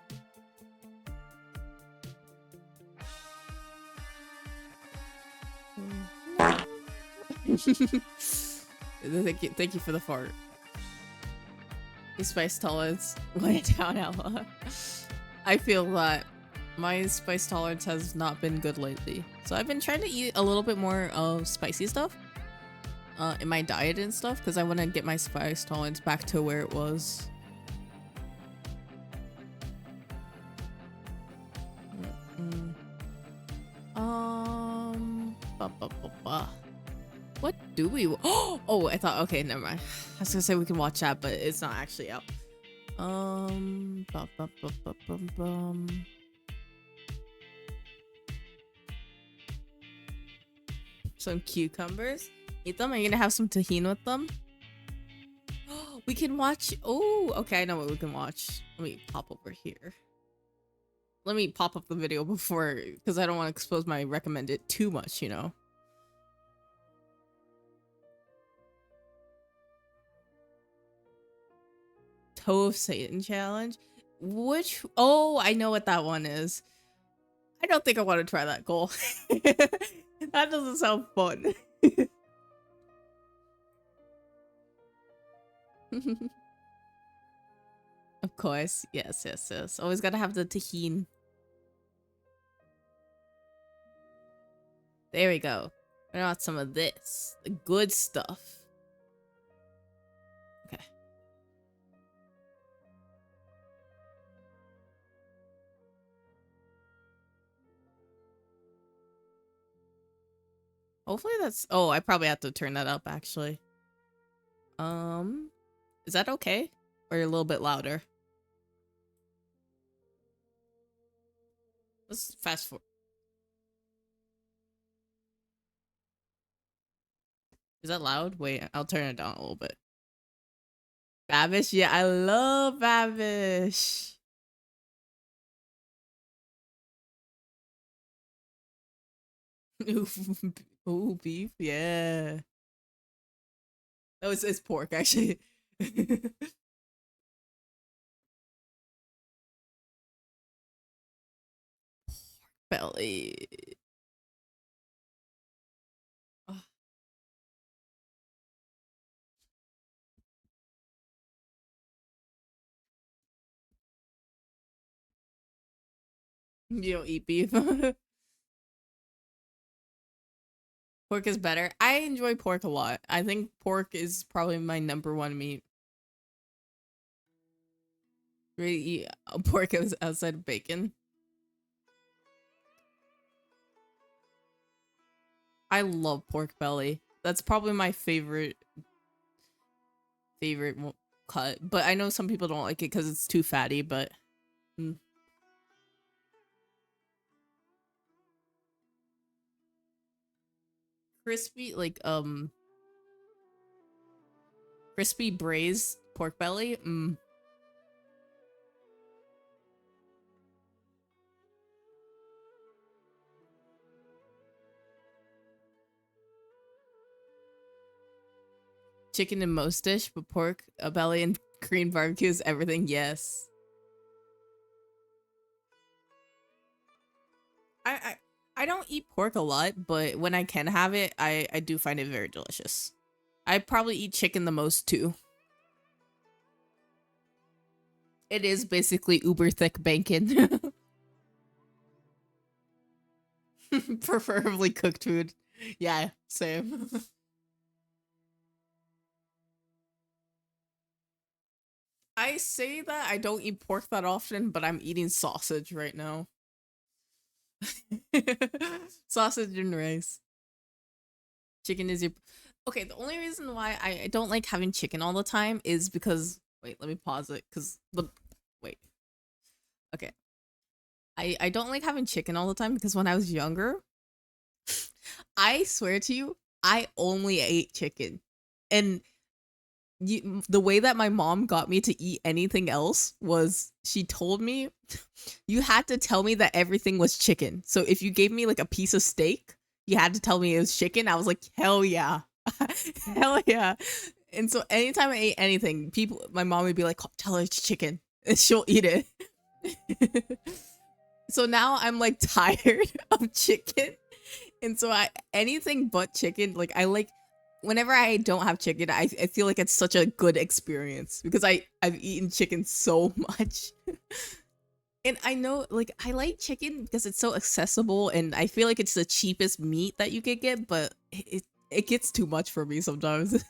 Thank you for the fart. Your spice tolerance went down, Ella. I feel that my spice tolerance has not been good lately. So I've been trying to eat a little bit more of spicy stuff in my diet and stuff because I want to get my spice tolerance back to where it was. What do we? Oh, I thought. Okay, never mind. I was gonna say we can watch that, but it's not actually out. Some cucumbers. Eat them. Are you gonna have some tahini with them? We can watch. Oh, okay. I know what we can watch. Let me pop over here. Let me pop up the video before, because I don't want to expose my recommended too much, you know. Toe of Satan challenge. Which? Oh, I know what that one is. I don't think I want to try that goal. That doesn't sound fun. Of course. Yes, yes, yes. Always gotta have the tahini. There we go. I got some of this. The good stuff. Okay. Hopefully that's... Oh, I probably have to turn that up, actually. Is that okay? Or a little bit louder? Let's fast forward. Is that loud? Wait, I'll turn it down a little bit. Babish? Yeah, I love Babish. Ooh, beef? Yeah. No, it's pork, actually. Belly. Oh. You don't eat beef. Pork is better. I enjoy pork a lot. I think pork is probably my #1 meat. Really eat pork outside of bacon. I love pork belly. That's probably my favorite cut. But I know some people don't like it because it's too fatty, but... Crispy, like, crispy braised pork belly? Chicken and most dish, but pork, a belly, and Korean barbecue is everything. Yes. I don't eat pork a lot, but when I can have it, I do find it very delicious. I probably eat chicken the most too. It is basically uber thick bacon. Preferably cooked food. Yeah, same. I say that I don't eat pork that often, but I'm eating sausage right now. Sausage and rice. Chicken is your... Okay, the only reason why I don't like having chicken all the time is because... Wait, let me pause it, because the... Wait. Okay. I don't like having chicken all the time because when I was younger, I swear to you, I only ate chicken. And the way that my mom got me to eat anything else was she told me you had to tell me that everything was chicken. So if you gave me like a piece of steak, you had to tell me it was chicken. I was like, hell yeah. Hell yeah. And so anytime I ate anything, my mom would be like, tell her it's chicken. And she'll eat it. So now I'm like tired of chicken. And so anything but chicken, like I like whenever I don't have chicken, I feel like it's such a good experience because I've eaten chicken so much. And I know like I like chicken because it's so accessible and I feel like it's the cheapest meat that you could get, but it gets too much for me sometimes.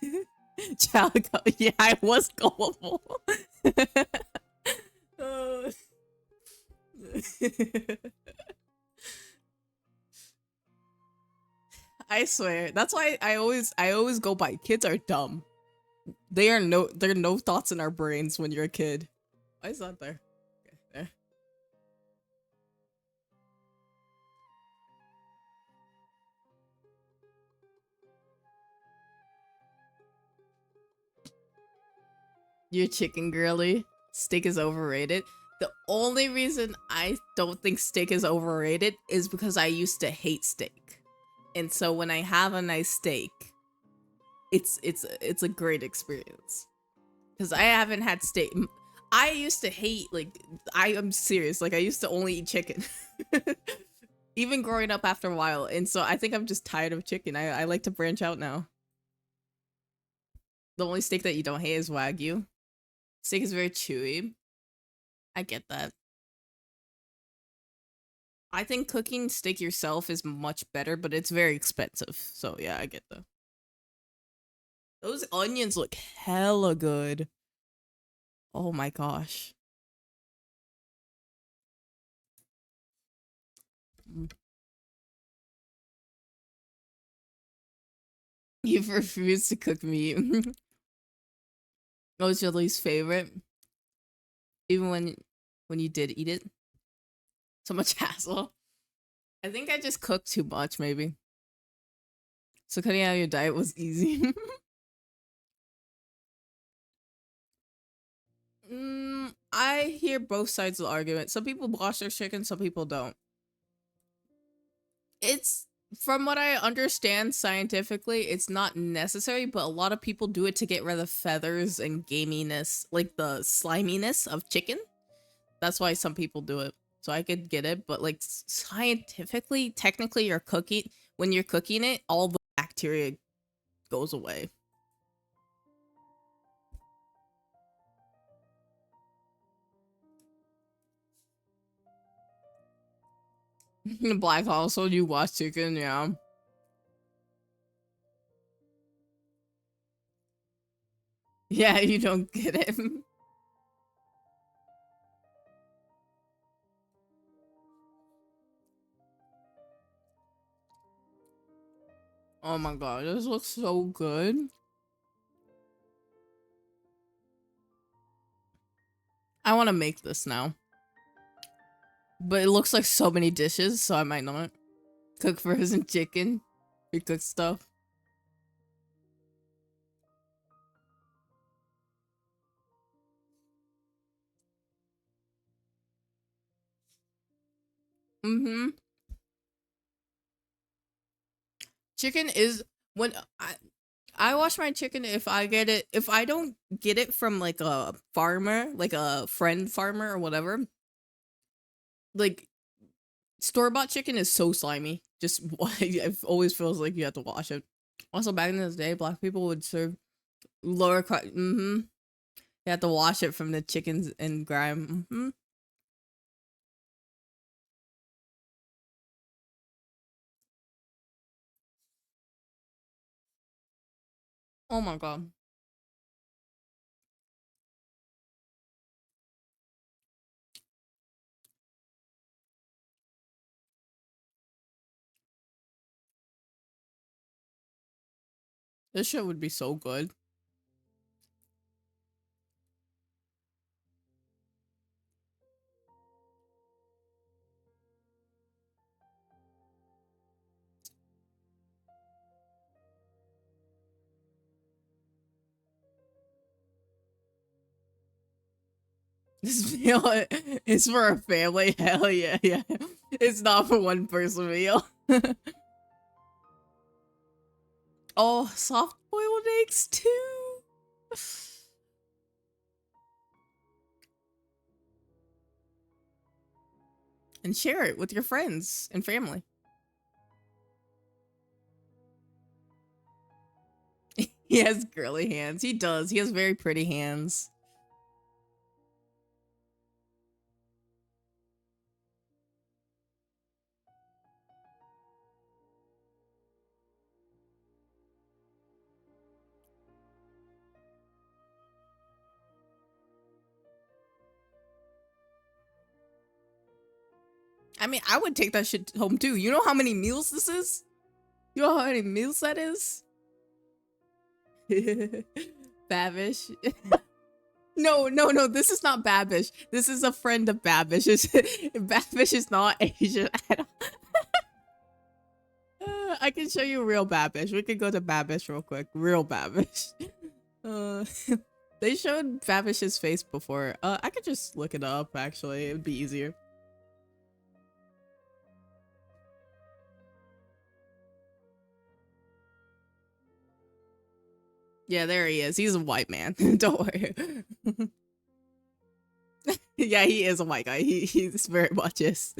Yeah, I was gullible. I swear. That's why I always go by kids are dumb. There are no thoughts in our brains when you're a kid. Why is that there? Okay, there. You're chicken girly. Steak is overrated. The only reason I don't think steak is overrated is because I used to hate steak. And so when I have a nice steak, it's a great experience. Cuz I haven't had steak. I used to hate I am serious. Like I used to only eat chicken. Even growing up after a while. And so I think I'm just tired of chicken. I like to branch out now. The only steak that you don't hate is Wagyu. Steak is very chewy. I get that. I think cooking steak yourself is much better, but it's very expensive. So yeah, I get that. Those onions look hella good. Oh my gosh. You've refused to cook meat. What was your least favorite? Even when you did eat it? So much hassle. I think I just cooked too much, maybe. So cutting out your diet was easy. I hear both sides of the argument. Some people wash their chicken, some people don't. It's, from what I understand scientifically, it's not necessary, but a lot of people do it to get rid of feathers and gaminess, like the sliminess of chicken. That's why some people do it. So I could get it, but like scientifically, technically when you're cooking it, all the bacteria goes away. Black household, you wash chicken, yeah. Yeah, you don't get it. Oh my god, this looks so good. I want to make this now. But it looks like so many dishes, so I might not. Cook frozen chicken. Recook stuff. Mm-hmm. Chicken is when I wash my chicken if I don't get it from like a farmer, like a friend farmer or whatever. Like store-bought chicken is so slimy. Just it always feels like you have to wash it. Also back in the day, black people would serve lower class You have to wash it from the chickens and grime. Oh my god. This shit would be so good. This meal is for a family. Hell yeah, yeah. It's not for one person meal. Oh, soft boiled eggs too. And share it with your friends and family. He has girly hands. He does. He has very pretty hands. I mean, I would take that shit home too. You know how many meals this is? You know how many meals that is? Babish. No, no, no. This is not Babish. This is a friend of Babish. Babish is not Asian at all. I can show you real Babish. We could go to Babish real quick. Real Babish. They showed Babish's face before. I could just look it up, actually. It would be easier. Yeah, there he is. He's a white man. Don't worry. Yeah, he is a white guy. He's very much is.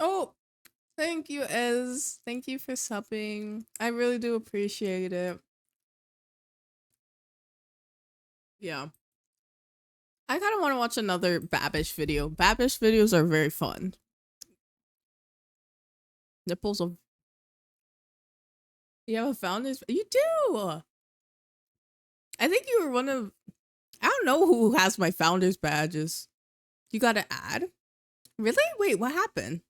Oh, thank you, Ez. Thank you for subbing. I really do appreciate it. Yeah. I kind of want to watch another Babish video. Babish videos are very fun. Nipples of... You have a founders? You do! I think you were one of... I don't know who has my founders badges. You got to add? Really? Wait, what happened?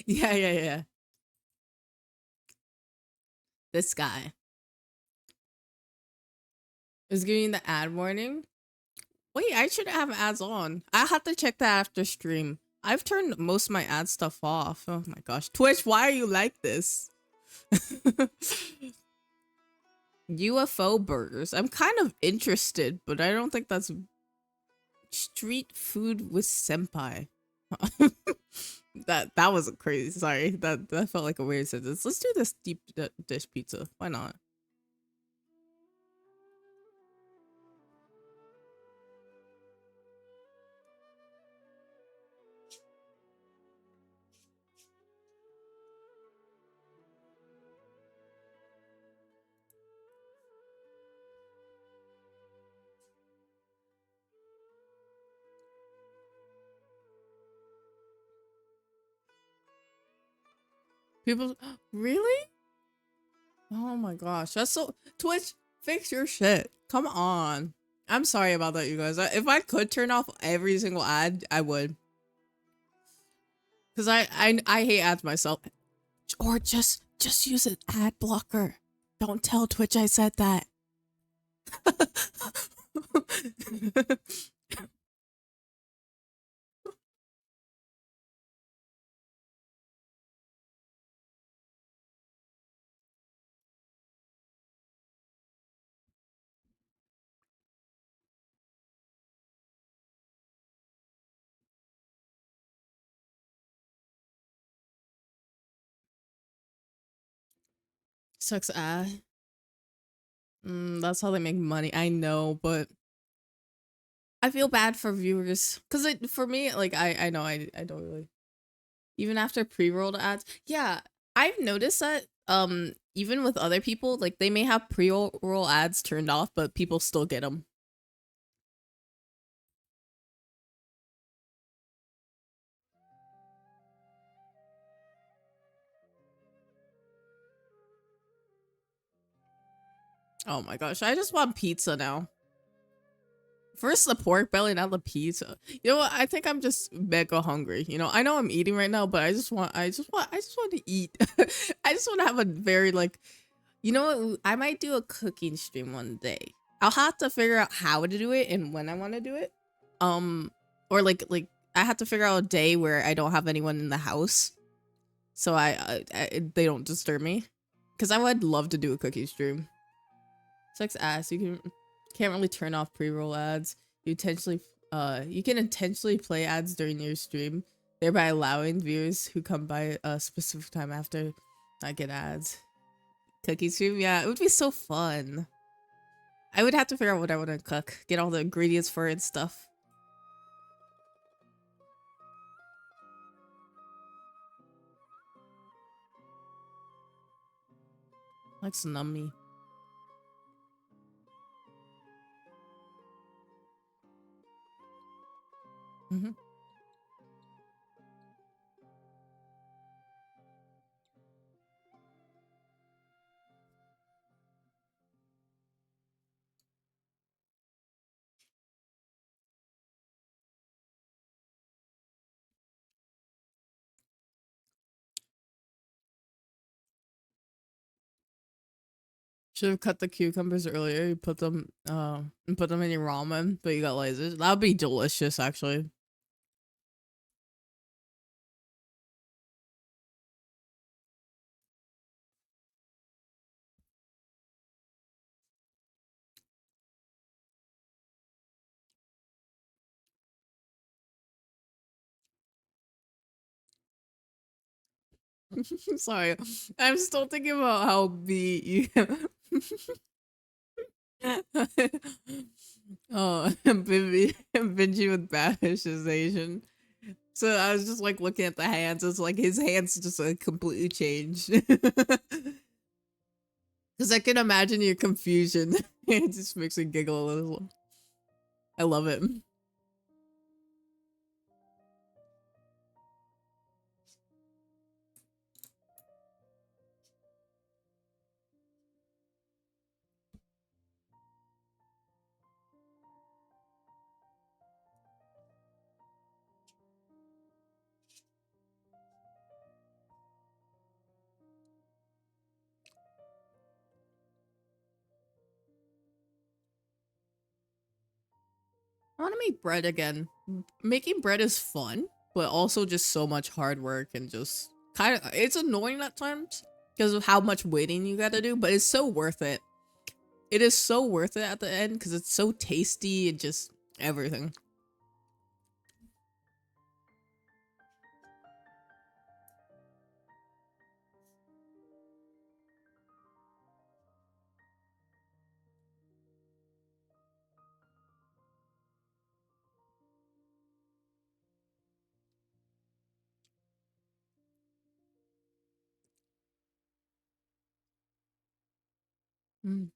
Yeah, yeah, yeah. This guy is giving the ad warning. Wait, I should have ads on. I have to check that after stream. I've turned most of my ad stuff off. Oh my gosh. Twitch, why are you like this? UFO burgers. I'm kind of interested, but I don't think that's street food with senpai. that was crazy. Sorry. That felt like a weird sentence. Let's do this deep dish pizza. Why not? People really? Oh my gosh. That's so Twitch, fix your shit. Come on. I'm sorry about that, you guys. If I could turn off every single ad, I would. Cause I hate ads myself. Or just use an ad blocker. Don't tell Twitch I said that. Sucks ad. That's how they make money. I know, but I feel bad for viewers because for me, like I know I don't really even after pre-rolled ads. Yeah, I've noticed that even with other people, like they may have pre-roll ads turned off, but people still get them. Oh my gosh, I just want pizza now. First the pork belly, now the pizza. You know what? I think I'm just mega hungry. You know, I know I'm eating right now, but I just want to eat. I just want to have a very like, you know what? I might do a cooking stream one day. I'll have to figure out how to do it and when I want to do it. Or like I have to figure out a day where I don't have anyone in the house, so they don't disturb me. Cause I would love to do a cooking stream. Sucks ass. Can't really turn off pre-roll ads. You can intentionally play ads during your stream, thereby allowing viewers who come by a specific time after not get ads. Cookie stream, yeah, it would be so fun. I would have to figure out what I want to cook, get all the ingredients for it and stuff. Like Tsunami. Mm-hmm. Should have cut the cucumbers earlier. You put them and put them in your ramen, but you got lasers. That would be delicious, actually. Sorry, I'm still thinking about how you. Oh, Benji with Bashization. So I was just like looking at the hands. It's like his hands just like completely changed. Because I can imagine your confusion. It just makes me giggle a little. I love it. I want to make bread again. Making bread is fun, but also just so much hard work and just kind of it's annoying at times because of how much waiting you got to do, but it's so worth it. It is so worth it at the end because it's so tasty and just everything. Mm.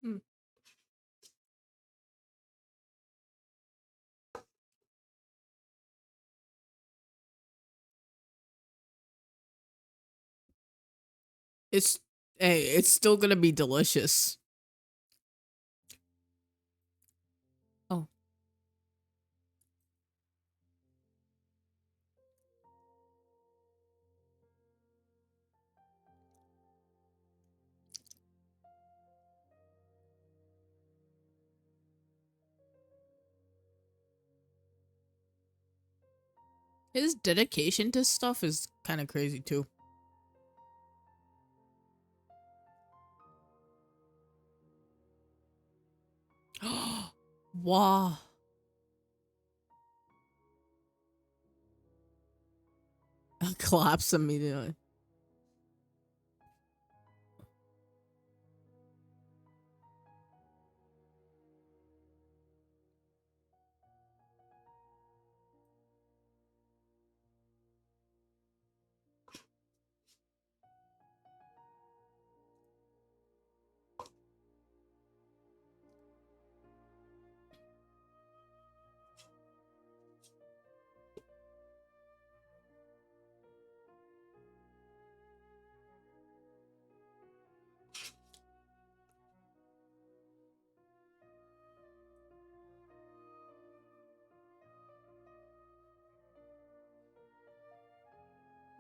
Mm. It's hey, it's still gonna be delicious. Oh. His dedication to stuff is kind of crazy too. Wow. I'll collapse immediately.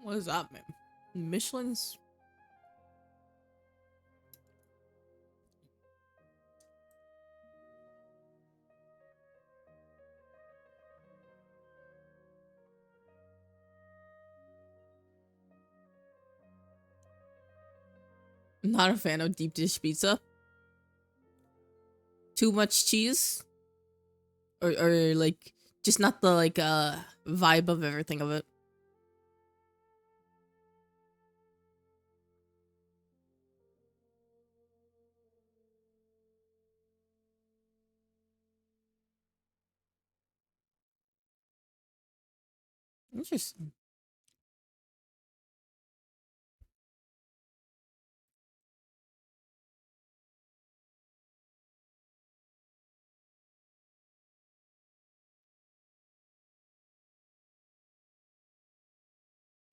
What is that, man? Michelin's? Not a fan of deep dish pizza. Too much cheese? Or like, just not the like vibe of everything of it. Interesting.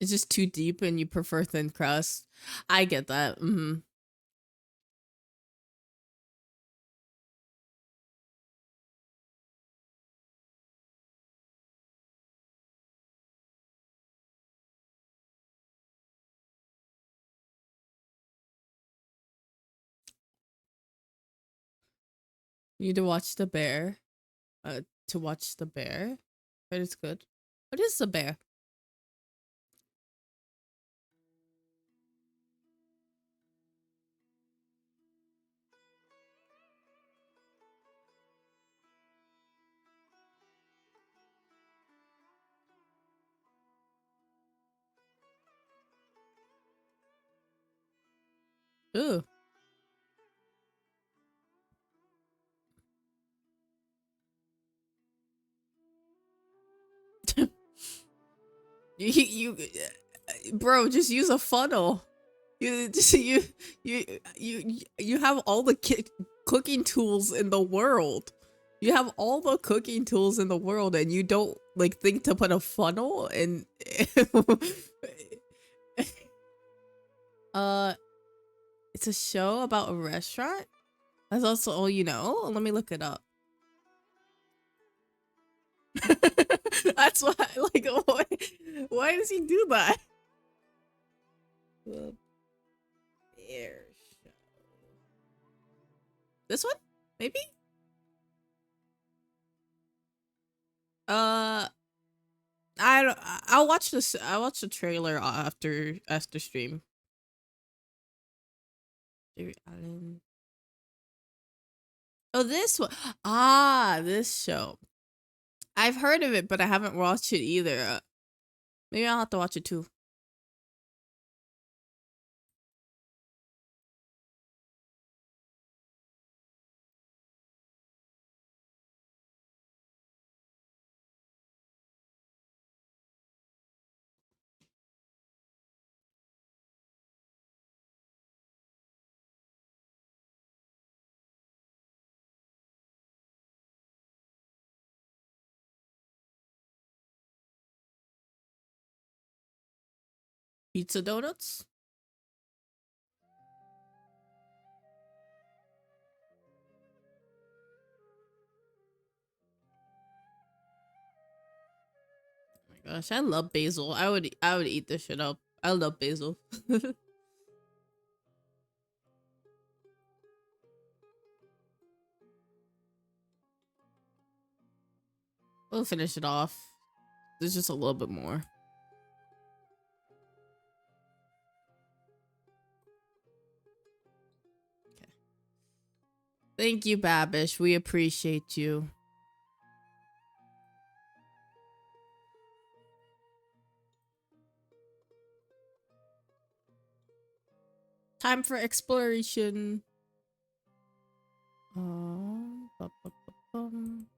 It's just too deep and you prefer thin crust. I get that. You need to watch The Bear. To watch The Bear. But it's good. What is The Bear? Ooh. Bro, just use a funnel. You have all the cooking tools in the world. You have all the cooking tools in the world, and you don't like think to put a funnel in. It's a show about a restaurant. That's also all you know. Let me look it up. That's why, like, why does he do that? The Bear Show. This one, maybe. I don't. I'll watch this. I'll watch the trailer after stream. Jerry Allen. Oh, this one. Ah, this show. I've heard of it, but I haven't watched it either. Maybe I'll have to watch it too. Pizza donuts. Oh my gosh, I love basil. I would eat this shit up. I love basil. We'll finish it off. There's just a little bit more. Okay. Thank you, Babish. We appreciate you. Time for exploration. Ba, ba, ba, bum.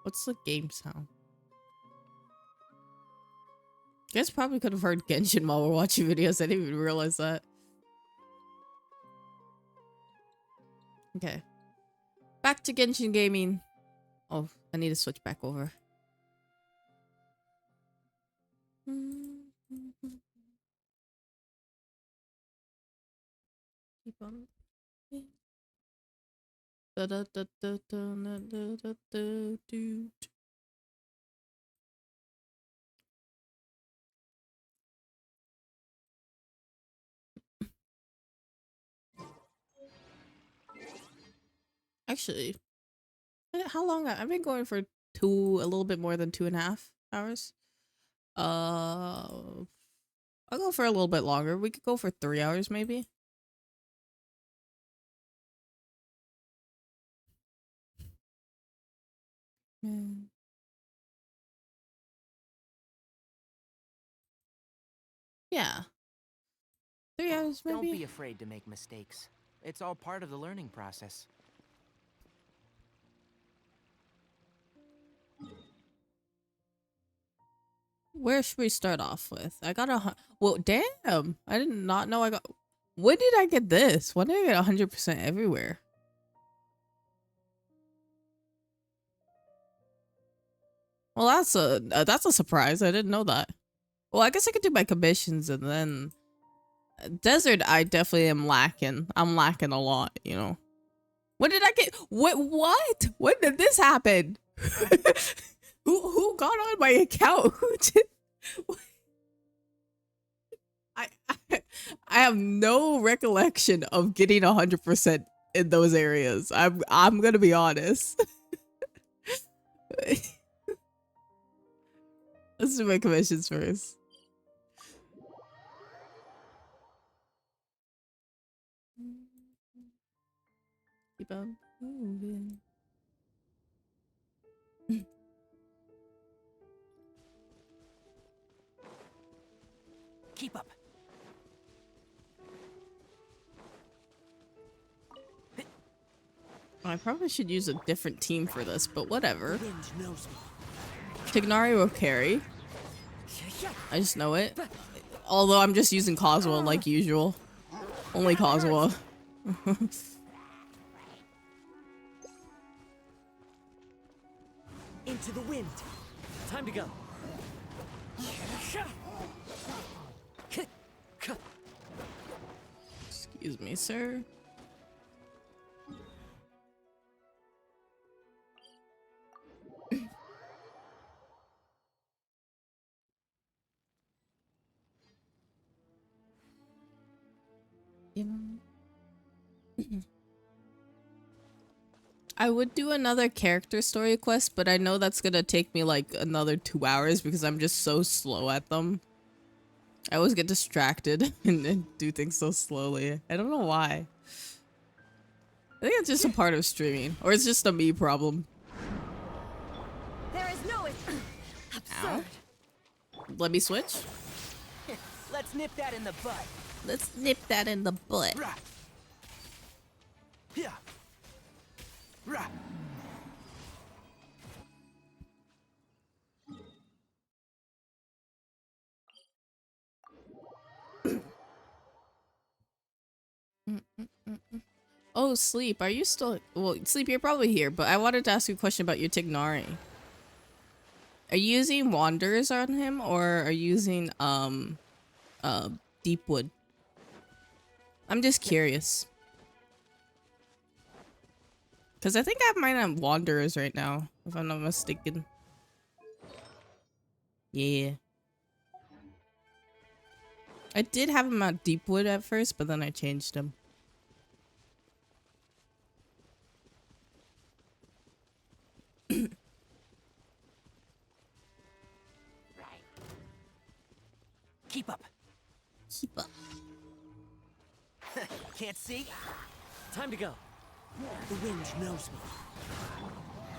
What's the game sound? You guys probably could have heard Genshin while we're watching videos. I didn't even realize that. Okay. Back to Genshin gaming. Oh, I need to switch back over. Keep on. Da da da da da da da da do. Actually, how long? I've been going for a little bit more than 2.5 hours. I'll go for a little bit longer. We could go for 3 hours, maybe. Yeah. 3 hours, maybe. Don't be afraid to make mistakes. It's all part of the learning process. Where should we start off with? I got well, damn. I did not know I got. When did I get this? When did I get 100% everywhere? Well, that's a surprise. I didn't know that. Well, I guess I could do my commissions and then desert. I definitely am lacking. I'm lacking a lot, you know. When did I get what? When did this happen? Who got on my account? Who did? I have no recollection of getting 100% in those areas. I'm gonna be honest. Let's do my commissions first. Keep on moving. Keep up. I probably should use a different team for this, but whatever. Tignari will carry. I just know it. Although I'm just using Kazuha like usual. Only Kazuha. Into the wind. Time to go. Excuse me, sir. I would do another character story quest, but I know that's gonna take me like another 2 hours because I'm just so slow at them. I always get distracted and do things so slowly. I don't know why. I think it's just a part of streaming, or it's just a me problem. There is no Ow. Let me switch. Let's nip that in the butt. Let's nip that in the butt. Yeah. Oh, Sleep, are you still... Well, Sleep, you're probably here, but I wanted to ask you a question about your Tignari. Are you using Wanderers on him, or are you using, Deepwood? I'm just curious. Because I think I have mine on Wanderers right now, if I'm not mistaken. Yeah. I did have him at Deepwood at first, but then I changed him. Keep up. Keep up. Can't see? Time to go. The wind knows me.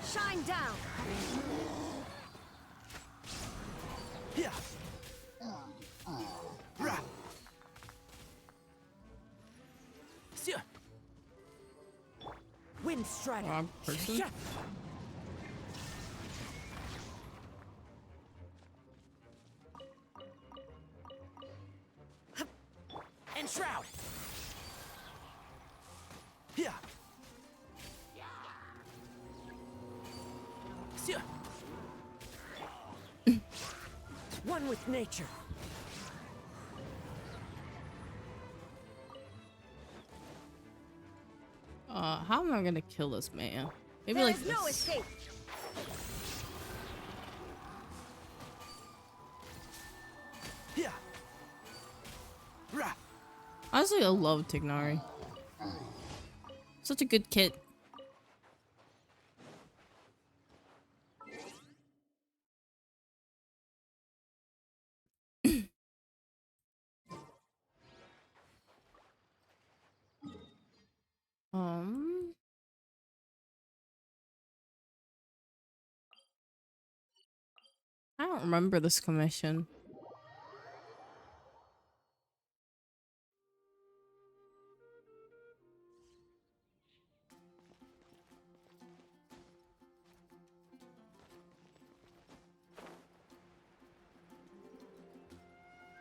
Shine down! Yeah. Wind strider. Wrong person. Yeah. And shroud. Yeah. One with nature. How am I gonna kill this man? Maybe There like is this. no escape. Yeah. Honestly, I love Tignari. Such a good kid. Um, I don't remember this commission.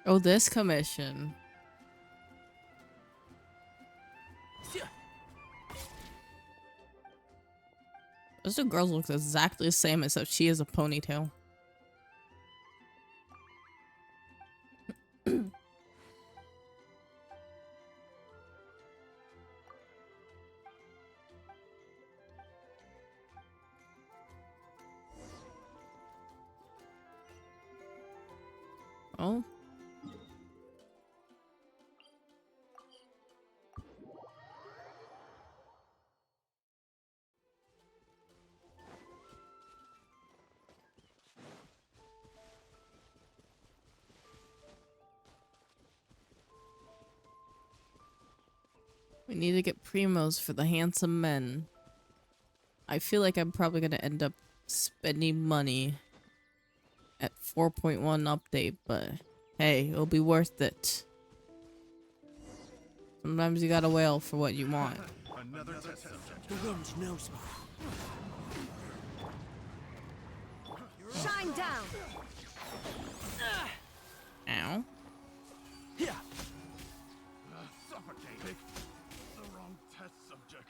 Oh, this commission. Those two girls look exactly the same except she has a ponytail. Oh. We need to get primos for the handsome men. I feel like I'm probably gonna end up spending money at 4.1 update, but hey, it'll be worth it. Sometimes you gotta wail for what you want. Another test subject. The wind knows me. Shine down! Ow. Yeah. Suffocating. The wrong test subject.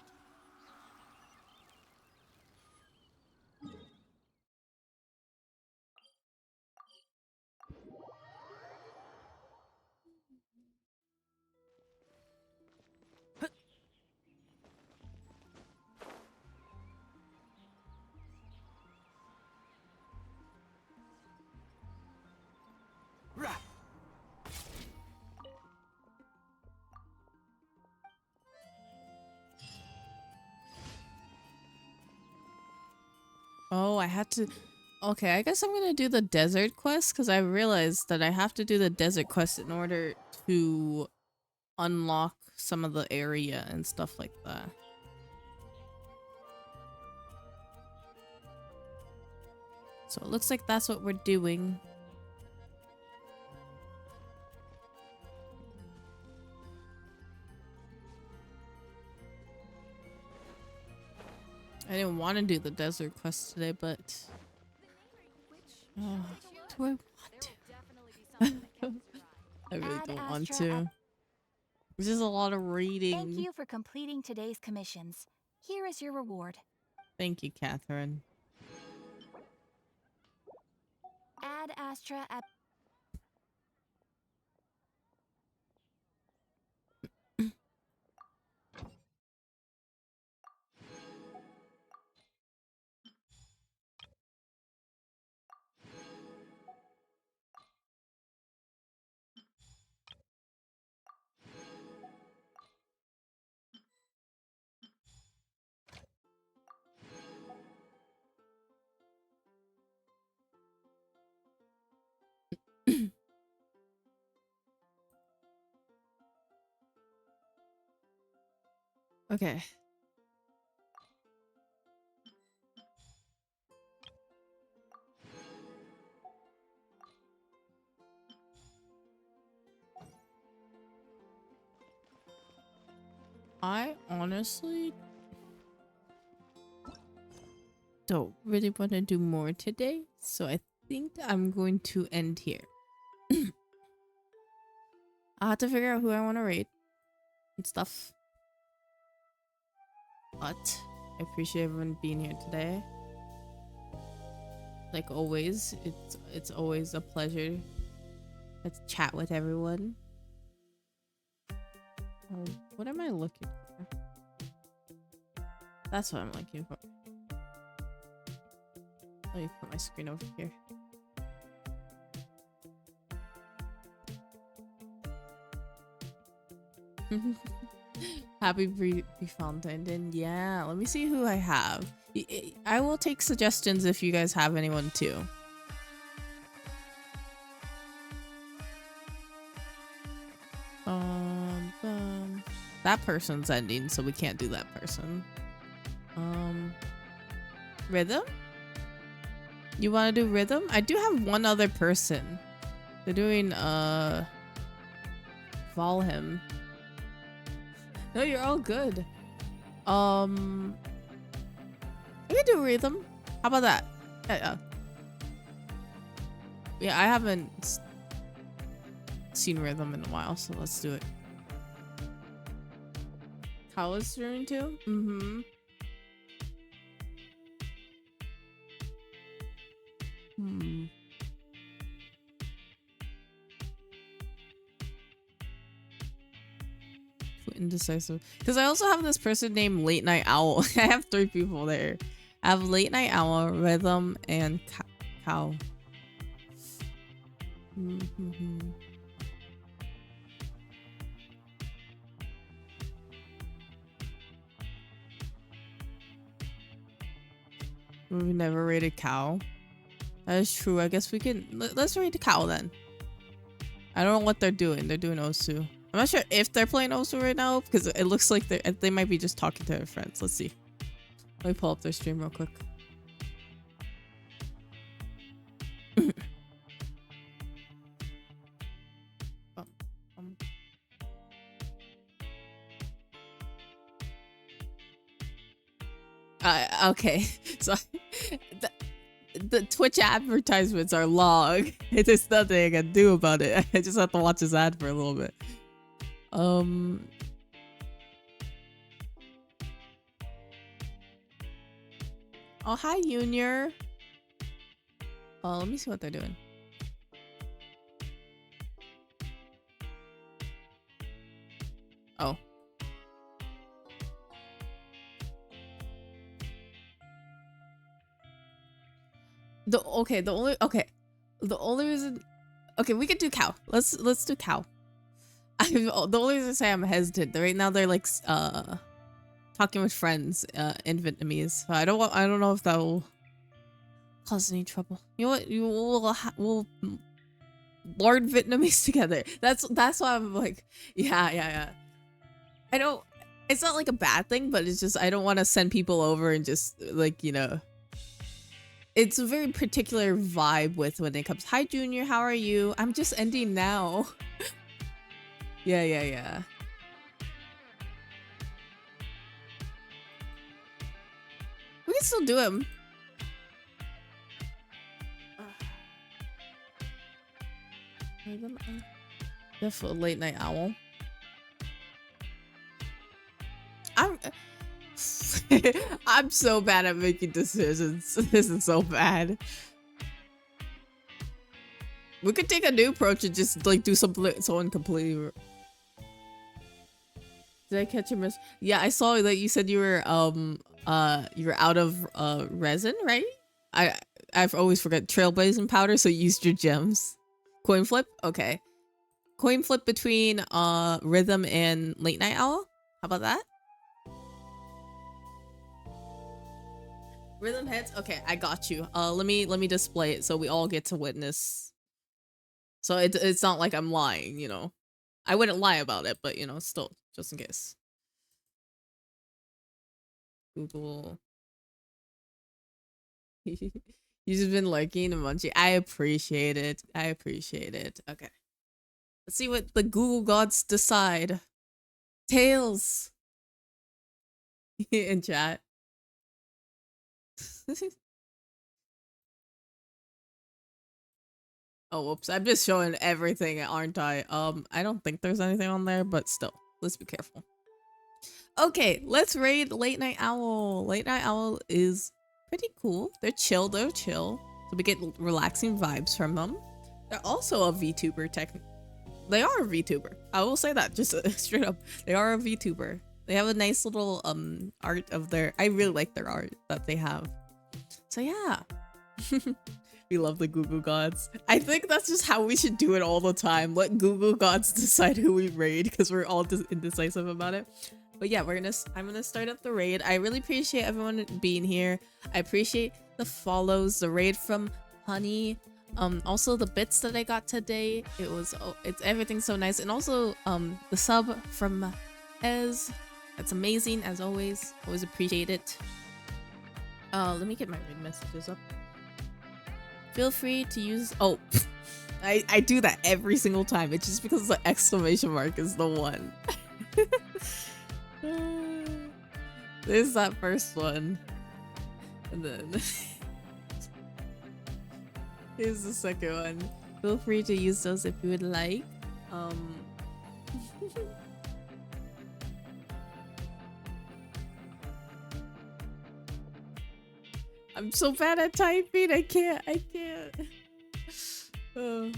Oh, I had to... Okay, I guess I'm gonna do the desert quest because I realized that I have to do the desert quest in order to unlock some of the area and stuff like that. So it looks like that's what we're doing. I didn't want to do the desert quest today, but... do I want to? I really don't want to. This is a lot of reading. Thank you for completing today's commissions. Here is your reward. Thank you, Catherine. Ad Astra at Okay. I honestly don't really want to do more today, so I think I'm going to end here. I'll have to figure out who I want to raid and stuff. But I appreciate everyone being here today. Like always, it's always a pleasure to chat with everyone. Oh, what am I looking for? That's what I'm looking for. Let me put my screen over here. Happy Valentine's. Yeah, let me see who I have. I will take suggestions if you guys have anyone too. That person's ending, so we can't do that person. Rhythm? You want to do Rhythm? I do have one other person. They're doing Valheim. No, you're all good. We can do Rhythm. How about that? Yeah, I haven't seen Rhythm in a while, so let's do it. How is streaming too? Mm-hmm. Indecisive. Because I also have this person named Late Night Owl. I have 3 people there. I have Late Night Owl, Rhythm, and Cow. We've never rated Cow. That is true. I guess we can. Let's rate the Cow then. I don't know what they're doing. They're doing Osu. I'm not sure if they're playing Osu right now because it looks like they might be just talking to their friends. Let's see. Let me pull up their stream real quick. Okay, so the Twitch advertisements are long. There's nothing I can do about it. I just have to watch this ad for a little bit. Oh, hi, Junior. Let me see what they're doing. Oh. The only reason. Okay, we could do Cow. Let's do Cow. The only reason I say I'm hesitant. Right now they're like talking with friends in Vietnamese. So I don't know if that will cause any trouble. You know what? We'll learn Vietnamese together. That's why I'm like, yeah. I don't. It's not like a bad thing, but it's just I don't want to send people over and just like, you know. It's a very particular vibe with when it comes. Hi, Junior. How are you? I'm just ending now. Yeah. We can still do him. The Late Night Owl. I'm so bad at making decisions. This is so bad. We could take a new approach and just like do someone completely. Did I catch your miss? Yeah, I saw that you said you were out of resin, right? I've always forgot trailblazing powder, so you used your gems. Coin flip? Okay. Coin flip between Rhythm and Late Night Owl? How about that? Rhythm heads? Okay, I got you. Let me display it so we all get to witness. So it's not like I'm lying, you know. I wouldn't lie about it, but you know, still, just in case. Google. You've just been liking emoji. I appreciate it. I appreciate it. Okay. Let's see what the Google gods decide. Tails in chat. Oh, whoops. I'm just showing everything, aren't I? I don't think there's anything on there, but still, let's be careful. Okay, let's raid Late Night Owl. Late Night Owl is pretty cool. They're chill, So we get relaxing vibes from them. They're also a VTuber They are a VTuber. I will say that just straight up. They are a VTuber. They have a nice little art of their... I really like their art that they have. So yeah. We love the Google gods. I think that's just how we should do it all the time. Let Google gods decide who we raid because we're all indecisive about it. But yeah, I'm gonna start up the raid. I really appreciate everyone being here. I appreciate the follows, the raid from Honey. Also the bits that I got today. It's everything's so nice. And also the sub from Ez. That's amazing as always. Always appreciate it. Let me get my raid messages up. Feel free to use... Oh, I do that every single time. It's just because the exclamation mark is the one. There's that first one. And then... here's the second one. Feel free to use those if you would like. I'm so bad at typing. I can't. Oh,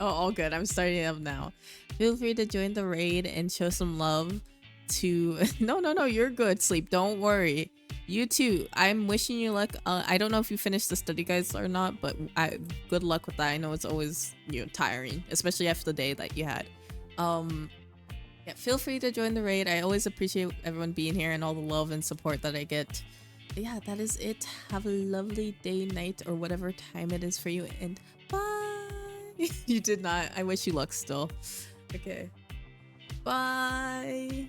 all good. I'm starting up now. Feel free to join the raid and show some love to... No, you're good, Sleep. Don't worry. You too. I'm wishing you luck. I don't know if you finished the study guides or not, but good luck with that. I know it's always, tiring, especially after the day that you had. Yeah, feel free to join the raid. I always appreciate everyone being here and all the love and support that I get. But yeah, that is it. Have a lovely day, night, or whatever time it is for you. And bye. You did not. I wish you luck still. Okay. Bye.